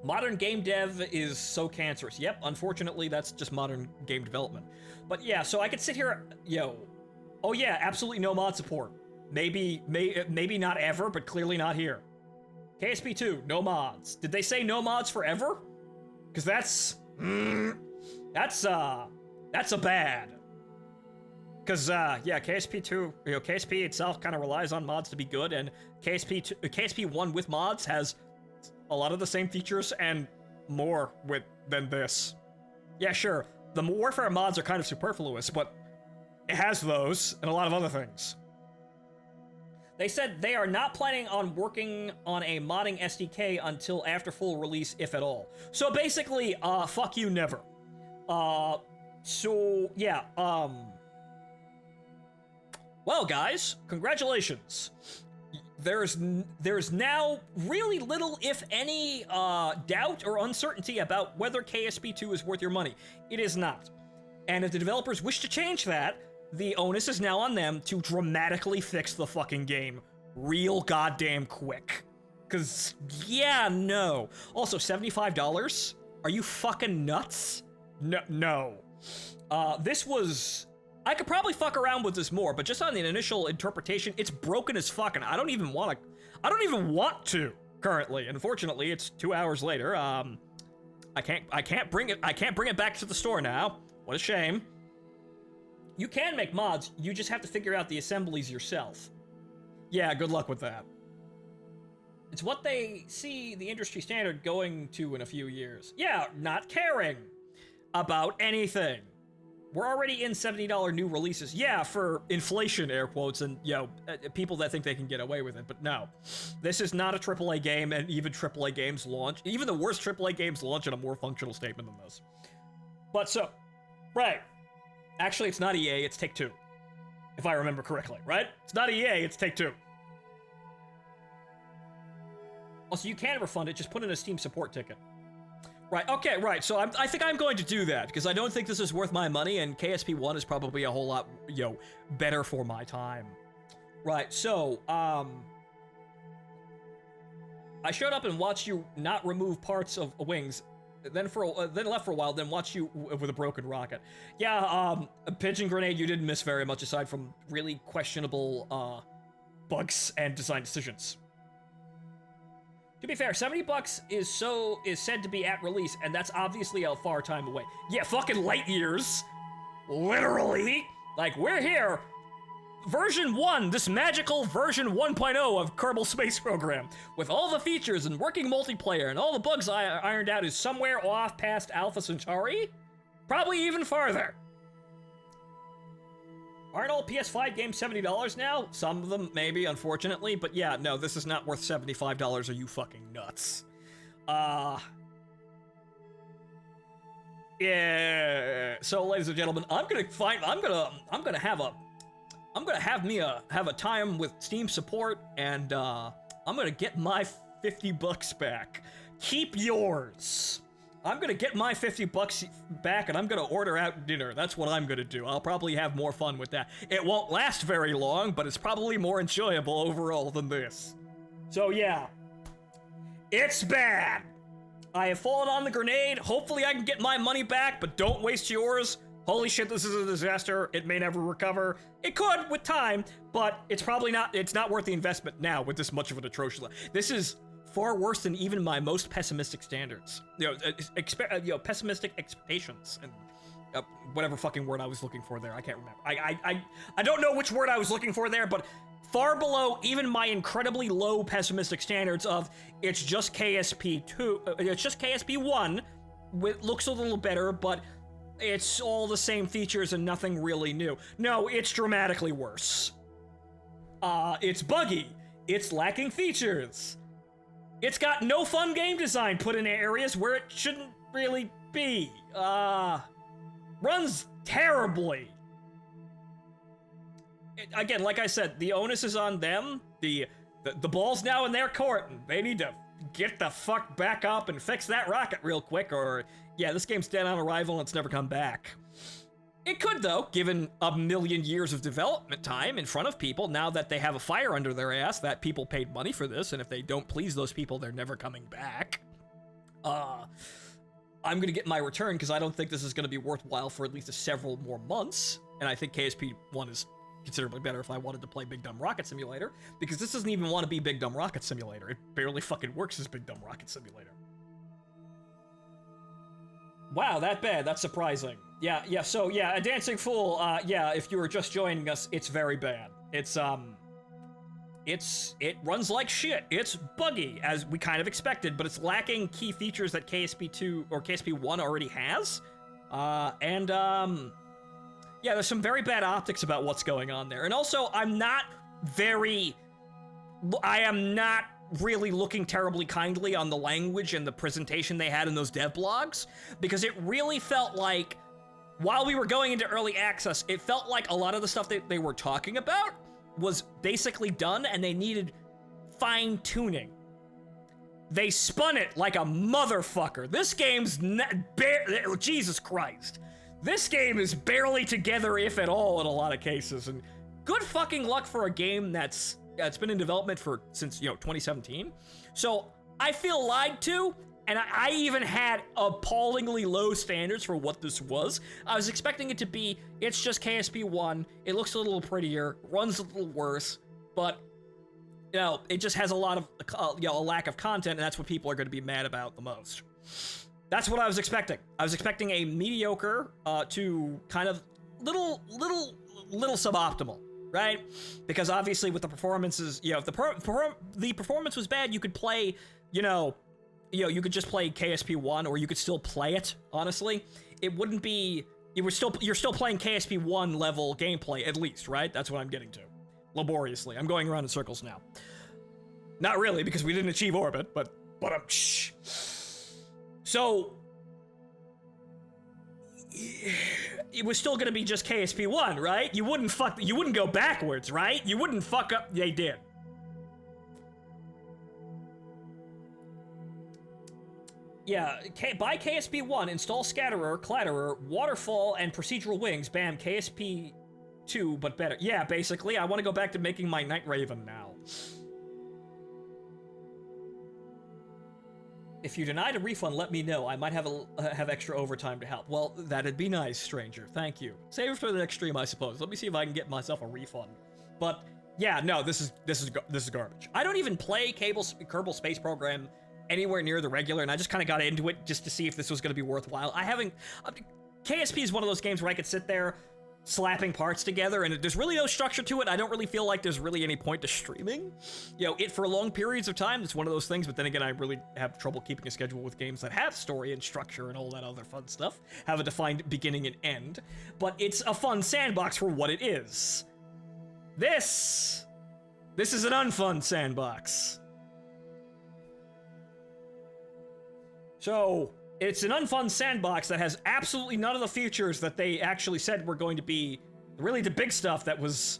Modern game dev is so cancerous. Yep, unfortunately, that's just modern game development. But yeah, so I could sit here, oh yeah, absolutely no mod support. Maybe not ever, but clearly not here. KSP2, no mods. Did they say no mods forever? Because that's a bad. Because, yeah, KSP2, KSP itself kind of relies on mods to be good, and KSP1 with mods has a lot of the same features and more than this. Yeah, sure, the Warfare mods are kind of superfluous, but it has those and a lot of other things. They said they are not planning on working on a modding SDK until after full release, if at all. So basically, fuck you, never. So, yeah, well, guys, congratulations. There's now really little, if any, doubt or uncertainty about whether KSP2 is worth your money. It is not. And if the developers wish to change that, the onus is now on them to dramatically fix the fucking game real goddamn quick. Cause, yeah, no. Also, $75? Are you fucking nuts? No. This was... I could probably fuck around with this more, but just on the initial interpretation, it's broken as fuck, and I don't even want to currently. Unfortunately, it's 2 hours later. I can't bring it back to the store now. What a shame. You can make mods, you just have to figure out the assemblies yourself. Yeah, good luck with that. It's what they see the industry standard going to in a few years. Yeah, not caring about anything. We're already in $70 new releases. Yeah, for inflation, air quotes, and, people that think they can get away with it. But no, this is not a AAA game, and even AAA games launch, even the worst AAA games launch in a more functional statement than this. But so, right. Actually, it's not EA, it's Take-Two. If I remember correctly, right? It's not EA, it's Take-Two. Also, you can refund it, just put in a Steam support ticket. Right, okay, right, so I think I'm going to do that, because I don't think this is worth my money, and KSP1 is probably a whole lot, better for my time. Right, so, I showed up and watched you not remove parts of wings, then left for a while, then watched you with a broken rocket. Yeah, a pigeon grenade you didn't miss very much, aside from really questionable, bugs and design decisions. To be fair, $70 is said to be at release, and that's obviously a far time away. Yeah, fucking light years. Literally. Like, we're here. Version 1, this magical version 1.0 of Kerbal Space Program, with all the features and working multiplayer and all the bugs I ironed out, is somewhere off past Alpha Centauri? Probably even farther. Aren't all PS5 games $70 now? Some of them, maybe, unfortunately, but yeah, no, this is not worth $75. Are you fucking nuts? Yeah. So, ladies and gentlemen, I'm gonna have a time with Steam support, and I'm gonna get my $50 back. Keep yours. I'm gonna get my $50 back, and I'm gonna order out dinner. That's what I'm gonna do. I'll probably have more fun with that. It won't last very long, but it's probably more enjoyable overall than this. So yeah, it's bad. I have fallen on the grenade. Hopefully I can get my money back, but don't waste yours. holy shit, this is a disaster, it may never recover. It could with time, but it's probably not, it's not worth the investment now with this much of an atrocious. This is far worse than even my most pessimistic standards. Pessimistic expectations, and whatever fucking word I was looking for there, I can't remember. I don't know which word I was looking for there, but far below even my incredibly low pessimistic standards of, it's just KSP2, it's just KSP1, looks a little better, but it's all the same features and nothing really new. No, it's dramatically worse. It's buggy. It's lacking features. It's got no fun game design put in areas where it shouldn't really be. Runs terribly. Again, like I said, the onus is on them. The ball's now in their court, and they need to get the fuck back up and fix that rocket real quick, or yeah, this game's dead on arrival and it's never come back. It could, though, given a million years of development time in front of people, now that they have a fire under their ass, that people paid money for this, and if they don't please those people, they're never coming back. I'm gonna get my return, because I don't think this is gonna be worthwhile for at least several more months, and I think KSP1 is considerably better if I wanted to play Big Dumb Rocket Simulator, because this doesn't even want to be Big Dumb Rocket Simulator. It barely fucking works as Big Dumb Rocket Simulator. Wow, that bad. That's surprising. Yeah, so yeah, A Dancing Fool, yeah, if you were just joining us, it's very bad. It runs like shit. It's buggy, as we kind of expected, but it's lacking key features that KSP2 or KSP1 already has. Yeah, there's some very bad optics about what's going on there. And also, I am not really looking terribly kindly on the language and the presentation they had in those dev blogs, because it really felt like, while we were going into early access, it felt like a lot of the stuff that they were talking about was basically done and they needed fine-tuning. They spun it like a motherfucker. This game's Jesus Christ. This game is barely together, if at all, in a lot of cases, and good fucking luck for a game that's been in development since 2017. So I feel lied to, and I even had appallingly low standards for what this was. I was expecting it to be, it's just KSP1, it looks a little prettier, runs a little worse, but it just has a lot of a lack of content, and that's what people are going to be mad about the most. That's what I was expecting. I was expecting a mediocre to kind of little suboptimal, right? Because obviously with the performances, if the performance was bad, you could play, you could just play KSP1, or you could still play it, honestly. It wouldn't be, you're still playing KSP1 level gameplay, at least, right? That's what I'm getting to. Laboriously. I'm going around in circles now. Not really, because we didn't achieve orbit, but shh. So, it was still gonna be just KSP1, right? You wouldn't go backwards, right? You wouldn't fuck up, they did. Yeah, buy KSP1, install Scatterer, Clatterer, Waterfall, and Procedural Wings. Bam, KSP2, but better. Yeah, basically, I want to go back to making my Night Raven now. If you denied a refund, let me know. I might have extra overtime to help. Well, that'd be nice, stranger. Thank you. Save it for the next stream, I suppose. Let me see if I can get myself a refund. But yeah, no, this is garbage. I don't even play Kerbal Space Program anywhere near the regular, and I just kind of got into it just to see if this was going to be worthwhile. KSP is one of those games where I could sit there slapping parts together, and there's really no structure to it. I don't really feel like there's really any point to streaming. It for long periods of time, it's one of those things, but then again, I really have trouble keeping a schedule with games that have story and structure and all that other fun stuff, have a defined beginning and end, but it's a fun sandbox for what it is. This is an unfun sandbox. So, it's an unfun sandbox that has absolutely none of the features that they actually said were going to be really the big stuff that was...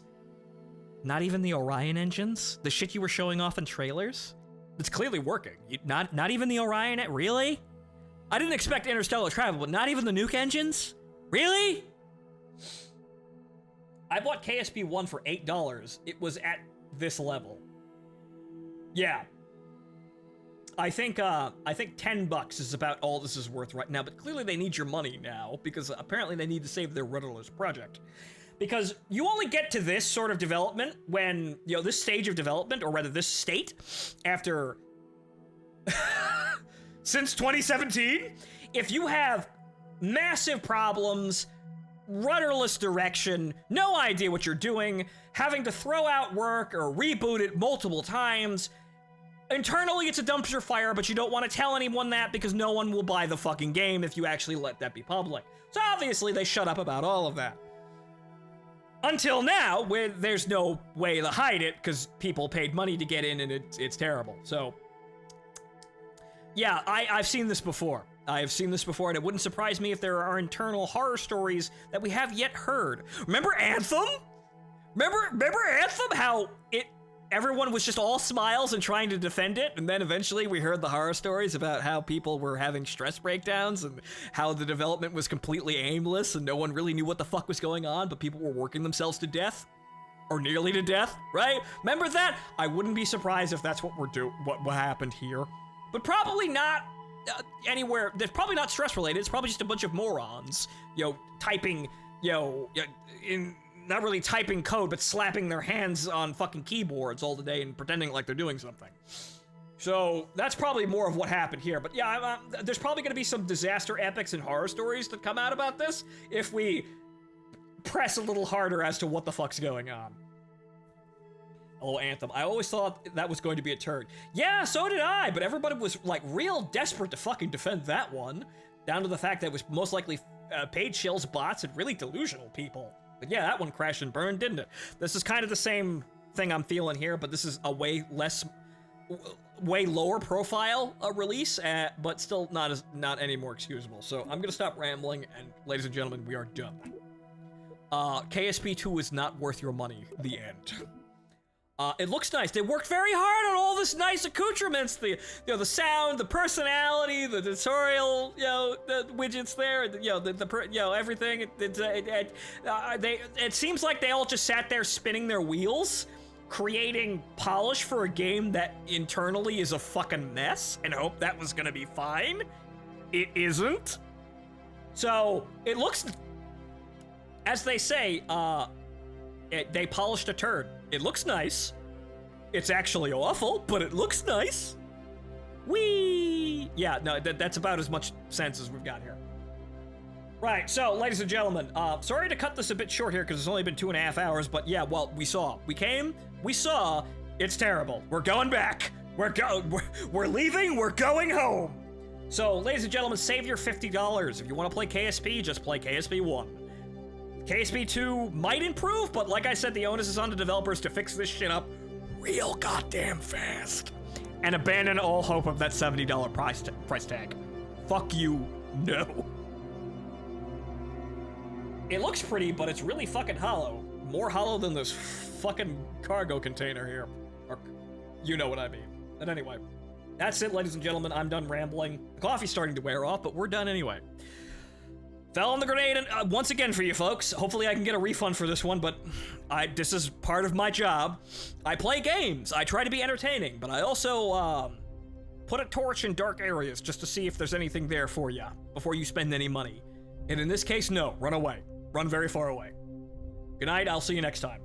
Not even the Orion engines? The shit you were showing off in trailers? It's clearly working. Not even the Orion... Really? I didn't expect interstellar travel, but not even the nuke engines? Really? I bought KSP1 for $8. It was at this level. Yeah. I think $10 is about all this is worth right now, but clearly they need your money now, because apparently they need to save their rudderless project. Because you only get to this sort of development when, this stage of development, or rather this state, after, since 2017, if you have massive problems, rudderless direction, no idea what you're doing, having to throw out work or reboot it multiple times. Internally, it's a dumpster fire, but you don't want to tell anyone that because no one will buy the fucking game if you actually let that be public. So obviously, they shut up about all of that. Until now, where there's no way to hide it because people paid money to get in and it's terrible. So, yeah, I've seen this before. I've seen this before, and it wouldn't surprise me if there are internal horror stories that we have yet heard. Remember Anthem? Remember Anthem? How everyone was just all smiles and trying to defend it, and then eventually we heard the horror stories about how people were having stress breakdowns and how the development was completely aimless and no one really knew what the fuck was going on, but people were working themselves to death. Or nearly to death, right? Remember that? I wouldn't be surprised if that's what what happened here. But probably not anywhere. That's probably not stress related. It's probably just a bunch of morons, typing, not really typing code, but slapping their hands on fucking keyboards all the day and pretending like they're doing something. So that's probably more of what happened here. But yeah, there's probably going to be some disaster epics and horror stories that come out about this if we press a little harder as to what the fuck's going on. Oh, Anthem. I always thought that was going to be a turd. Yeah, so did I, but everybody was like real desperate to fucking defend that one, down to the fact that it was most likely paid shills, bots, and really delusional people. But yeah, that one crashed and burned, didn't it? This is kind of the same thing I'm feeling here, but this is a way lower profile release, but still not any more excusable. So I'm gonna stop rambling, and ladies and gentlemen, we are done. KSP2 is not worth your money. The end. It looks nice. They worked very hard on all this nice accoutrements. The sound, the personality, the tutorial, the widgets there, everything. It seems like they all just sat there spinning their wheels, creating polish for a game that internally is a fucking mess, and hope that was gonna be fine. It isn't. So it looks, as they say, they polished a turd. It looks nice. It's actually awful, but it looks nice. Whee! Yeah, no, that's about as much sense as we've got here. Right, so, ladies and gentlemen, sorry to cut this a bit short here because it's only been 2.5 hours, but yeah, well, we saw. We saw, it's terrible. We're going back. We're leaving, we're going home. So, ladies and gentlemen, save your $50. If you want to play KSP, just play KSP 1. KSP2 might improve, but like I said, the onus is on the developers to fix this shit up real goddamn fast. And abandon all hope of that $70 price tag. Fuck you, no. It looks pretty, but it's really fucking hollow. More hollow than this fucking cargo container here. Or, you know what I mean. But anyway, that's it, ladies and gentlemen. I'm done rambling. The coffee's starting to wear off, but we're done anyway. Fell on the grenade once again for you folks. Hopefully I can get a refund for this one, but this is part of my job. I play games. I try to be entertaining, but I also put a torch in dark areas just to see if there's anything there for you before you spend any money. And in this case, no. Run away. Run very far away. Good night. I'll see you next time.